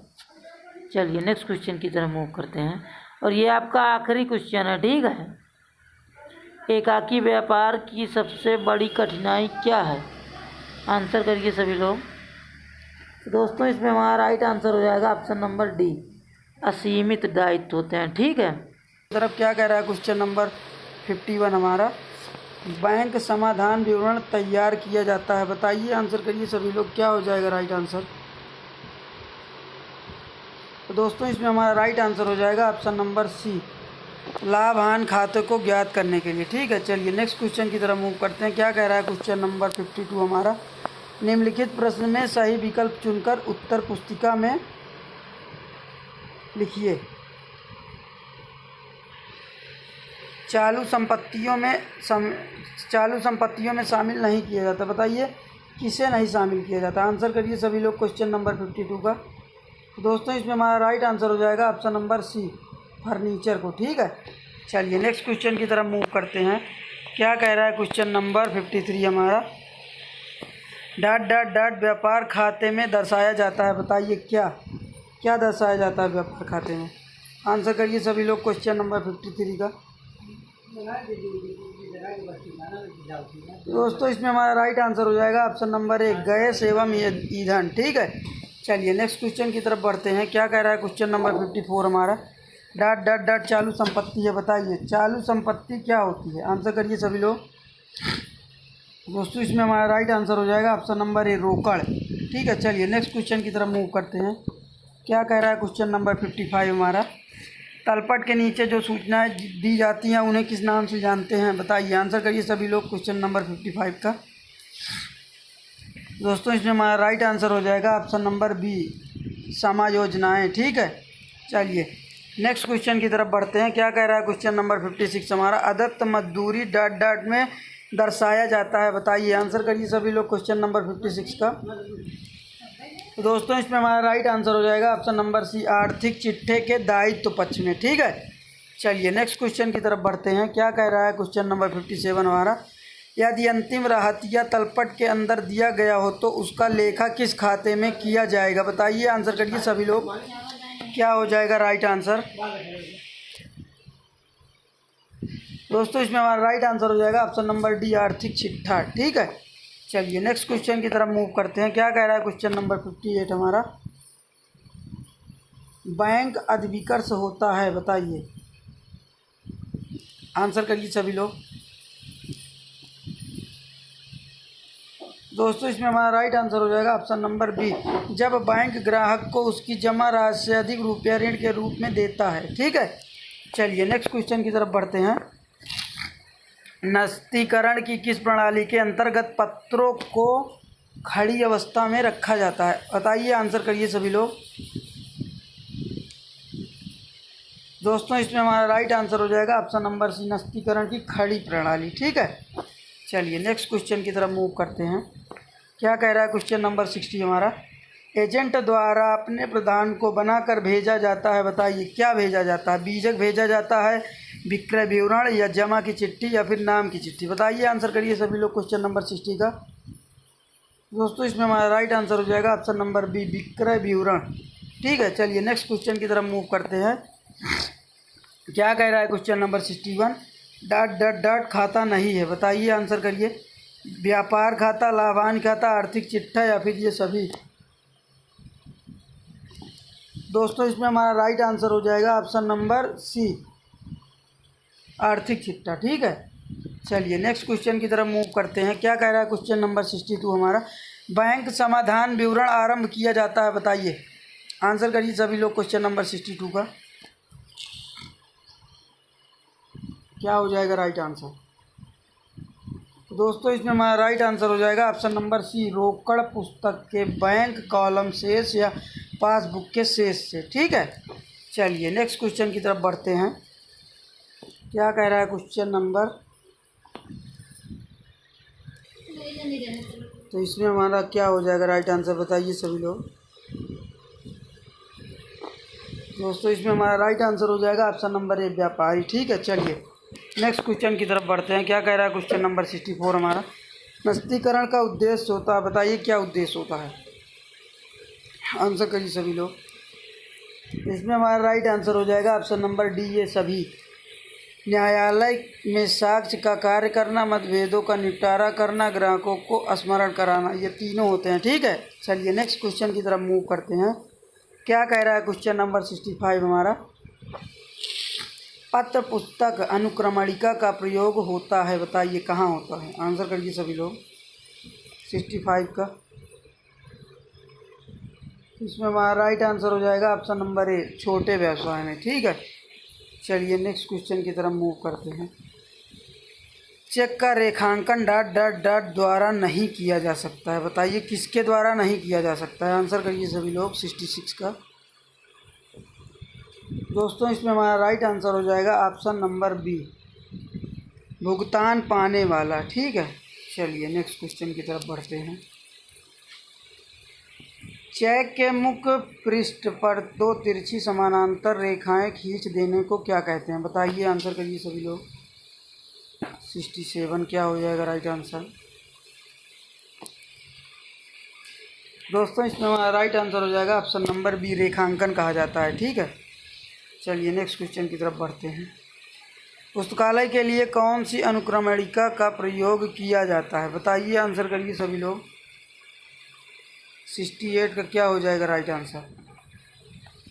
चलिए नेक्स्ट क्वेश्चन की तरफ मूव करते हैं और ये आपका आखिरी क्वेश्चन है। ठीक है, एकाकी व्यापार की सबसे बड़ी कठिनाई क्या है? आंसर करिए सभी लोग। तो दोस्तों इसमें हमारा राइट आंसर हो जाएगा ऑप्शन नंबर डी, असीमित दायित्व होते हैं। ठीक है, तरफ क्या कह रहा है क्वेश्चन नंबर 51 हमारा? बैंक समाधान विवरण तैयार किया जाता है, बताइए। आंसर करिए सभी लोग, क्या हो जाएगा राइट आंसर? तो दोस्तों इसमें हमारा राइट आंसर हो जाएगा ऑप्शन नंबर सी, लाभ हानि खाते को ज्ञात करने के लिए। ठीक है, चलिए नेक्स्ट क्वेश्चन की तरफ मूव करते हैं। क्या कह रहा है क्वेश्चन नंबर 52 हमारा? निम्नलिखित प्रश्न में सही विकल्प चुनकर उत्तर पुस्तिका में लिखिए। चालू संपत्तियों में शामिल नहीं किया जाता, बताइए किसे नहीं शामिल किया जाता? आंसर करिए सभी लोग क्वेश्चन नंबर 52 का। तो दोस्तों इसमें हमारा राइट आंसर हो जाएगा ऑप्शन नंबर सी, फर्नीचर को। ठीक है, चलिए नेक्स्ट क्वेश्चन की तरफ मूव करते हैं। क्या कह रहा है क्वेश्चन नंबर 53 हमारा? डॉट डॉट डॉट व्यापार खाते में दर्शाया जाता है, बताइए क्या दर्शाया जाता है व्यापार खाते में? आंसर करिए सभी लोग क्वेश्चन नंबर 53 का। दोस्तों इसमें हमारा राइट आंसर हो जाएगा ऑप्शन नंबर ए, गैस एवं ईंधन। ठीक है, चलिए नेक्स्ट क्वेश्चन की तरफ बढ़ते हैं। क्या कह रहा है क्वेश्चन नंबर 54 हमारा? डॉट डॉट डॉट चालू संपत्ति है, बताइए चालू संपत्ति क्या होती है? आंसर करिए सभी लोग। दोस्तों इसमें हमारा राइट आंसर हो जाएगा ऑप्शन नंबर ए, रोकड़। ठीक है, चलिए नेक्स्ट क्वेश्चन की तरफ मूव करते हैं। क्या कह रहा है क्वेश्चन नंबर 55 हमारा? तलपट के नीचे जो सूचनाएं दी जाती हैं उन्हें किस नाम से जानते हैं, बताइए। आंसर करिए सभी लोग क्वेश्चन नंबर 55 का। दोस्तों इसमें हमारा राइट आंसर हो जाएगा ऑप्शन नंबर बी, समायोजनाएं। ठीक है, चलिए नेक्स्ट क्वेश्चन की तरफ बढ़ते हैं। क्या कह रहा है क्वेश्चन नंबर 56 हमारा, अदत्त मजदूरी डॉट डॉट में दर्शाया जाता है, बताइए। आंसर करिए सभी लोग क्वेश्चन नंबर 56 का। तो दोस्तों इसमें हमारा राइट आंसर हो जाएगा ऑप्शन नंबर सी, आर्थिक चिट्ठे के दायित्व पक्ष में। ठीक है, चलिए नेक्स्ट क्वेश्चन की तरफ बढ़ते हैं। क्या कह रहा है क्वेश्चन नंबर 57 हमारा, यदि अंतिम राहतिया तलपट के अंदर दिया गया हो तो उसका लेखा किस खाते में किया जाएगा, बताइए। आंसर करिए सभी लोग, क्या हो जाएगा राइट आंसर। दोस्तों इसमें हमारा राइट आंसर हो जाएगा ऑप्शन नंबर डी, आर्थिक चिट्ठा। ठीक है, चलिए नेक्स्ट क्वेश्चन की तरफ मूव करते हैं। क्या कह रहा है क्वेश्चन नंबर 58 हमारा, बैंक अधिविकर्ष होता है, बताइए। आंसर करिए सभी लोग। दोस्तों इसमें हमारा राइट आंसर हो जाएगा ऑप्शन नंबर बी, जब बैंक ग्राहक को उसकी जमा राशि से अधिक रुपया ऋण के रूप में देता है। ठीक है, चलिए नेक्स्ट क्वेश्चन की तरफ बढ़ते हैं। नस्तीकरण की किस प्रणाली के अंतर्गत पत्रों को खड़ी अवस्था में रखा जाता है, बताइए। आंसर करिए सभी लोग। दोस्तों इसमें हमारा राइट आंसर हो जाएगा ऑप्शन नंबर सी, नस्तीकरण की खड़ी प्रणाली। ठीक है, चलिए नेक्स्ट क्वेश्चन की तरफ मूव करते हैं। क्या कह रहा है क्वेश्चन नंबर 60 हमारा, एजेंट द्वारा अपने प्रधान को बनाकर भेजा जाता है, बताइए। क्या भेजा जाता है, बीजक भेजा जाता है, विक्रय विवरण, या जमा की चिट्ठी, या फिर नाम की चिट्ठी, बताइए। आंसर करिए सभी लोग क्वेश्चन नंबर 60 का। दोस्तों इसमें हमारा राइट आंसर हो जाएगा ऑप्शन नंबर बी, विक्रय विवरण। ठीक है, चलिए नेक्स्ट क्वेश्चन की तरफ मूव करते हैं। क्या कह रहा है question number 61, dot dot dot खाता नहीं है, बताइए। आंसर करिए। व्यापार खाता, लाभांश खाता, आर्थिक चिट्ठा, या फिर ये सभी। दोस्तों इसमें हमारा राइट आंसर हो जाएगा ऑप्शन नंबर सी, आर्थिक चिट्ठा। ठीक है, चलिए नेक्स्ट क्वेश्चन की तरफ मूव करते हैं। क्या कह रहा है क्वेश्चन नंबर 62 हमारा, बैंक समाधान विवरण आरंभ किया जाता है, बताइए। आंसर करिए सभी लोग क्वेश्चन नंबर 62 का। क्या हो जाएगा राइट आंसर। तो दोस्तों इसमें हमारा राइट आंसर हो जाएगा ऑप्शन नंबर सी, रोकड़ पुस्तक के बैंक कॉलम शेष या पासबुक के शेष से। ठीक है, चलिए नेक्स्ट क्वेश्चन की तरफ बढ़ते हैं। क्या कह रहा है क्वेश्चन नंबर, तो इसमें हमारा क्या हो जाएगा राइट आंसर, बताइए सभी लोग। दोस्तों इसमें हमारा राइट आंसर हो जाएगा ऑप्शन नंबर ए, व्यापारी। ठीक है, चलिए नेक्स्ट क्वेश्चन की तरफ बढ़ते हैं। क्या कह रहा है क्वेश्चन नंबर 64 हमारा, नस्तीकरण का उद्देश्य होता है, बताइए। क्या उद्देश्य होता है, आंसर करिए सभी लोग। इसमें हमारा राइट आंसर हो जाएगा ऑप्शन नंबर डी, ये सभी। न्यायालय में साक्ष्य का कार्य करना, मतभेदों का निपटारा करना, ग्राहकों को स्मरण कराना, ये तीनों होते हैं। ठीक है, चलिए नेक्स्ट क्वेश्चन की तरफ मूव करते हैं। क्या कह रहा है क्वेश्चन नंबर 65 हमारा, पत्र पुस्तक अनुक्रमणिका का प्रयोग होता है, बताइए कहाँ होता है। आंसर करिए सभी लोग 65 का। इसमें हमारा राइट आंसर हो जाएगा ऑप्शन नंबर ए, छोटे व्यवसाय में। ठीक है, चलिए नेक्स्ट क्वेश्चन की तरफ मूव करते हैं। चेक का रेखांकन डॉट डॉट डॉट द्वारा नहीं किया जा सकता है, बताइए किसके द्वारा नहीं किया जा सकता है। आंसर करिए सभी लोग 66 का। दोस्तों इसमें हमारा राइट आंसर हो जाएगा ऑप्शन नंबर बी, भुगतान पाने वाला। ठीक है, चलिए नेक्स्ट क्वेश्चन की तरफ बढ़ते हैं। चेक के मुख्य पृष्ठ पर दो तिरछी समानांतर रेखाएं खींच देने को क्या कहते हैं, बताइए। आंसर करिए सभी लोग 67। क्या हो जाएगा राइट आंसर। दोस्तों इसमें हमारा राइट आंसर हो जाएगा ऑप्शन नंबर बी, रेखांकन कहा जाता है। ठीक है, चलिए नेक्स्ट क्वेश्चन की तरफ बढ़ते हैं। पुस्तकालय के लिए कौन सी अनुक्रमणिका का प्रयोग किया जाता है, बताइए। आंसर करिए सभी लोग 68 का। क्या हो जाएगा राइट आंसर।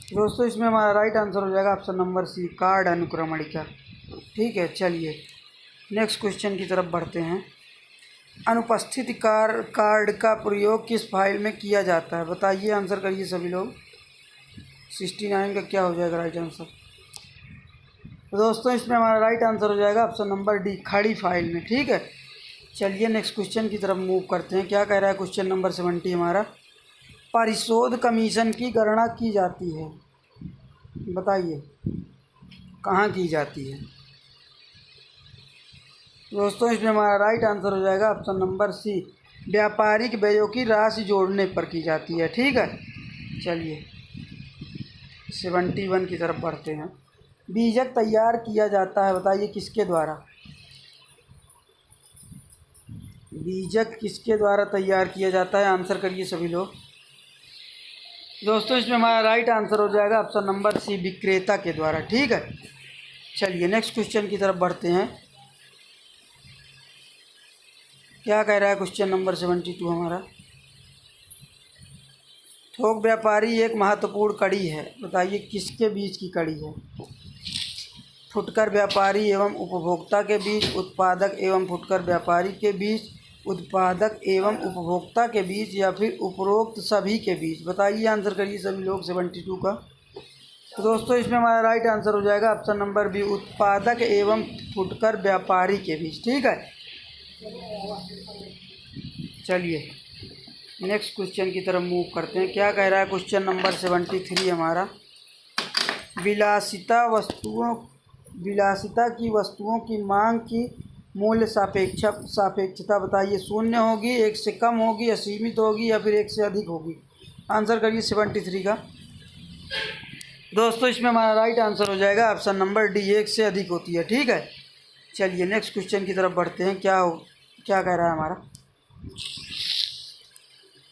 दोस्तों इसमें हमारा राइट आंसर हो जाएगा ऑप्शन नंबर सी, कार्ड अनुक्रमणिका। ठीक है, चलिए नेक्स्ट क्वेश्चन की तरफ बढ़ते हैं। अनुपस्थित कार्ड का प्रयोग किस फाइल में किया जाता है, बताइए। आंसर करिए सभी लोग 69 का। क्या हो जाएगा राइट आंसर। तो दोस्तों इसमें हमारा राइट आंसर हो जाएगा ऑप्शन नंबर डी, खड़ी फाइल में। ठीक है, चलिए नेक्स्ट क्वेश्चन की तरफ मूव करते हैं। क्या कह रहा है क्वेश्चन नंबर 70 हमारा, परिशोध कमीशन की गणना की जाती है, बताइए कहाँ की जाती है। दोस्तों इसमें हमारा राइट आंसर हो जाएगा ऑप्शन नंबर सी, व्यापारिक व्ययों की राशि जोड़ने पर की जाती है। ठीक है, चलिए 71 की तरफ बढ़ते हैं। बीजक तैयार किया जाता है, बताइए किसके द्वारा, बीजक किसके द्वारा तैयार किया जाता है, आंसर करिए सभी लोग। दोस्तों इसमें हमारा राइट आंसर हो जाएगा ऑप्शन नंबर सी, विक्रेता के द्वारा। ठीक है, चलिए नेक्स्ट क्वेश्चन की तरफ बढ़ते हैं। क्या कह रहा है क्वेश्चन नंबर 72 हमारा, थोक व्यापारी एक महत्वपूर्ण कड़ी है, बताइए किसके बीच की कड़ी है। फुटकर व्यापारी एवं उपभोक्ता के बीच, उत्पादक एवं फुटकर व्यापारी के बीच, उत्पादक एवं उपभोक्ता के बीच, या फिर उपरोक्त सभी के बीच, बताइए आंसर करिए सभी लोग 72 का। तो दोस्तों इसमें हमारा राइट आंसर हो जाएगा ऑप्शन नंबर बी, उत्पादक एवं फुटकर व्यापारी के बीच। ठीक है, चलिए नेक्स्ट क्वेश्चन की तरफ मूव करते हैं। क्या कह रहा है क्वेश्चन नंबर 73 हमारा, विलासिता की वस्तुओं की मांग की मूल्य सापेक्षता, बताइए शून्य होगी, एक से कम होगी, असीमित होगी, या फिर एक से अधिक होगी, आंसर करिए 73 का। दोस्तों इसमें हमारा राइट आंसर हो जाएगा ऑप्शन नंबर डी, एक से अधिक होती है। ठीक है, चलिए नेक्स्ट क्वेश्चन की तरफ बढ़ते हैं। क्या कह रहा है हमारा,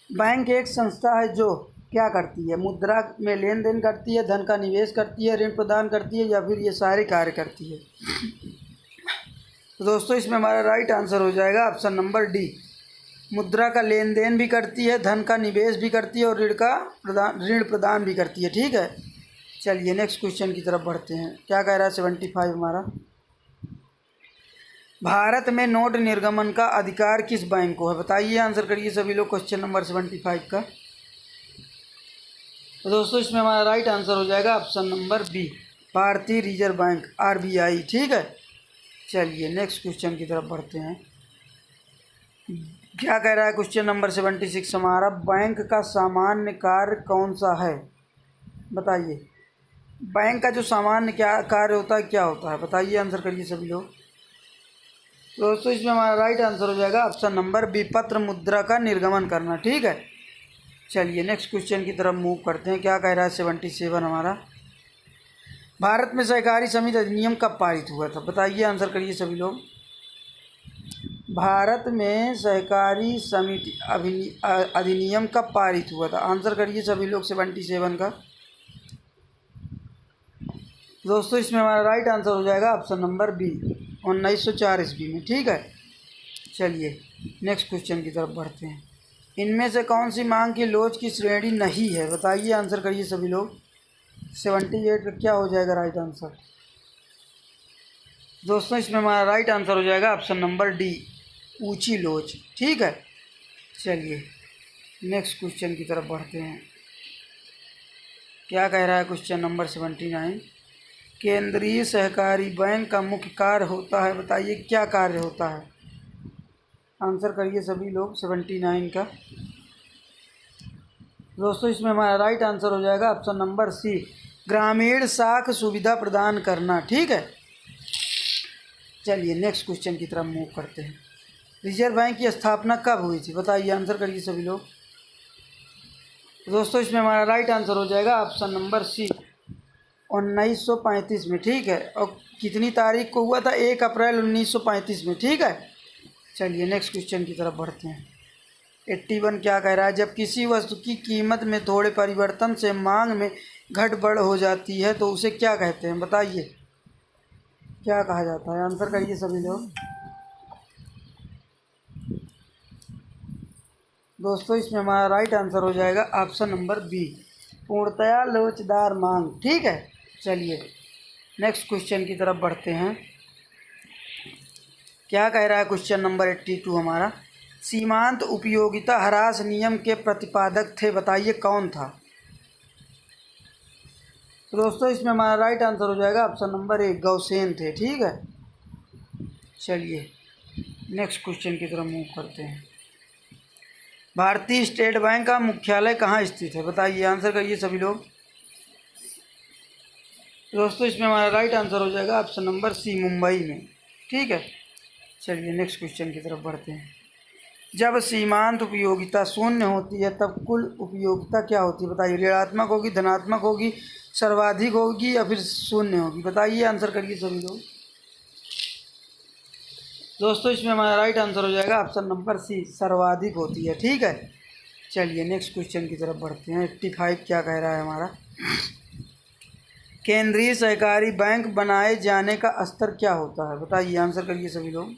बैंक एक संस्था है जो क्या करती है, मुद्रा में लेन देन करती है, धन का निवेश करती है, ऋण प्रदान करती है, या फिर ये सारे कार्य करती है। तो दोस्तों इसमें हमारा राइट आंसर हो जाएगा ऑप्शन नंबर डी, मुद्रा का लेन देन भी करती है, धन का निवेश भी करती है, और ऋण प्रदान भी करती है। ठीक है, चलिए नेक्स्ट क्वेश्चन की तरफ बढ़ते हैं। क्या कह रहा है 75 हमारा, भारत में नोट निर्गमन का अधिकार किस बैंक को है, बताइए आंसर करिए सभी लोग क्वेश्चन नंबर 75 का। तो दोस्तों इसमें हमारा राइट आंसर हो जाएगा ऑप्शन नंबर बी, भारतीय रिजर्व बैंक, आरबीआई। ठीक है, चलिए नेक्स्ट क्वेश्चन की तरफ बढ़ते हैं। क्या कह रहा है क्वेश्चन नंबर 76 हमारा, बैंक का सामान्य कार्य कौन सा है, बताइए बैंक का जो सामान्य क्या कार्य होता है, क्या होता है, बताइए आंसर करिए सभी लोग। दोस्तों इसमें हमारा राइट आंसर हो जाएगा ऑप्शन नंबर बी, पत्र मुद्रा का निर्गमन करना। ठीक है, चलिए नेक्स्ट क्वेश्चन की तरफ मूव करते हैं। क्या कह रहा है 77 हमारा, भारत में सहकारी समिति अधिनियम कब पारित हुआ था, बताइए आंसर करिए सभी लोग। भारत में सहकारी समिति अधिनियम कब पारित हुआ था, आंसर करिए सभी लोग 77 का। दोस्तों इसमें हमारा राइट आंसर हो जाएगा ऑप्शन नंबर बी, 1904 ईस्वी में। ठीक है, चलिए नेक्स्ट क्वेश्चन की तरफ बढ़ते हैं। इनमें से कौन सी मांग की लोच की श्रेणी नहीं है, बताइए आंसर करिए सभी लोग। 78 का क्या हो जाएगा राइट आंसर। दोस्तों इसमें हमारा राइट आंसर हो जाएगा ऑप्शन नंबर डी, ऊंची लोच। ठीक है, चलिए नेक्स्ट क्वेश्चन की तरफ बढ़ते हैं। क्या कह रहा है क्वेश्चन नंबर 79, केंद्रीय सहकारी बैंक का मुख्य कार्य होता है, बताइए क्या कार्य होता है, आंसर करिए सभी लोग 79 का। दोस्तों इसमें हमारा राइट आंसर हो जाएगा ऑप्शन नंबर सी, ग्रामीण साख सुविधा प्रदान करना। ठीक है, चलिए नेक्स्ट क्वेश्चन की तरफ मूव करते हैं। रिजर्व बैंक की स्थापना कब हुई थी, बताइए आंसर करिए सभी लोग। दोस्तों इसमें हमारा राइट आंसर हो जाएगा ऑप्शन नंबर सी, 1935 में। ठीक है, और कितनी तारीख को हुआ था, 1 अप्रैल 1935 में। ठीक है, चलिए नेक्स्ट क्वेश्चन की तरफ बढ़ते हैं। 81 क्या कह रहा है, जब किसी वस्तु की कीमत में थोड़े परिवर्तन से मांग में घट बढ़ हो जाती है तो उसे क्या कहते हैं, बताइए क्या कहा जाता है, आंसर करिए सभी लोग। दोस्तों इसमें हमारा राइट आंसर हो जाएगा ऑप्शन नंबर बी, पूर्णतया लोचदार मांग। ठीक है, चलिए नेक्स्ट क्वेश्चन की तरफ बढ़ते हैं। क्या कह रहा है क्वेश्चन नंबर 82 हमारा, सीमांत उपयोगिता ह्रास नियम के प्रतिपादक थे, बताइए कौन था। तो दोस्तों इसमें हमारा राइट आंसर हो जाएगा ऑप्शन नंबर 1, गौसेन थे। ठीक है, चलिए नेक्स्ट क्वेश्चन की तरफ मूव करते हैं। भारतीय स्टेट बैंक का मुख्यालय कहाँ स्थित है? बताइए, आंसर करिए सभी लोग। दोस्तों इसमें हमारा राइट आंसर हो जाएगा ऑप्शन नंबर सी, मुंबई में। ठीक है, चलिए नेक्स्ट क्वेश्चन की तरफ बढ़ते हैं। जब सीमांत उपयोगिता शून्य होती है तब कुल उपयोगिता क्या होती है? बताइए, ऋणात्मक होगी, धनात्मक होगी, सर्वाधिक होगी या फिर शून्य होगी? बताइए, आंसर करिए सभी लोग। दोस्तों इसमें हमारा राइट आंसर हो जाएगा ऑप्शन नंबर सी, सर्वाधिक होती है। ठीक है, चलिए नेक्स्ट क्वेश्चन की तरफ बढ़ते हैं। 85 क्या कह रहा है हमारा? केंद्रीय सहकारी बैंक बनाए जाने का स्तर क्या होता है? बताइए, आंसर करिए सभी लोग।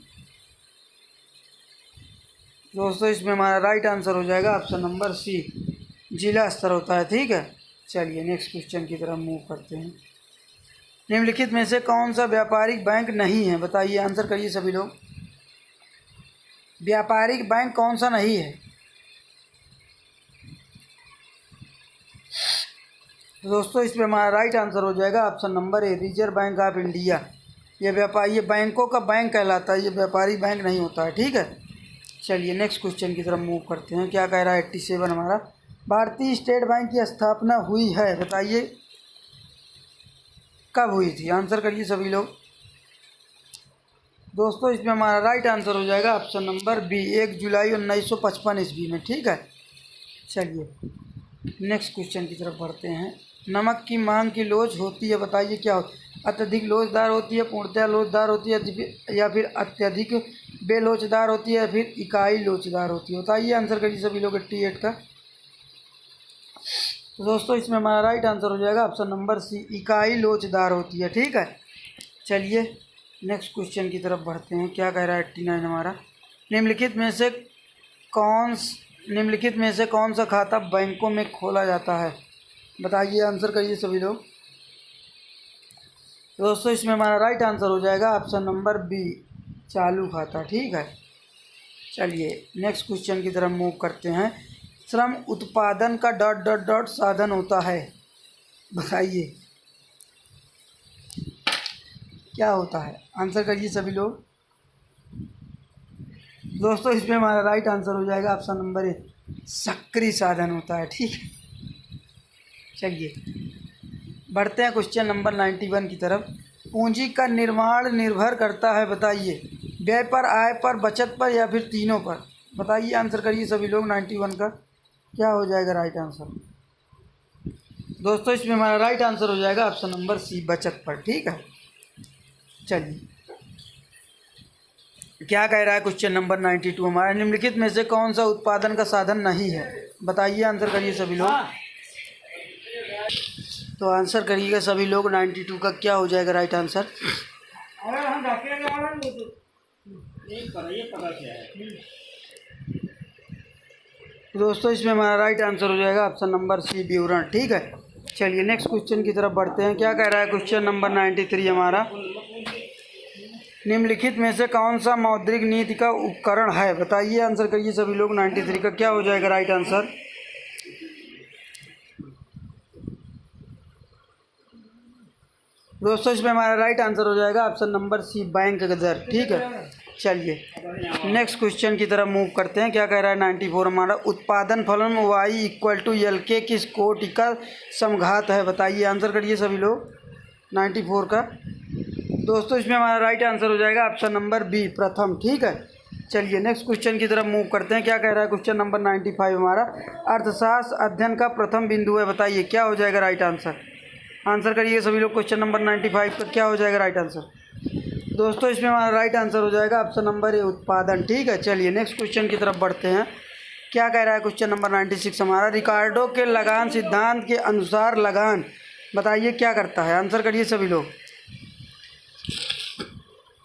दोस्तों इसमें हमारा राइट आंसर हो जाएगा ऑप्शन नंबर सी, जिला स्तर होता है। ठीक है, चलिए नेक्स्ट क्वेश्चन की तरफ मूव करते हैं। निम्नलिखित में से कौन सा व्यापारिक बैंक नहीं है? बताइए, आंसर करिए सभी लोग। व्यापारिक बैंक कौन सा नहीं है? तो दोस्तों इसमें हमारा राइट आंसर हो जाएगा option number A, reserve Bank of India. ये बैंकों का बैंक कहलाता है, ये व्यापारिक बैंक नहीं होता है। ठीक है, चलिए नेक्स्ट क्वेश्चन की तरफ मूव करते हैं। क्या कह रहा है? 87 हमारा, भारतीय स्टेट बैंक की स्थापना हुई है, बताइए कब हुई थी? आंसर करिए सभी लोग। दोस्तों इसमें हमारा राइट आंसर हो जाएगा ऑप्शन नंबर बी, 1 जुलाई 1955 ईस्वी में। ठीक है, चलिए नेक्स्ट क्वेश्चन की तरफ बढ़ते हैं। नमक की मांग की लोच होती है, बताइए क्या होती है? अत्यधिक लोचदार होती है, पूर्णतः लोचदार होती है या फिर अत्यधिक बेलोचदार होती है या फिर इकाई लोचदार होती है? बताइए, आंसर करिए सभी लोग 88 का। तो दोस्तों इसमें हमारा राइट आंसर हो जाएगा ऑप्शन नंबर सी, इकाई लोचदार होती है। ठीक है, चलिए नेक्स्ट क्वेश्चन की तरफ बढ़ते हैं। क्या कह रहा है? 89 हमारा, निम्नलिखित में से कौन सा खाता बैंकों में खोला जाता है? बताइए, आंसर करिए सभी लोग। दोस्तों इसमें हमारा राइट आंसर हो जाएगा ऑप्शन नंबर बी, चालू खाता। ठीक है, चलिए नेक्स्ट क्वेश्चन की तरफ मूव करते हैं। श्रम उत्पादन का ... साधन होता है, बताइए क्या होता है? आंसर करिए सभी लोग। दोस्तों इसमें हमारा राइट आंसर हो जाएगा ऑप्शन नंबर ए, सक्रिय साधन होता है। ठीक है, चलिए बढ़ते हैं क्वेश्चन नंबर 91 की तरफ। पूंजी का निर्माण निर्भर करता है, बताइए व्यय पर, आय पर, बचत पर या फिर तीनों पर? बताइए, आंसर करिए सभी लोग। 91 का क्या हो जाएगा राइट आंसर? दोस्तों इसमें हमारा राइट आंसर हो जाएगा ऑप्शन नंबर सी, बचत पर। ठीक है, चलिए क्या कह रहा है क्वेश्चन नंबर 92 हमारा, निम्नलिखित में से कौन सा उत्पादन का साधन नहीं है? बताइए, आंसर करिए सभी लोग। तो आंसर करिएगा सभी लोग। 92 का क्या हो जाएगा राइट आंसर? दोस्तों इसमें हमारा राइट आंसर हो जाएगा ऑप्शन नंबर सी, विवरण। ठीक है, चलिए नेक्स्ट क्वेश्चन की तरफ बढ़ते हैं। क्या कह रहा है क्वेश्चन नंबर 93 हमारा, निम्नलिखित में से कौन सा मौद्रिक नीति का उपकरण है? बताइए, आंसर करिए सभी लोग। 93 का क्या हो जाएगा राइट आंसर? दोस्तों इसमें हमारा राइट आंसर हो जाएगा ऑप्शन नंबर सी, बैंक दर। ठीक है, चलिए नेक्स्ट क्वेश्चन की तरफ मूव करते हैं। क्या कह रहा है 94 हमारा, उत्पादन फलन y = L के किस कोटि का समघात है? बताइए, आंसर करिए सभी लोग। 94 का दोस्तों इसमें हमारा राइट आंसर हो जाएगा ऑप्शन नंबर बी, प्रथम। ठीक है, चलिए नेक्स्ट क्वेश्चन की तरफ मूव करते हैं। क्या कह रहा है क्वेश्चन नंबर 95 हमारा, अर्थशास्त्र अध्ययन का प्रथम बिंदु है, बताइए क्या हो जाएगा राइट आंसर? आंसर करिए सभी लोग। क्वेश्चन नंबर 95 का क्या हो जाएगा राइट आंसर? दोस्तों इसमें हमारा राइट आंसर हो जाएगा ऑप्शन नंबर ए, उत्पादन। ठीक है, चलिए नेक्स्ट क्वेश्चन की तरफ बढ़ते हैं। क्या कह रहा है क्वेश्चन नंबर 96 हमारा, रिकार्डो के लगान सिद्धांत के अनुसार लगान, बताइए क्या करता है? आंसर करिए सभी लोग।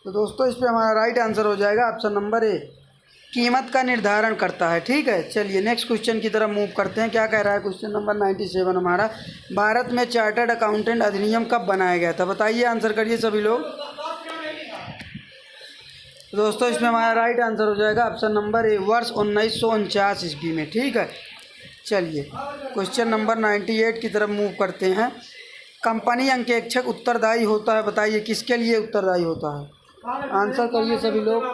तो दोस्तों इसमें हमारा राइट आंसर हो जाएगा ऑप्शन नंबर ए, कीमत का निर्धारण करता है। ठीक है, चलिए नेक्स्ट क्वेश्चन की तरफ मूव करते हैं। क्या कह रहा है क्वेश्चन नंबर 97 हमारा, भारत में चार्टर्ड अकाउंटेंट अधिनियम कब बनाया गया था? बताइए, आंसर करिए सभी लोग। दोस्तों इसमें हमारा राइट आंसर हो जाएगा ऑप्शन नंबर ए, वर्ष 1949 ईस्वी में। ठीक है, चलिए क्वेश्चन नंबर 98 की तरफ मूव करते हैं। कंपनी अंकेक्षक उत्तरदायी होता है, बताइए किसके लिए उत्तरदायी होता है? आंसर करिए सभी लोग।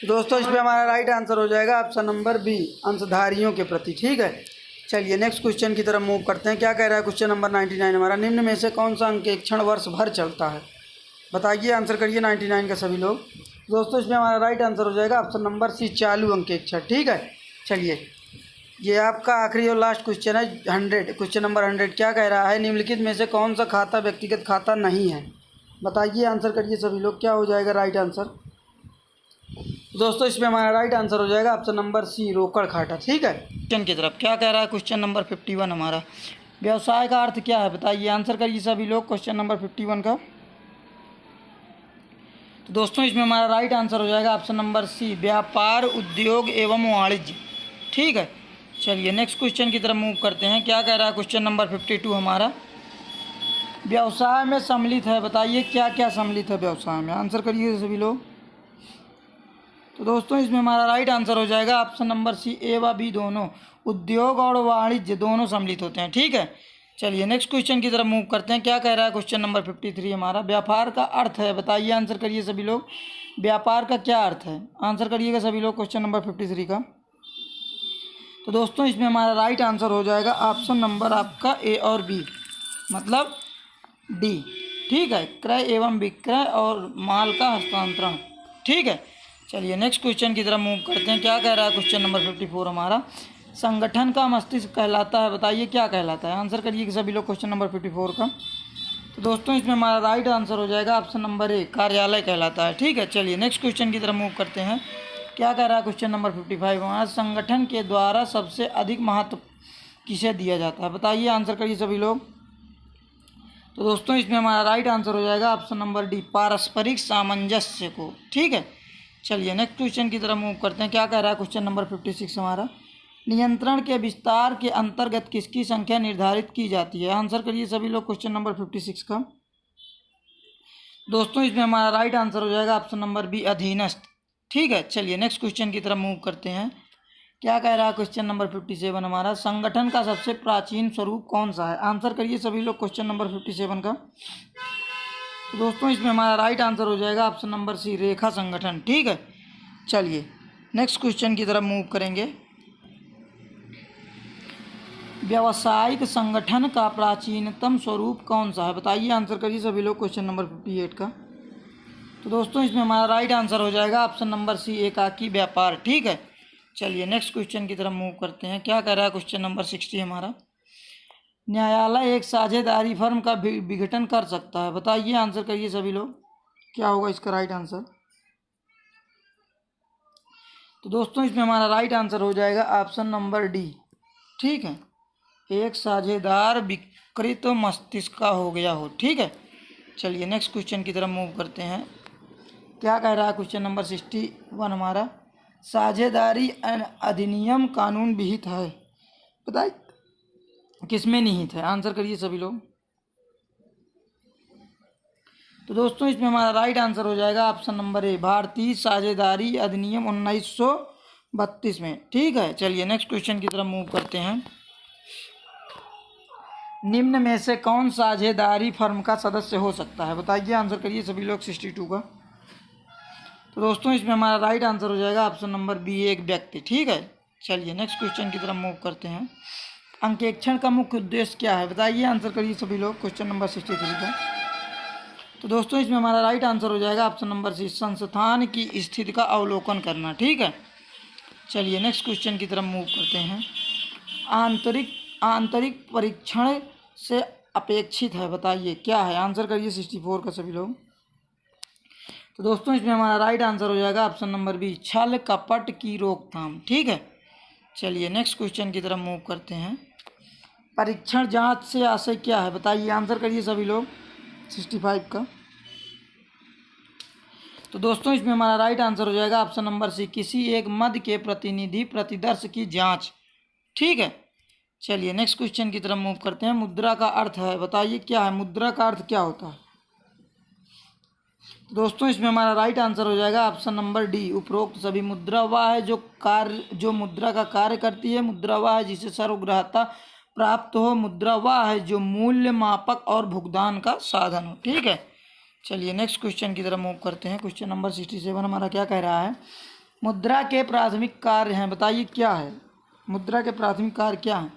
दोस्तों इसमें हमारा राइट आंसर हो जाएगा ऑप्शन नंबर बी, अंशधारियों के प्रति। ठीक है, चलिए नेक्स्ट क्वेश्चन की तरफ मूव करते हैं। क्या कह रहा है क्वेश्चन नंबर 99 हमारा, निम्न में से कौन सा अंकेक्षण वर्ष भर चलता है? बताइए, आंसर करिए 99 का सभी लोग। दोस्तों इसमें हमारा राइट आंसर हो जाएगा ऑप्शन नंबर सी, चालू अंकेक्षण। ठीक है, चलिए ये आपका आखिरी और लास्ट क्वेश्चन है 100, क्वेश्चन नंबर 100। क्या कह रहा है, निम्नलिखित में से कौन सा खाता व्यक्तिगत खाता नहीं है? बताइए, आंसर करिए सभी लोग, क्या हो जाएगा राइट आंसर? दोस्तों इसमें हमारा राइट आंसर हो जाएगा ऑप्शन नंबर सी, रोकड़ खाता। ठीक है, क्वेश्चन की तरफ क्या कह रहा है क्वेश्चन नंबर 51 हमारा, व्यवसाय का अर्थ क्या है? बताइए, आंसर करिए सभी लोग क्वेश्चन नंबर 51 का। तो दोस्तों इसमें हमारा राइट आंसर हो जाएगा ऑप्शन नंबर सी, व्यापार, उद्योग एवं वाणिज्य। ठीक है, चलिए नेक्स्ट क्वेश्चन की तरफ मूव करते हैं। क्या कह रहा है क्वेश्चन नंबर 52 हमारा, व्यवसाय में सम्मिलित है। बताइए क्या क्या सम्मिलित है व्यवसाय में? आंसर करिए सभी लोग। तो दोस्तों इसमें हमारा राइट आंसर हो जाएगा ऑप्शन नंबर सी, ए व बी दोनों, उद्योग और वाणिज्य दोनों सम्मिलित होते हैं। ठीक है, चलिए नेक्स्ट क्वेश्चन की तरफ मूव करते हैं। क्या कह रहा है क्वेश्चन नंबर 53 हमारा, व्यापार का अर्थ है। बताइए, आंसर करिए सभी लोग, व्यापार का क्या अर्थ है? आंसर करिएगा सभी लोग क्वेश्चन नंबर 53 का। तो दोस्तों इसमें हमारा राइट आंसर हो जाएगा ऑप्शन नंबर आपका ए और बी, मतलब डी। ठीक है, क्रय एवं विक्रय और माल का हस्तांतरण। ठीक है, चलिए नेक्स्ट क्वेश्चन की तरफ मूव करते हैं। क्या कह रहा है क्वेश्चन नंबर 54 हमारा, संगठन का मस्तिष्क कहलाता है। बताइए क्या कहलाता है? आंसर करिए सभी लोग क्वेश्चन नंबर 54 का। तो दोस्तों इसमें हमारा राइट आंसर हो जाएगा ऑप्शन नंबर ए, कार्यालय कहलाता है। ठीक है, चलिए नेक्स्ट क्वेश्चन की तरफ मूव करते हैं। क्या कह रहा है क्वेश्चन नंबर 55 हमारा, संगठन के द्वारा सबसे अधिक महत्व किसे दिया जाता है? बताइए, आंसर करिए सभी लोग। तो दोस्तों इसमें हमारा राइट आंसर हो जाएगा ऑप्शन नंबर डी, पारस्परिक सामंजस्य को। ठीक है, चलिए नेक्स्ट क्वेश्चन की तरफ मूव करते हैं। क्या कह रहा है क्वेश्चन नंबर 56 हमारा, नियंत्रण के विस्तार के अंतर्गत किसकी संख्या निर्धारित की जाती है? आंसर करिए सभी लोग क्वेश्चन नंबर 56 का। दोस्तों इसमें हमारा राइट आंसर हो जाएगा ऑप्शन नंबर बी, अधीनस्थ। ठीक है, चलिए नेक्स्ट क्वेश्चन की तरफ मूव करते हैं। क्या कह रहा है क्वेश्चन नंबर 57 हमारा, संगठन का सबसे प्राचीन स्वरूप कौन सा है? आंसर करिए सभी लोग क्वेश्चन नंबर 57 का। तो दोस्तों इसमें हमारा राइट आंसर हो जाएगा ऑप्शन नंबर सी, रेखा संगठन। ठीक है, चलिए नेक्स्ट क्वेश्चन की तरफ मूव करेंगे। व्यावसायिक संगठन का प्राचीनतम स्वरूप कौन सा है? बताइए, आंसर करिए सभी लोग क्वेश्चन नंबर 58 का। तो दोस्तों इसमें हमारा राइट आंसर हो जाएगा ऑप्शन नंबर सी, एकाकी व्यापार। ठीक है, चलिए नेक्स्ट क्वेश्चन की तरफ मूव करते हैं। क्या कह रहा है क्वेश्चन नंबर 60 हमारा, न्यायालय एक साझेदारी फर्म का विघटन कर सकता है। बताइए, आंसर करिए सभी लोग, क्या होगा इसका राइट आंसर? तो दोस्तों इसमें हमारा राइट आंसर हो जाएगा ऑप्शन नंबर डी। ठीक है, एक साझेदार विकृत मस्तिष्क का हो गया हो। ठीक है, चलिए नेक्स्ट क्वेश्चन की तरफ मूव करते हैं। क्या कह रहा है क्वेश्चन नंबर 61 हमारा, साझेदारी अधिनियम कानून विहित है। बताइए किसमें निहित है? आंसर करिए सभी लोग। तो दोस्तों इसमें हमारा राइट आंसर हो जाएगा ऑप्शन नंबर ए, भारतीय साझेदारी अधिनियम 1932 में। ठीक है, चलिए नेक्स्ट क्वेश्चन की तरफ मूव करते हैं। निम्न में से कौन साझेदारी फर्म का सदस्य हो सकता है? बताइए, आंसर करिए सभी लोग 62 का। तो दोस्तों इसमें हमारा राइट आंसर हो जाएगा ऑप्शन नंबर बी, एक व्यक्ति। ठीक है, चलिए नेक्स्ट क्वेश्चन की तरफ मूव करते हैं। अंकेक्षण का मुख्य उद्देश्य क्या है? बताइए, आंसर करिए सभी लोग क्वेश्चन नंबर 63 का। तो दोस्तों इसमें हमारा राइट आंसर हो जाएगा ऑप्शन नंबर सी, संस्थान की स्थिति का अवलोकन करना। ठीक है, चलिए नेक्स्ट क्वेश्चन की तरफ मूव करते हैं। आंतरिक परीक्षण से अपेक्षित है। बताइए क्या है? आंसर करिए 64 का सभी लोग। तो दोस्तों इसमें हमारा राइट आंसर हो जाएगा ऑप्शन नंबर बी, छल कपट की रोकथाम। ठीक है, चलिए नेक्स्ट क्वेश्चन की तरफ मूव करते हैं। परीक्षण जांच से आशय क्या है? बताइए, आंसर करिए सभी लोग 65 का। तो दोस्तों इसमें हमारा राइट आंसर हो जाएगा ऑप्शन नंबर सी, किसी एक मद के प्रतिनिधि प्रतिदर्श की जांच। ठीक है, चलिए नेक्स्ट क्वेश्चन की तरफ मूव करते हैं। मुद्रा का अर्थ है। बताइए क्या है? मुद्रा का अर्थ क्या होता है? तो दोस्तों इसमें हमारा राइट आंसर हो जाएगा ऑप्शन नंबर डी, उपरोक्त सभी। मुद्रा वह है जो मुद्रा का कार्य करती है। मुद्रा वह है जिसे सर्वग्राह्यता प्राप्त हो। मुद्रा वह है जो मूल्य मापक और भुगतान का साधन हो। ठीक है, चलिए नेक्स्ट क्वेश्चन की तरफ मूव करते हैं। क्वेश्चन नंबर 67 हमारा क्या कह रहा है, मुद्रा के प्राथमिक कार्य हैं, बताइए क्या है। मुद्रा के प्राथमिक कार्य क्या है।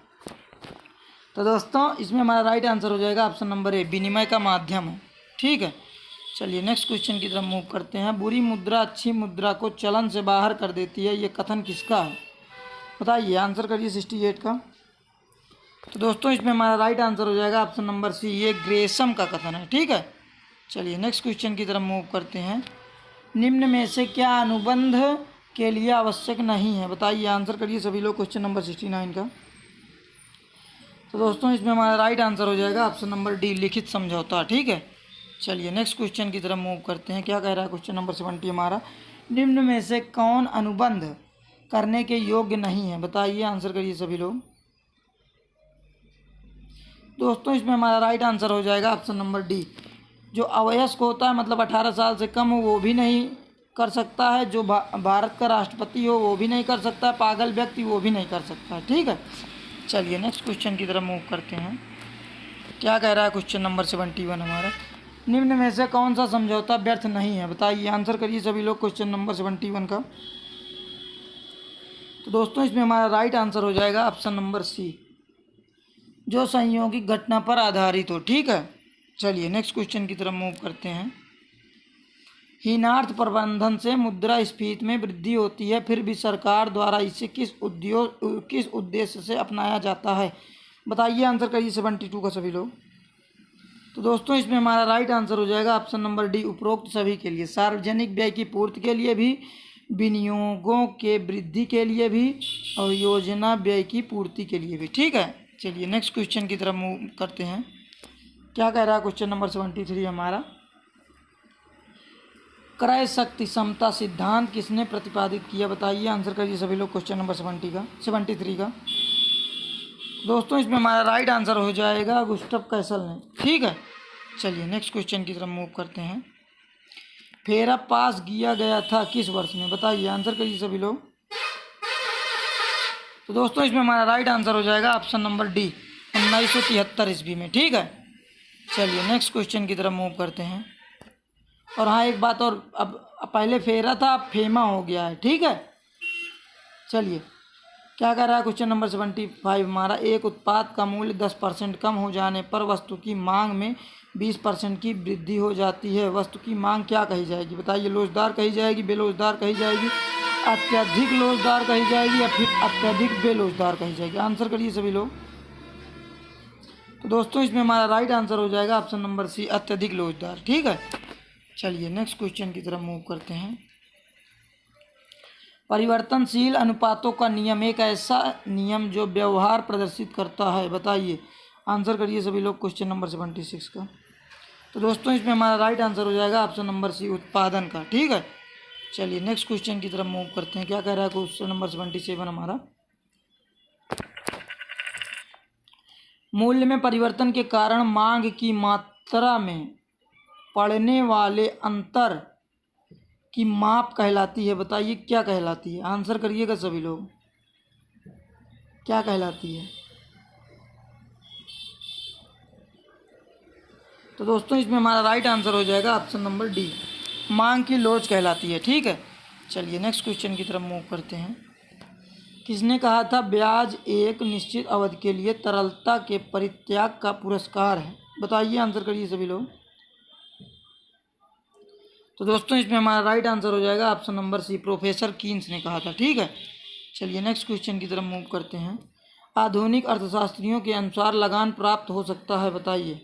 तो दोस्तों इसमें हमारा राइट आंसर हो जाएगा ऑप्शन नंबर ए, विनिमय का माध्यम है। ठीक है, चलिए नेक्स्ट क्वेश्चन की तरफ मूव करते हैं। बुरी मुद्रा अच्छी मुद्रा को चलन से बाहर कर देती है, ये कथन किसका है, बताइए, आंसर करिए 68 का। तो दोस्तों इसमें हमारा राइट आंसर हो जाएगा ऑप्शन नंबर सी, ये ग्रेसम का कथन है। ठीक है, चलिए नेक्स्ट क्वेश्चन की तरफ मूव करते हैं। निम्न में से क्या अनुबंध के लिए आवश्यक नहीं है, बताइए, आंसर करिए सभी लोग क्वेश्चन नंबर 69 का। तो दोस्तों इसमें हमारा राइट आंसर हो जाएगा ऑप्शन नंबर डी, लिखित समझौता। ठीक है, चलिए नेक्स्ट क्वेश्चन की तरफ मूव करते हैं। क्या कह रहा है क्वेश्चन नंबर 70 हमारा, निम्न में से कौन अनुबंध करने के योग्य नहीं है, बताइए, आंसर करिए सभी लोग। दोस्तों इसमें हमारा राइट आंसर हो जाएगा ऑप्शन नंबर डी, जो अवयस्क होता है मतलब 18 साल से कम हो वो भी नहीं कर सकता है, जो भारत का राष्ट्रपति हो वो भी नहीं कर सकता है, पागल व्यक्ति वो भी नहीं कर सकता है। ठीक है, चलिए नेक्स्ट क्वेश्चन की तरफ मूव करते हैं। क्या कह रहा है क्वेश्चन नंबर 71 हमारा, निम्न में से कौन सा समझौता व्यर्थ नहीं है, बताइए, आंसर करिए सभी लोग क्वेश्चन नंबर 71 का। तो दोस्तों इसमें हमारा राइट आंसर हो जाएगा ऑप्शन नंबर सी, जो संयोगिक घटना पर आधारित हो। ठीक है, चलिए नेक्स्ट क्वेश्चन की तरफ मूव करते हैं। हीनार्थ प्रबंधन से मुद्रास्फीति में वृद्धि होती है, फिर भी सरकार द्वारा इसे किस उद्देश्य से अपनाया जाता है, बताइए, आंसर करिए 72 का सभी लोग। तो दोस्तों इसमें हमारा राइट आंसर हो जाएगा ऑप्शन नंबर डी, उपरोक्त सभी के लिए, सार्वजनिक व्यय की पूर्ति के लिए भी, विनियोगों के वृद्धि के लिए भी और योजना व्यय की पूर्ति के लिए भी। ठीक है, चलिए नेक्स्ट क्वेश्चन की तरफ मूव करते हैं। क्या कह रहा है क्वेश्चन नंबर 73 हमारा, क्रय शक्ति समता सिद्धांत किसने प्रतिपादित किया, बताइए, आंसर करिए सभी लोग क्वेश्चन नंबर 73 का। दोस्तों इसमें हमारा राइट आंसर हो जाएगा गुस्टफ कैसल ने। ठीक है, चलिए नेक्स्ट क्वेश्चन की तरफ मूव करते हैं। फेरा पास किया गया था किस वर्ष में, बताइए, आंसर करिए सभी लोग। तो दोस्तों इसमें हमारा राइट आंसर हो जाएगा ऑप्शन नंबर डी, 1973 ईस्वी में। ठीक है, चलिए नेक्स्ट क्वेश्चन की तरफ मूव करते हैं। और हाँ एक बात और, अब पहले फेरा था अब फेमा हो गया है। ठीक है, चलिए क्या कह रहा है क्वेश्चन नंबर 75 हमारा, एक उत्पाद का मूल्य 10% कम हो जाने पर वस्तु की मांग में 20% की वृद्धि हो जाती है, वस्तु की मांग क्या कही जाएगी, बताइए, लोचदार कही जाएगी, बेलोचदार कही जाएगी, अत्यधिक लोचदार कही जाएगी या फिर अत्यधिक बेलोचदार कही जाएगी, आंसर करिए सभी लोग। तो दोस्तों इसमें हमारा राइट आंसर हो जाएगा ऑप्शन नंबर सी, अत्यधिक लोचदार। ठीक है, चलिए नेक्स्ट क्वेश्चन की तरफ मूव करते हैं। परिवर्तनशील अनुपातों का नियम एक ऐसा नियम जो व्यवहार प्रदर्शित करता है, बताइए, आंसर करिए सभी लोग क्वेश्चन नंबर 76 का। तो दोस्तों इसमें हमारा राइट आंसर हो जाएगा ऑप्शन नंबर सी, उत्पादन का। ठीक है, चलिए नेक्स्ट क्वेश्चन की तरफ मूव करते हैं। क्या कह रहा है क्वेश्चन नंबर 77 हमारा, मूल्य में परिवर्तन के कारण मांग की मात्रा में पड़ने वाले अंतर की माप कहलाती है, बताइए क्या कहलाती है, आंसर करिएगा सभी लोग, क्या कहलाती है। तो दोस्तों इसमें हमारा राइट आंसर हो जाएगा ऑप्शन नंबर डी, मांग की लोच कहलाती है। ठीक है, चलिए नेक्स्ट क्वेश्चन की तरफ मूव करते हैं। किसने कहा था ब्याज एक निश्चित अवधि के लिए तरलता के परित्याग का पुरस्कार है, बताइए, आंसर करिए सभी लोग। तो दोस्तों इसमें हमारा राइट आंसर हो जाएगा option number C, professor Keynes ने कहा था। ठीक है, चलिए नेक्स्ट क्वेश्चन की तरफ मूव करते हैं। आधुनिक अर्थशास्त्रियों के अनुसार लगान प्राप्त हो सकता है, बताइए,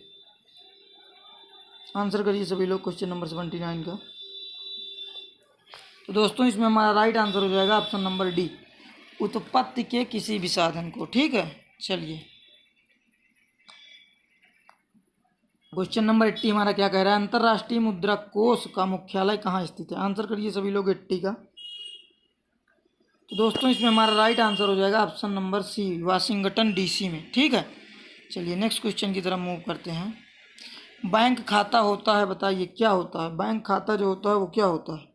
आंसर करिए सभी लोग क्वेश्चन नंबर 79 का। तो दोस्तों इसमें हमारा राइट आंसर हो जाएगा ऑप्शन नंबर डी, उत्पत्ति के किसी भी साधन को। ठीक है, चलिए क्वेश्चन नंबर 80 हमारा क्या कह रहा है, अंतर्राष्ट्रीय मुद्रा कोष का मुख्यालय कहाँ स्थित है, आंसर करिए सभी लोग 80 का। तो दोस्तों इसमें हमारा राइट आंसर हो जाएगा option number C, Washington DC में। ठीक है, चलिए नेक्स्ट क्वेश्चन की तरफ मूव करते हैं। बैंक खाता होता है, बताइए क्या होता है, बैंक खाता जो होता है वो क्या होता है।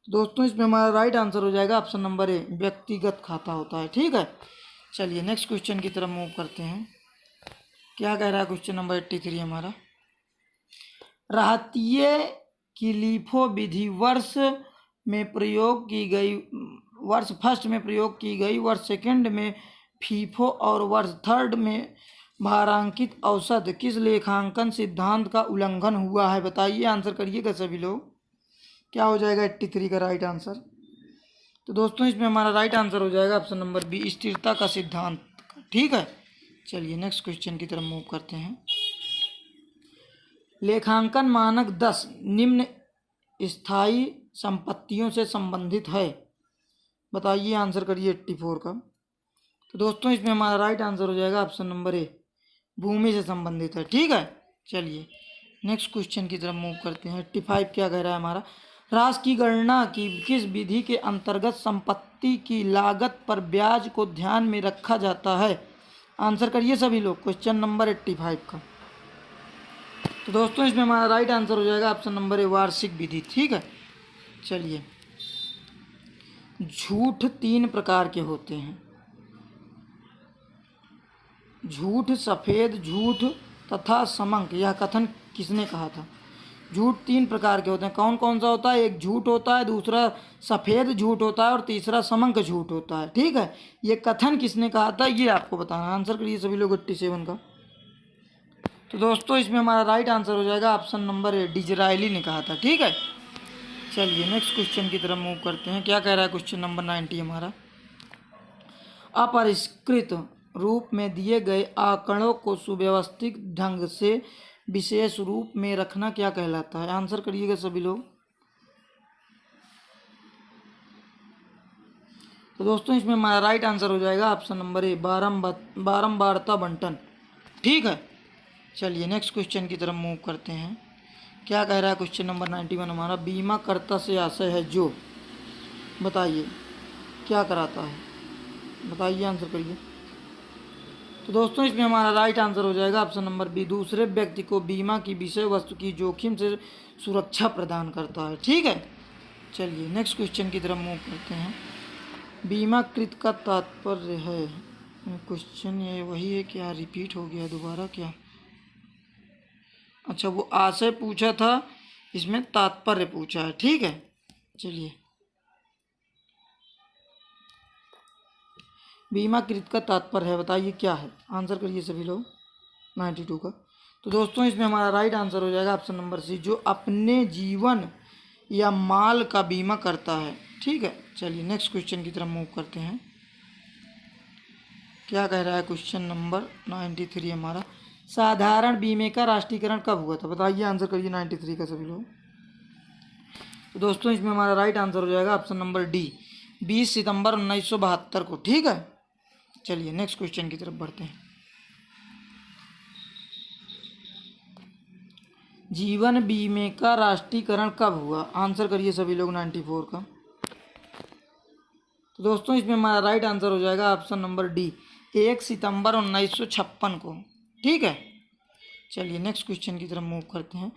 दोस्तों इसमें हमारा राइट आंसर हो जाएगा ऑप्शन नंबर ए, व्यक्तिगत खाता होता है। ठीक है, चलिए नेक्स्ट क्वेश्चन की तरफ मूव करते हैं। क्या कह रहा है क्वेश्चन नंबर 83 हमारा। राहतीय की लीफो विधि वर्ष फर्स्ट में प्रयोग की गई, वर्ष सेकंड में फीफो और वर्ष थर्ड में भारांकित औसत किस लेखांकन सिद्धांत का उल्लंघन हुआ है? बताइए, आंसर करिएगा सभी लोग। क्या हो जाएगा 83 का राइट आंसर? तो दोस्तों इसमें हमारा राइट आंसर हो जाएगा ऑप्शन नंबर बी, स्थिरता का सिद्धांत। ठीक है, चलिए नेक्स्ट क्वेश्चन की तरफ मूव करते हैं। लेखांकन मानक 10 निम्न स्थायी संपत्तियों से संबंधित है। बताइए, आंसर करिए 84 का। तो दोस्तों इसमें हमारा राइट आंसर हो जाएगा ऑप्शन नंबर ए, भूमि से संबंधित है। ठीक है, चलिए नेक्स्ट क्वेश्चन की तरफ मूव करते हैं। 85 क्या कह रहा है हमारा। ह्रास की गणना की किस विधि के अंतर्गत संपत्ति की लागत पर ब्याज को ध्यान में रखा जाता है? आंसर करिए सभी लोग क्वेश्चन नंबर 85 का। तो दोस्तों इसमें हमारा राइट आंसर हो जाएगा ऑप्शन नंबर ए, वार्षिक विधि। ठीक है, चलिए झूठ 3 प्रकार के होते हैं। झूठ, सफेद झूठ तथा समंक। यह कथन किसने कहा था? झूठ 3 प्रकार के होते हैं। कौन कौन सा होता है? एक झूठ होता है, दूसरा सफेद झूठ होता है और तीसरा समंक झूठ होता है। ठीक है, ये कथन किसने कहा था ये आपको बताना। आंसर करिए सभी लोग 87 का। तो दोस्तों इसमें हमारा राइट आंसर हो जाएगा ऑप्शन नंबर ए, डिजरायली ने कहा था। ठीक है, चलिए नेक्स्ट क्वेश्चन की तरफ मूव करते हैं। क्या कह रहा है क्वेश्चन नंबर 90 हमारा। अपरिष्कृत रूप में दिए गए आंकड़ों को सुव्यवस्थित ढंग से विशेष रूप में रखना क्या कहलाता है? आंसर करिएगा सभी लोग। तो दोस्तों इसमें हमारा राइट आंसर हो जाएगा ऑप्शन नंबर ए, बारंबारता बंटन। ठीक है, चलिए नेक्स्ट क्वेश्चन की तरफ मूव करते हैं। क्या कह रहा है क्वेश्चन नंबर 91 हमारा। बीमाकर्ता से आशय है जो, बताइए क्या कराता है? बताइए, आंसर करिए। तो दोस्तों इसमें हमारा राइट आंसर हो जाएगा ऑप्शन नंबर बी, दूसरे व्यक्ति को बीमा की विषय वस्तु की जोखिम से सुरक्षा प्रदान करता है। ठीक है, चलिए नेक्स्ट क्वेश्चन की तरफ मूव करते हैं। बीमाकृत का तात्पर्य है, क्वेश्चन ये वही है क्या? रिपीट हो गया दोबारा क्या? अच्छा, वो आशय पूछा था, इसमें तात्पर्य पूछा है। ठीक है, चलिए बीमाकृत का तात्पर्य है, बताइए क्या है? आंसर करिए सभी लोग 92 का। तो दोस्तों इसमें हमारा राइट आंसर हो जाएगा ऑप्शन नंबर सी, जो अपने जीवन या माल का बीमा करता है। ठीक है, चलिए नेक्स्ट क्वेश्चन की तरफ मूव करते हैं। क्या कह रहा है क्वेश्चन नंबर 93 हमारा। साधारण बीमे का राष्ट्रीयकरण कब हुआ था? बताइए, आंसर करिए 93 का सभी लोग। तो दोस्तों इसमें हमारा राइट आंसर हो जाएगा ऑप्शन नंबर डी, 20 सितंबर 1972 को। ठीक है, चलिए नेक्स्ट क्वेश्चन की तरफ बढ़ते हैं। जीवन बीमे का राष्ट्रीयकरण कब हुआ? आंसर करिए सभी लोग 94 का। तो दोस्तों इसमें हमारा राइट आंसर हो जाएगा ऑप्शन नंबर डी, 1 सितंबर 1956 को। ठीक है, चलिए नेक्स्ट क्वेश्चन की तरफ मूव करते हैं।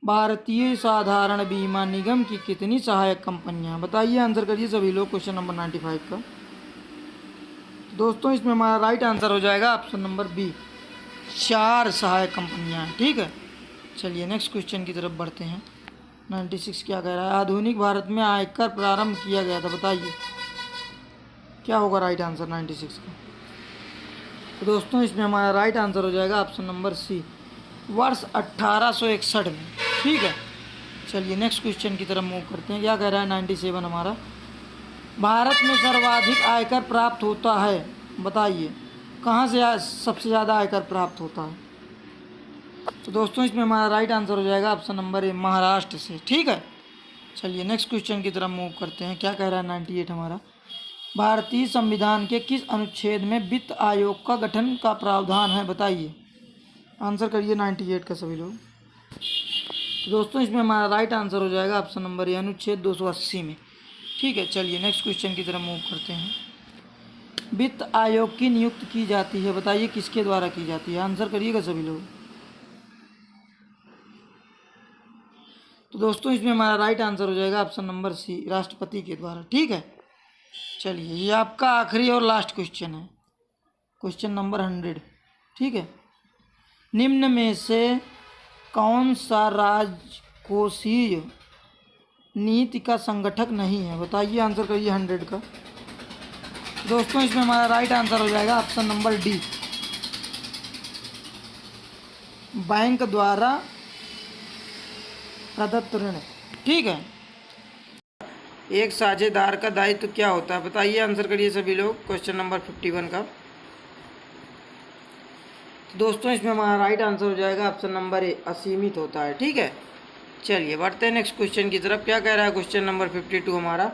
भारतीय साधारण बीमा निगम की कितनी सहायक कंपनियां? बताइए, आंसर करिए सभी लोग क्वेश्चन नंबर 95 का। दोस्तों इसमें हमारा राइट आंसर हो जाएगा ऑप्शन नंबर बी, 4 सहायक कंपनियां हैं। ठीक है, चलिए नेक्स्ट क्वेश्चन की तरफ बढ़ते हैं। 96 क्या कह रहा है। आधुनिक भारत में आयकर प्रारंभ किया गया था, बताइए क्या होगा राइट आंसर 96 का? तो दोस्तों इसमें हमारा राइट आंसर हो जाएगा ऑप्शन नंबर सी, वर्ष 1861 में। ठीक है, चलिए नेक्स्ट क्वेश्चन की तरफ मूव करते हैं। क्या कह रहा है 97 हमारा। भारत में सर्वाधिक आयकर प्राप्त होता है, बताइए कहाँ से सबसे ज़्यादा आयकर प्राप्त होता है? तो दोस्तों इसमें हमारा राइट आंसर हो जाएगा ऑप्शन नंबर ए, महाराष्ट्र से। ठीक है, चलिए नेक्स्ट क्वेश्चन की तरफ मूव करते हैं। क्या कह रहा है 98 हमारा। भारतीय संविधान के किस अनुच्छेद में वित्त आयोग का गठन का प्रावधान है? बताइए, आंसर करिए 98 का सभी लोग। तो दोस्तों इसमें हमारा राइट आंसर हो जाएगा ऑप्शन नंबर ए, अनुच्छेद 280 में। ठीक है, चलिए नेक्स्ट क्वेश्चन की तरफ मूव करते हैं। वित्त आयोग की नियुक्ति की जाती है, बताइए किसके द्वारा की जाती है? आंसर करिएगा सभी लोग। तो दोस्तों इसमें हमारा राइट आंसर हो जाएगा ऑप्शन नंबर सी, राष्ट्रपति के द्वारा। ठीक है, चलिए ये आपका आखिरी और लास्ट क्वेश्चन है। क्वेश्चन नंबर 100, ठीक है। निम्न में से कौन सा राजकोषीय नीति का संगठक नहीं है? बताइए, आंसर करिए 100 का। दोस्तों इसमें हमारा राइट आंसर हो जाएगा ऑप्शन नंबर डी, बैंक द्वारा प्रदत्त ऋण, ठीक है। एक साझेदार का दायित्व क्या होता है? बताइए, आंसर करिए सभी लोग क्वेश्चन नंबर 51 का। तो दोस्तों इसमें हमारा राइट आंसर हो जाएगा ऑप्शन नंबर ए, असीमित होता है, ठीक है। चलिए बढ़ते हैं नेक्स्ट क्वेश्चन की तरफ। क्या कह रहा है क्वेश्चन नंबर 52 हमारा?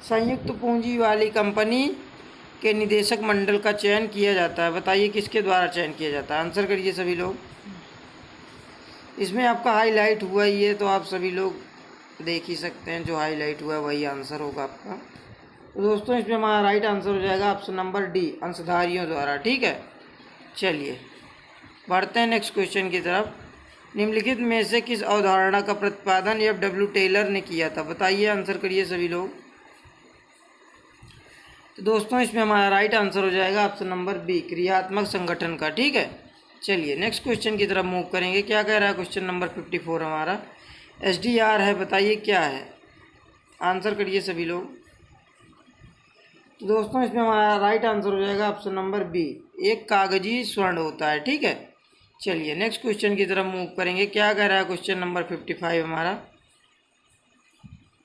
संयुक्त पूंजी वाली कंपनी के निदेशक मंडल का चयन किया जाता है। बताइए किसके द्वारा चयन किया जाता है? आंसर करिए सभी लोग। इसमें आपका हाईलाइट हुआ ही है, तो आप सभी लोग देख ही सकते हैं, जो हाईलाइट हुआ है वही आंसर होगा आपका। तो दोस्तों इसमें हमारा राइट आंसर हो जाएगा ऑप्शन नंबर डी, अंशधारियों द्वारा, ठीक है। चलिए बढ़ते हैं नेक्स्ट क्वेश्चन की तरफ। निम्नलिखित में से किस अवधारणा का प्रतिपादन F.W. टेलर ने किया था? बताइए, आंसर करिए सभी लोग। तो दोस्तों इसमें हमारा राइट आंसर हो जाएगा ऑप्शन नंबर बी, क्रियात्मक संगठन का, ठीक है। चलिए नेक्स्ट क्वेश्चन की तरफ मूव करेंगे। क्या कह रहा है क्वेश्चन नंबर 54 हमारा? SDR है, बताइए क्या है? आंसर करिए सभी लोग। तो दोस्तों इसमें हमारा राइट आंसर हो जाएगा ऑप्शन नंबर बी, एक कागजी स्वर्ण होता है, ठीक है। चलिए नेक्स्ट क्वेश्चन की तरफ मूव करेंगे। क्या कह रहा है क्वेश्चन नंबर 55 हमारा?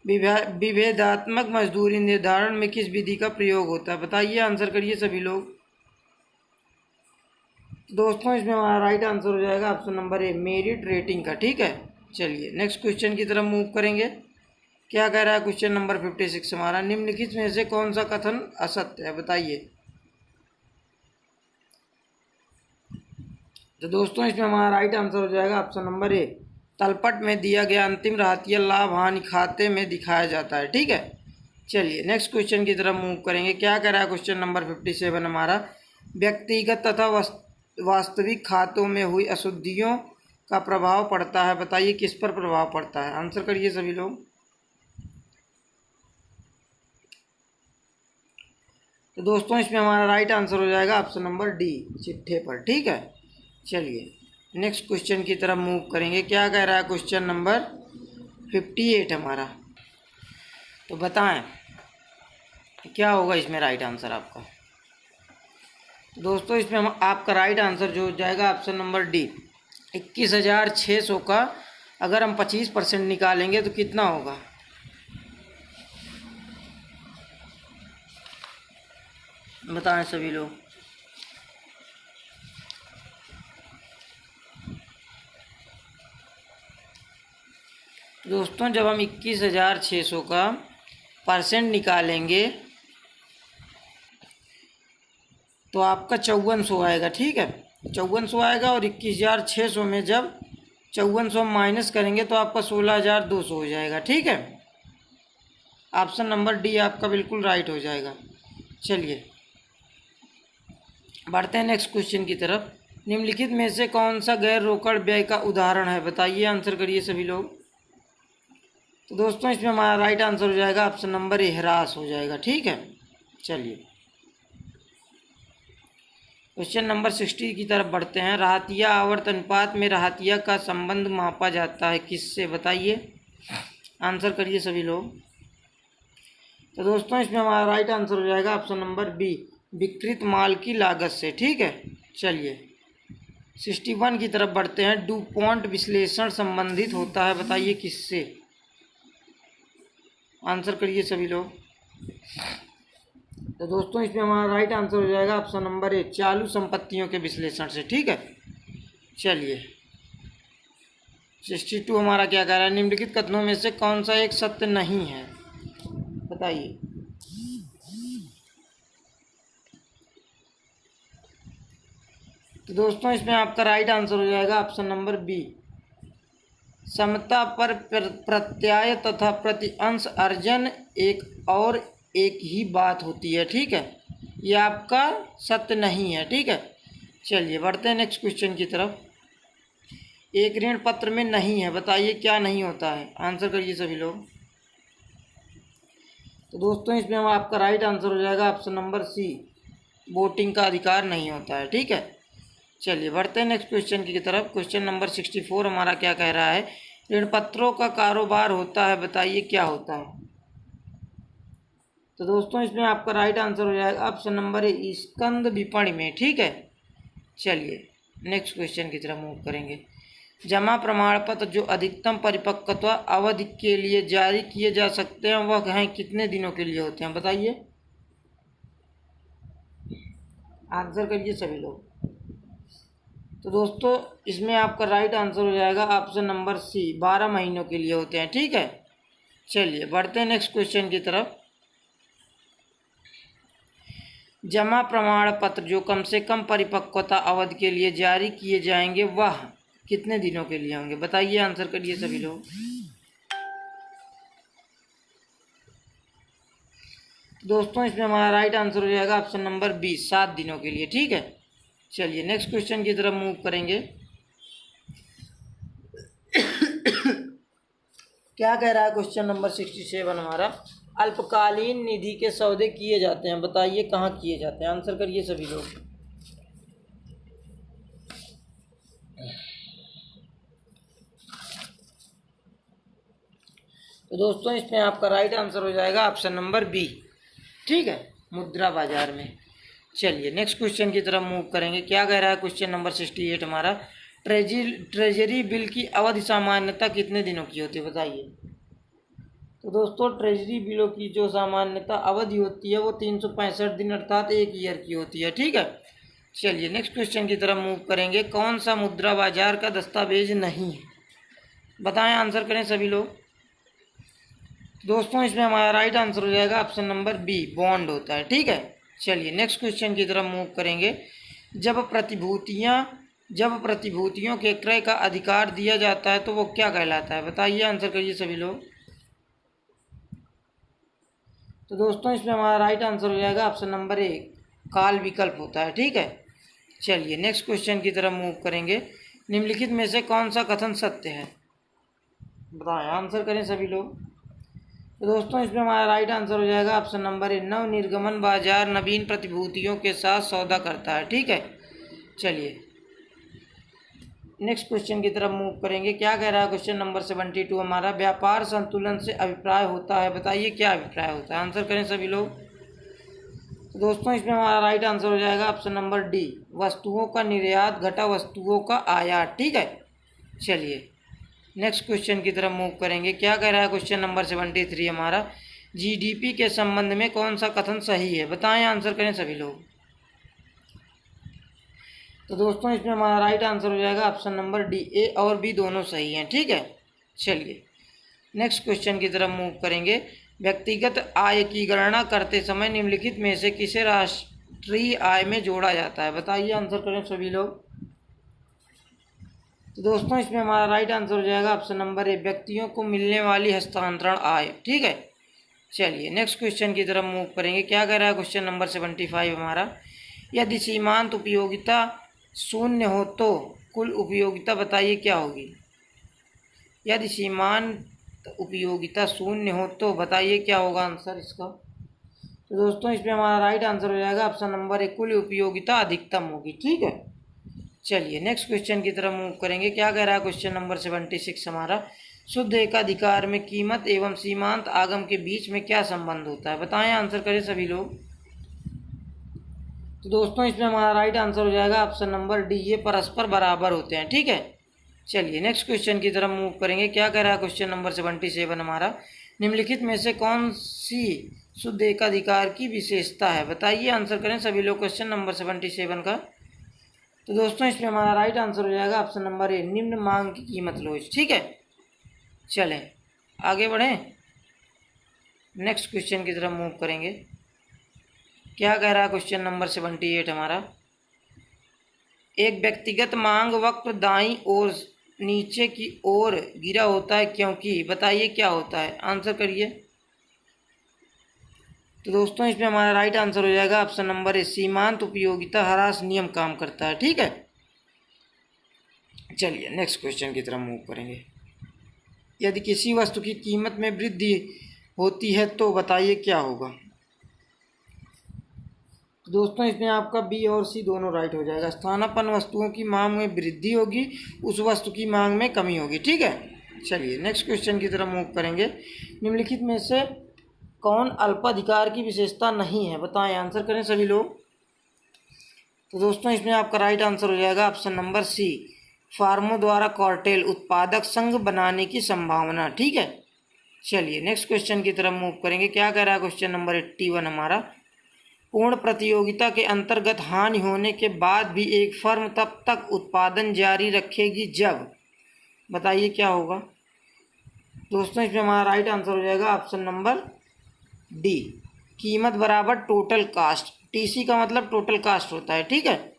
विभेदात्मक मजदूरी निर्धारण में किस विधि का प्रयोग होता है? बताइए, आंसर करिए सभी लोग। दोस्तों इसमें हमारा राइट आंसर हो जाएगा option number A, merit rating का, ठीक है। चलिए नेक्स्ट क्वेश्चन की तरफ मूव करेंगे। क्या कह रहा है क्वेश्चन नंबर 56 हमारा? निम्नलिखित में से कौन सा कथन असत्य है? बताइए। तो दोस्तों इसमें हमारा राइट आंसर हो जाएगा ऑप्शन नंबर ए, तलपट में दिया गया अंतिम राहतिया लाभ हानि खाते में दिखाया जाता है, ठीक है। चलिए नेक्स्ट क्वेश्चन की तरफ मूव करेंगे। क्या कह रहा है क्वेश्चन नंबर 57 हमारा? व्यक्तिगत तथा वास्तविक खातों में हुई अशुद्धियों का प्रभाव पड़ता है। बताइए किस पर प्रभाव पड़ता है? आंसर करिए सभी लोग। तो दोस्तों इसमें हमारा राइट आंसर हो जाएगा ऑप्शन नंबर डी, चिट्ठे पर, ठीक है। चलिए नेक्स्ट क्वेश्चन की तरफ मूव करेंगे। क्या कह रहा है क्वेश्चन नंबर 58 हमारा? तो बताएं क्या होगा इसमें राइट आंसर आपका? तो दोस्तों इसमें हम आपका राइट आंसर जो हो जाएगा ऑप्शन नंबर डी, 21,600 का अगर हम 25% निकालेंगे तो कितना होगा? बताएं सभी लोग। दोस्तों जब हम 21,600 का परसेंट निकालेंगे तो आपका 5400 आएगा, ठीक है। 5400 आएगा और 21,600 में जब 5400 माइनस करेंगे तो आपका 16,200 हो जाएगा, ठीक है। ऑप्शन नंबर डी आपका बिल्कुल राइट हो जाएगा। चलिए बढ़ते हैं नेक्स्ट क्वेश्चन की तरफ। निम्नलिखित में से कौन सा गैर रोकड़ व्यय का उदाहरण है? बताइए, आंसर करिए सभी लोग। तो दोस्तों इसमें हमारा राइट आंसर हो जाएगा ऑप्शन नंबर ए, ह्रास हो जाएगा, ठीक है। चलिए क्वेश्चन नंबर 60 की तरफ बढ़ते हैं। राहतिया आवर्त अनुपात में राहतिया का संबंध मापा जाता है किससे? बताइए, आंसर करिए सभी लोग। तो दोस्तों इसमें हमारा राइट आंसर हो जाएगा ऑप्शन नंबर बी, विक्रय माल की लागत से, ठीक है। चलिए 61 की तरफ बढ़ते हैं। डुपॉन्ट विश्लेषण संबंधित होता है, बताइए किससे? आंसर करिए सभी लोग। तो दोस्तों इसमें हमारा राइट आंसर हो जाएगा ऑप्शन नंबर ए, चालू संपत्तियों के विश्लेषण से, ठीक है। चलिए 62 हमारा क्या कह रहा है? निम्नलिखित कथनों में से कौन सा एक सत्य नहीं है? बताइए। तो दोस्तों इसमें आपका राइट आंसर हो जाएगा ऑप्शन नंबर बी, समता पर प्रत्यय तथा प्रति अंश अर्जन एक और एक ही बात होती है, ठीक है। ये आपका सत्य नहीं है, ठीक है। चलिए बढ़ते हैं नेक्स्ट क्वेश्चन की तरफ। एक ऋण पत्र में नहीं है, बताइए क्या नहीं होता है? आंसर करिए सभी लोग। तो दोस्तों इसमें आपका राइट आंसर हो जाएगा ऑप्शन नंबर सी, वोटिंग का अधिकार नहीं होता है। ठीक है, चलिए बढ़ते हैं नेक्स्ट क्वेश्चन की तरफ। क्वेश्चन नंबर 64 हमारा क्या कह रहा है, ऋण पत्रों का कारोबार होता है, बताइए क्या होता है। तो दोस्तों इसमें आपका राइट आंसर हो जाएगा ऑप्शन नंबर ए, स्कंद विपणि में। ठीक है, चलिए नेक्स्ट क्वेश्चन की तरफ मूव करेंगे। जमा प्रमाण पत्र जो अधिकतम परिपक्वता अवधि के लिए जारी किए जा सकते हैं वह हैं कितने दिनों के लिए होते हैं, बताइए। आंसर करिए सभी लोग। तो दोस्तों इसमें आपका राइट आंसर हो जाएगा ऑप्शन नंबर सी, 12 महीनों के लिए होते हैं। ठीक है, चलिए बढ़ते हैं नेक्स्ट क्वेश्चन की तरफ। जमा प्रमाण पत्र जो कम से कम परिपक्वता अवधि के लिए जारी किए जाएंगे वह कितने दिनों के लिए होंगे, बताइए। आंसर करिए सभी लोग। दोस्तों इसमें हमारा राइट आंसर हो जाएगा ऑप्शन नंबर बी, 7 दिनों के लिए। ठीक है, चलिए नेक्स्ट क्वेश्चन की तरफ मूव करेंगे। क्या कह रहा है क्वेश्चन नंबर 67 हमारा, अल्पकालीन निधि के सौदे किए जाते हैं, बताइए कहाँ किए जाते हैं। आंसर करिए सभी लोग। तो दोस्तों इसमें आपका राइट आंसर हो जाएगा ऑप्शन नंबर बी। ठीक है, मुद्रा बाजार में। चलिए नेक्स्ट क्वेश्चन की तरफ मूव करेंगे। क्या कह रहा है क्वेश्चन नंबर 68 हमारा, ट्रेजरी बिल की अवधि सामान्यतः कितने दिनों की होती है, बताइए। तो दोस्तों ट्रेजरी बिलों की जो सामान्यतः अवधि होती है वो 365 दिन अर्थात 1 ईयर की होती है। ठीक है, चलिए नेक्स्ट क्वेश्चन की तरफ मूव करेंगे। कौन सा मुद्रा बाजार का दस्तावेज नहीं है, बताएं। आंसर करें सभी लोग। दोस्तों इसमें हमारा राइट आंसर हो जाएगा ऑप्शन नंबर बी, बॉन्ड होता है। ठीक है, चलिए नेक्स्ट क्वेश्चन की तरफ मूव करेंगे। जब प्रतिभूतियों के क्रय का अधिकार दिया जाता है तो वो क्या कहलाता है, बताइए। आंसर करिए सभी लोग। तो दोस्तों इसमें हमारा राइट आंसर हो जाएगा ऑप्शन नंबर ए, काल विकल्प होता है। ठीक है, चलिए नेक्स्ट क्वेश्चन की तरफ मूव करेंगे। निम्नलिखित में से कौन सा कथन सत्य है, बताएं। आंसर करें सभी लोग। तो दोस्तों इसमें हमारा राइट आंसर हो जाएगा ऑप्शन नंबर ए, नव निर्गमन बाजार नवीन प्रतिभूतियों के साथ सौदा करता है। ठीक है, चलिए नेक्स्ट क्वेश्चन की तरफ मूव करेंगे। क्या कह रहा है क्वेश्चन नंबर 72 हमारा, व्यापार संतुलन से अभिप्राय होता है, बताइए क्या अभिप्राय होता है। आंसर करें सभी लोग। तो दोस्तों इसमें हमारा राइट आंसर हो जाएगा ऑप्शन नंबर डी, वस्तुओं का निर्यात घटा वस्तुओं का आयात। ठीक है, चलिए नेक्स्ट क्वेश्चन की तरफ मूव करेंगे। क्या कह रहा है क्वेश्चन नंबर 73 हमारा, जीडीपी के संबंध में कौन सा कथन सही है, बताएं। आंसर करें सभी लोग। तो दोस्तों इसमें हमारा राइट आंसर हो जाएगा ऑप्शन नंबर डी, ए और बी दोनों सही हैं। ठीक है, चलिए नेक्स्ट क्वेश्चन की तरफ मूव करेंगे। व्यक्तिगत आय की गणना करते समय निम्नलिखित में से किसे राष्ट्रीय आय में जोड़ा जाता है, बताइए। आंसर करें सभी लोग। तो दोस्तों इसमें हमारा राइट आंसर हो जाएगा ऑप्शन नंबर ए, व्यक्तियों को मिलने वाली हस्तांतरण आय। ठीक है, चलिए नेक्स्ट क्वेश्चन की तरफ मूव करेंगे। क्या कह रहा है क्वेश्चन नंबर 75 हमारा, यदि सीमांत उपयोगिता शून्य हो तो कुल उपयोगिता बताइए क्या होगी। यदि सीमांत उपयोगिता शून्य हो तो बताइए क्या होगा आंसर इसका। तो दोस्तों इसमें हमारा राइट आंसर हो जाएगा ऑप्शन नंबर ए, कुल उपयोगिता अधिकतम होगी। ठीक है, चलिए नेक्स्ट क्वेश्चन की तरफ मूव करेंगे। क्या कह रहा है क्वेश्चन नंबर 76 हमारा, शुद्ध एकाधिकार में कीमत एवं सीमांत आगम के बीच में क्या संबंध होता है, बताएं। आंसर करें सभी लोग। तो दोस्तों इसमें हमारा राइट आंसर हो जाएगा ऑप्शन नंबर डी, ये परस्पर बराबर होते हैं। ठीक है, चलिए नेक्स्ट क्वेश्चन की तरफ मूव करेंगे। क्या कह रहा है क्वेश्चन नंबर 77 हमारा, निम्नलिखित में से कौन सी शुद्ध एकाधिकार की विशेषता है, बताइए। आंसर करें सभी लोग क्वेश्चन नंबर 77 का। तो दोस्तों इसमें हमारा राइट आंसर हो जाएगा ऑप्शन नंबर ए, निम्न मांग की कीमत लोच। ठीक है, चलें आगे बढ़ें, नेक्स्ट क्वेश्चन की तरफ मूव करेंगे। क्या कह रहा है क्वेश्चन नंबर 78 हमारा, एक व्यक्तिगत मांग वक्र दाईं ओर नीचे की ओर गिरा होता है क्योंकि, बताइए क्या होता है। आंसर करिए। तो दोस्तों इसमें हमारा राइट आंसर हो जाएगा ऑप्शन नंबर ए, सीमांत उपयोगिता ह्रास नियम काम करता है। ठीक है, चलिए नेक्स्ट क्वेश्चन की तरफ मूव करेंगे। यदि किसी वस्तु की कीमत में वृद्धि होती है तो बताइए क्या होगा। तो दोस्तों इसमें आपका बी और सी दोनों राइट हो जाएगा। स्थानापन्न वस्तुओं की मांग में वृद्धि होगी, उस वस्तु की मांग में कमी होगी। ठीक है, चलिए नेक्स्ट क्वेश्चन की तरफ मूव करेंगे। निम्नलिखित में से कौन अल्पाधिकार की विशेषता नहीं है, बताएं, आंसर करें सभी लोग। तो दोस्तों इसमें आपका राइट आंसर हो जाएगा ऑप्शन नंबर सी, फार्मों द्वारा कार्टेल उत्पादक संघ बनाने की संभावना। ठीक है, चलिए नेक्स्ट क्वेश्चन की तरफ मूव करेंगे। क्या कह रहा है क्वेश्चन नंबर 81 हमारा, पूर्ण प्रतियोगिता के अंतर्गत हानि होने के बाद भी एक फर्म तब तक उत्पादन जारी रखेगी जब, बताइए क्या होगा। दोस्तों इसमें हमारा राइट आंसर हो जाएगा ऑप्शन नंबर डी, कीमत बराबर टोटल कास्ट। टीसी का मतलब टोटल कास्ट होता है। ठीक है,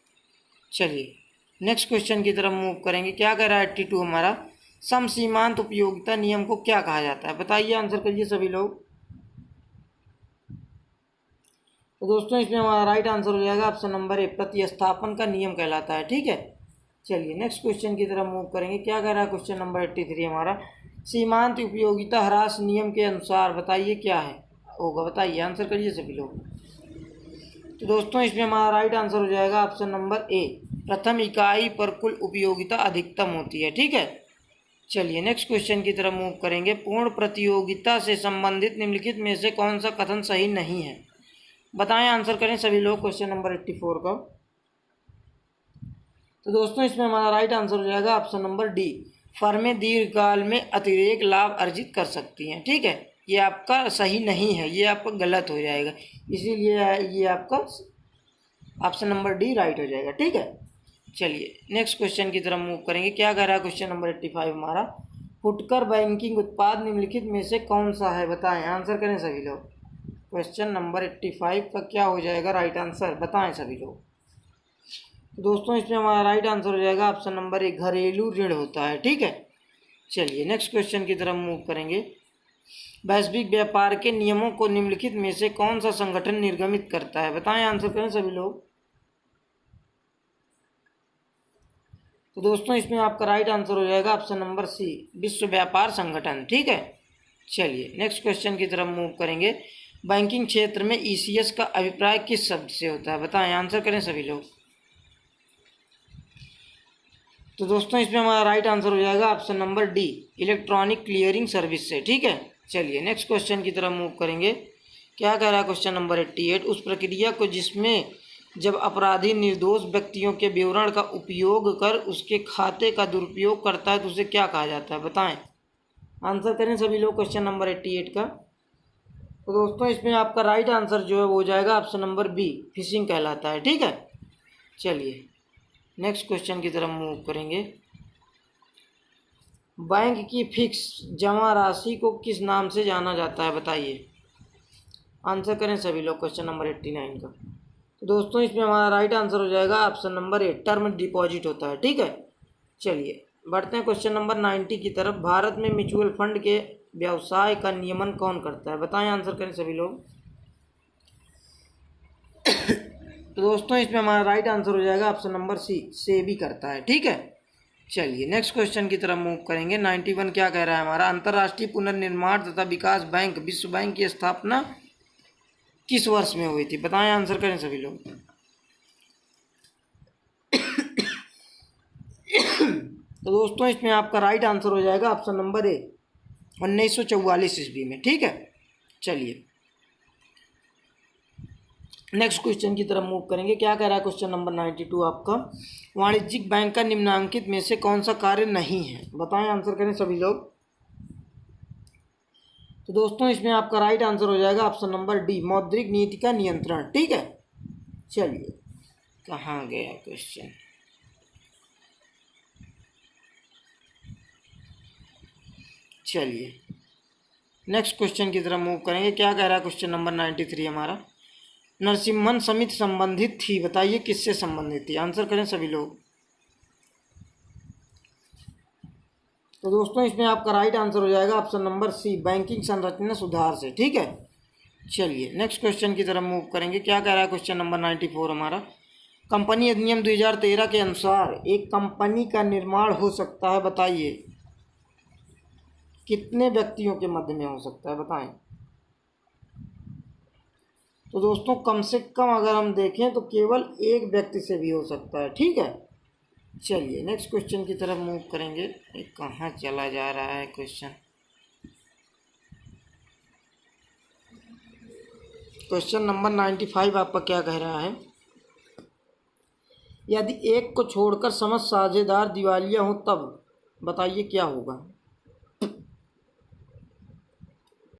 चलिए नेक्स्ट क्वेश्चन की तरफ मूव करेंगे। क्या कह रहा है 82 हमारा, समसीमांत उपयोगिता नियम को क्या कहा जाता है, बताइए, आंसर करिए सभी लोग। तो दोस्तों इसमें हमारा राइट आंसर हो जाएगा ऑप्शन नंबर ए, प्रतिस्थापन का नियम कहलाता है। ठीक है, चलिए नेक्स्ट क्वेश्चन की तरफ मूव करेंगे। क्या कह रहा है क्वेश्चन नंबर 83 हमारा, सीमांत उपयोगिता ह्रास नियम के अनुसार बताइए क्या है होगा, बताइए, आंसर करिए सभी लोग। तो दोस्तों इसमें हमारा राइट आंसर हो जाएगा ऑप्शन नंबर ए, प्रथम इकाई पर कुल उपयोगिता अधिकतम होती है। ठीक है, चलिए नेक्स्ट क्वेश्चन की तरफ मूव करेंगे। पूर्ण प्रतियोगिता से संबंधित निम्नलिखित में से कौन सा कथन सही नहीं है, बताएं, आंसर करें सभी लोग क्वेश्चन नंबर 84 का। तो दोस्तों इसमें हमारा राइट आंसर हो जाएगा ऑप्शन नंबर डी, फर्में दीर्घकाल में अतिरेक लाभ अर्जित कर सकती हैं। ठीक है, ये आपका सही नहीं है, ये आपका गलत हो जाएगा, इसीलिए ये आपका ऑप्शन नंबर डी राइट हो जाएगा। ठीक है, चलिए नेक्स्ट क्वेश्चन की तरफ मूव करेंगे। क्या कह रहा है क्वेश्चन नंबर 85 हमारा, फुटकर बैंकिंग उत्पाद निम्नलिखित में से कौन सा है, बताएं, आंसर करें सभी लोग। क्वेश्चन नंबर 85 का क्या हो जाएगा राइट आंसर, बताएं सभी लोग। तो दोस्तों इसमें हमारा राइट आंसर हो जाएगा ऑप्शन नंबर ए, घरेलू ऋण होता है। ठीक है, चलिए नेक्स्ट क्वेश्चन की तरफ मूव करेंगे। वैश्विक व्यापार के नियमों को निम्नलिखित में से कौन सा संगठन निर्गमित करता है, बताएं, आंसर करें सभी लोग। तो दोस्तों इसमें आपका राइट आंसर हो जाएगा ऑप्शन नंबर सी, विश्व व्यापार संगठन। ठीक है, चलिए नेक्स्ट क्वेश्चन की तरफ मूव करेंगे। बैंकिंग क्षेत्र में ईसीएस का अभिप्राय किस शब्द से होता है, बताएं, आंसर करें सभी लोग। तो दोस्तों इसमें हमारा राइट आंसर हो जाएगा option number D, electronic clearing service से। ठीक है, चलिए नेक्स्ट क्वेश्चन की तरफ मूव करेंगे। क्या कह रहा है क्वेश्चन नंबर 88, उस प्रक्रिया को जिसमें जब अपराधी निर्दोष व्यक्तियों के विवरण का उपयोग कर उसके खाते का दुरुपयोग करता है तो उसे क्या कहा जाता है, बताएं, आंसर करें सभी लोग क्वेश्चन नंबर 88 का। तो दोस्तों इसमें आपका राइट आंसर जो है वो हो जाएगा ऑप्शन नंबर बी, फिशिंग कहलाता है। ठीक है, चलिए नेक्स्ट क्वेश्चन की तरफ मूव करेंगे। बैंक की फिक्स जमा राशि को किस नाम से जाना जाता है, बताइए, आंसर करें सभी लोग क्वेश्चन नंबर 89 का। तो दोस्तों इसमें हमारा राइट आंसर हो जाएगा option number A, term deposit होता है। ठीक है, चलिए बढ़ते हैं क्वेश्चन नंबर 90 की तरफ। भारत में म्यूचुअल फंड के व्यवसाय का नियमन कौन करता है, बताएं, आंसर करें सभी लोग। तो दोस्तों इसमें हमारा राइट आंसर हो जाएगा ऑप्शन नंबर सी, सेबी करता है। ठीक है, चलिए नेक्स्ट क्वेश्चन की तरफ मूव करेंगे। 91 क्या कह रहा है हमारा, अंतर्राष्ट्रीय पुनर्निर्माण तथा विकास बैंक विश्व बैंक की स्थापना किस वर्ष में हुई थी, बताएं, आंसर करें सभी लोग। तो दोस्तों इसमें आपका राइट आंसर हो जाएगा ऑप्शन नंबर ए, 1944 ईस्वी में। ठीक है, चलिए नेक्स्ट क्वेश्चन की तरफ मूव करेंगे। क्या कह रहा है क्वेश्चन नंबर 92 आपका, वाणिज्यिक बैंक का निम्नांकित में से कौन सा कार्य नहीं है, बताएं, आंसर करें सभी लोग। तो दोस्तों इसमें आपका राइट आंसर हो जाएगा ऑप्शन नंबर डी, मौद्रिक नीति का नियंत्रण। ठीक है, चलिए कहाँ गया क्वेश्चन, चलिए नेक्स्ट क्वेश्चन की तरफ मूव करेंगे। क्या कह रहा है क्वेश्चन नंबर 93 हमारा, नरसिम्हन समिति संबंधित थी, बताइए किससे संबंधित थी, आंसर करें सभी लोग। तो दोस्तों इसमें आपका राइट आंसर हो जाएगा ऑप्शन नंबर सी, बैंकिंग संरचना सुधार से। ठीक है, चलिए नेक्स्ट क्वेश्चन की तरफ मूव करेंगे। क्या कह रहा है क्वेश्चन नंबर 94 हमारा, कंपनी अधिनियम 2013 के अनुसार एक कंपनी का निर्माण हो सकता है, बताइए कितने व्यक्तियों के मध्य में हो सकता है, बताएं। तो दोस्तों कम से कम अगर हम देखें तो केवल एक व्यक्ति से भी हो सकता है, ठीक है। चलिए नेक्स्ट क्वेश्चन की तरफ मूव करेंगे। ये कहाँ चला जा रहा है क्वेश्चन। क्वेश्चन नंबर 95 आपका क्या कह रहा है, यदि एक को छोड़कर समस्त साझेदार दिवालिया हो तब बताइए क्या होगा।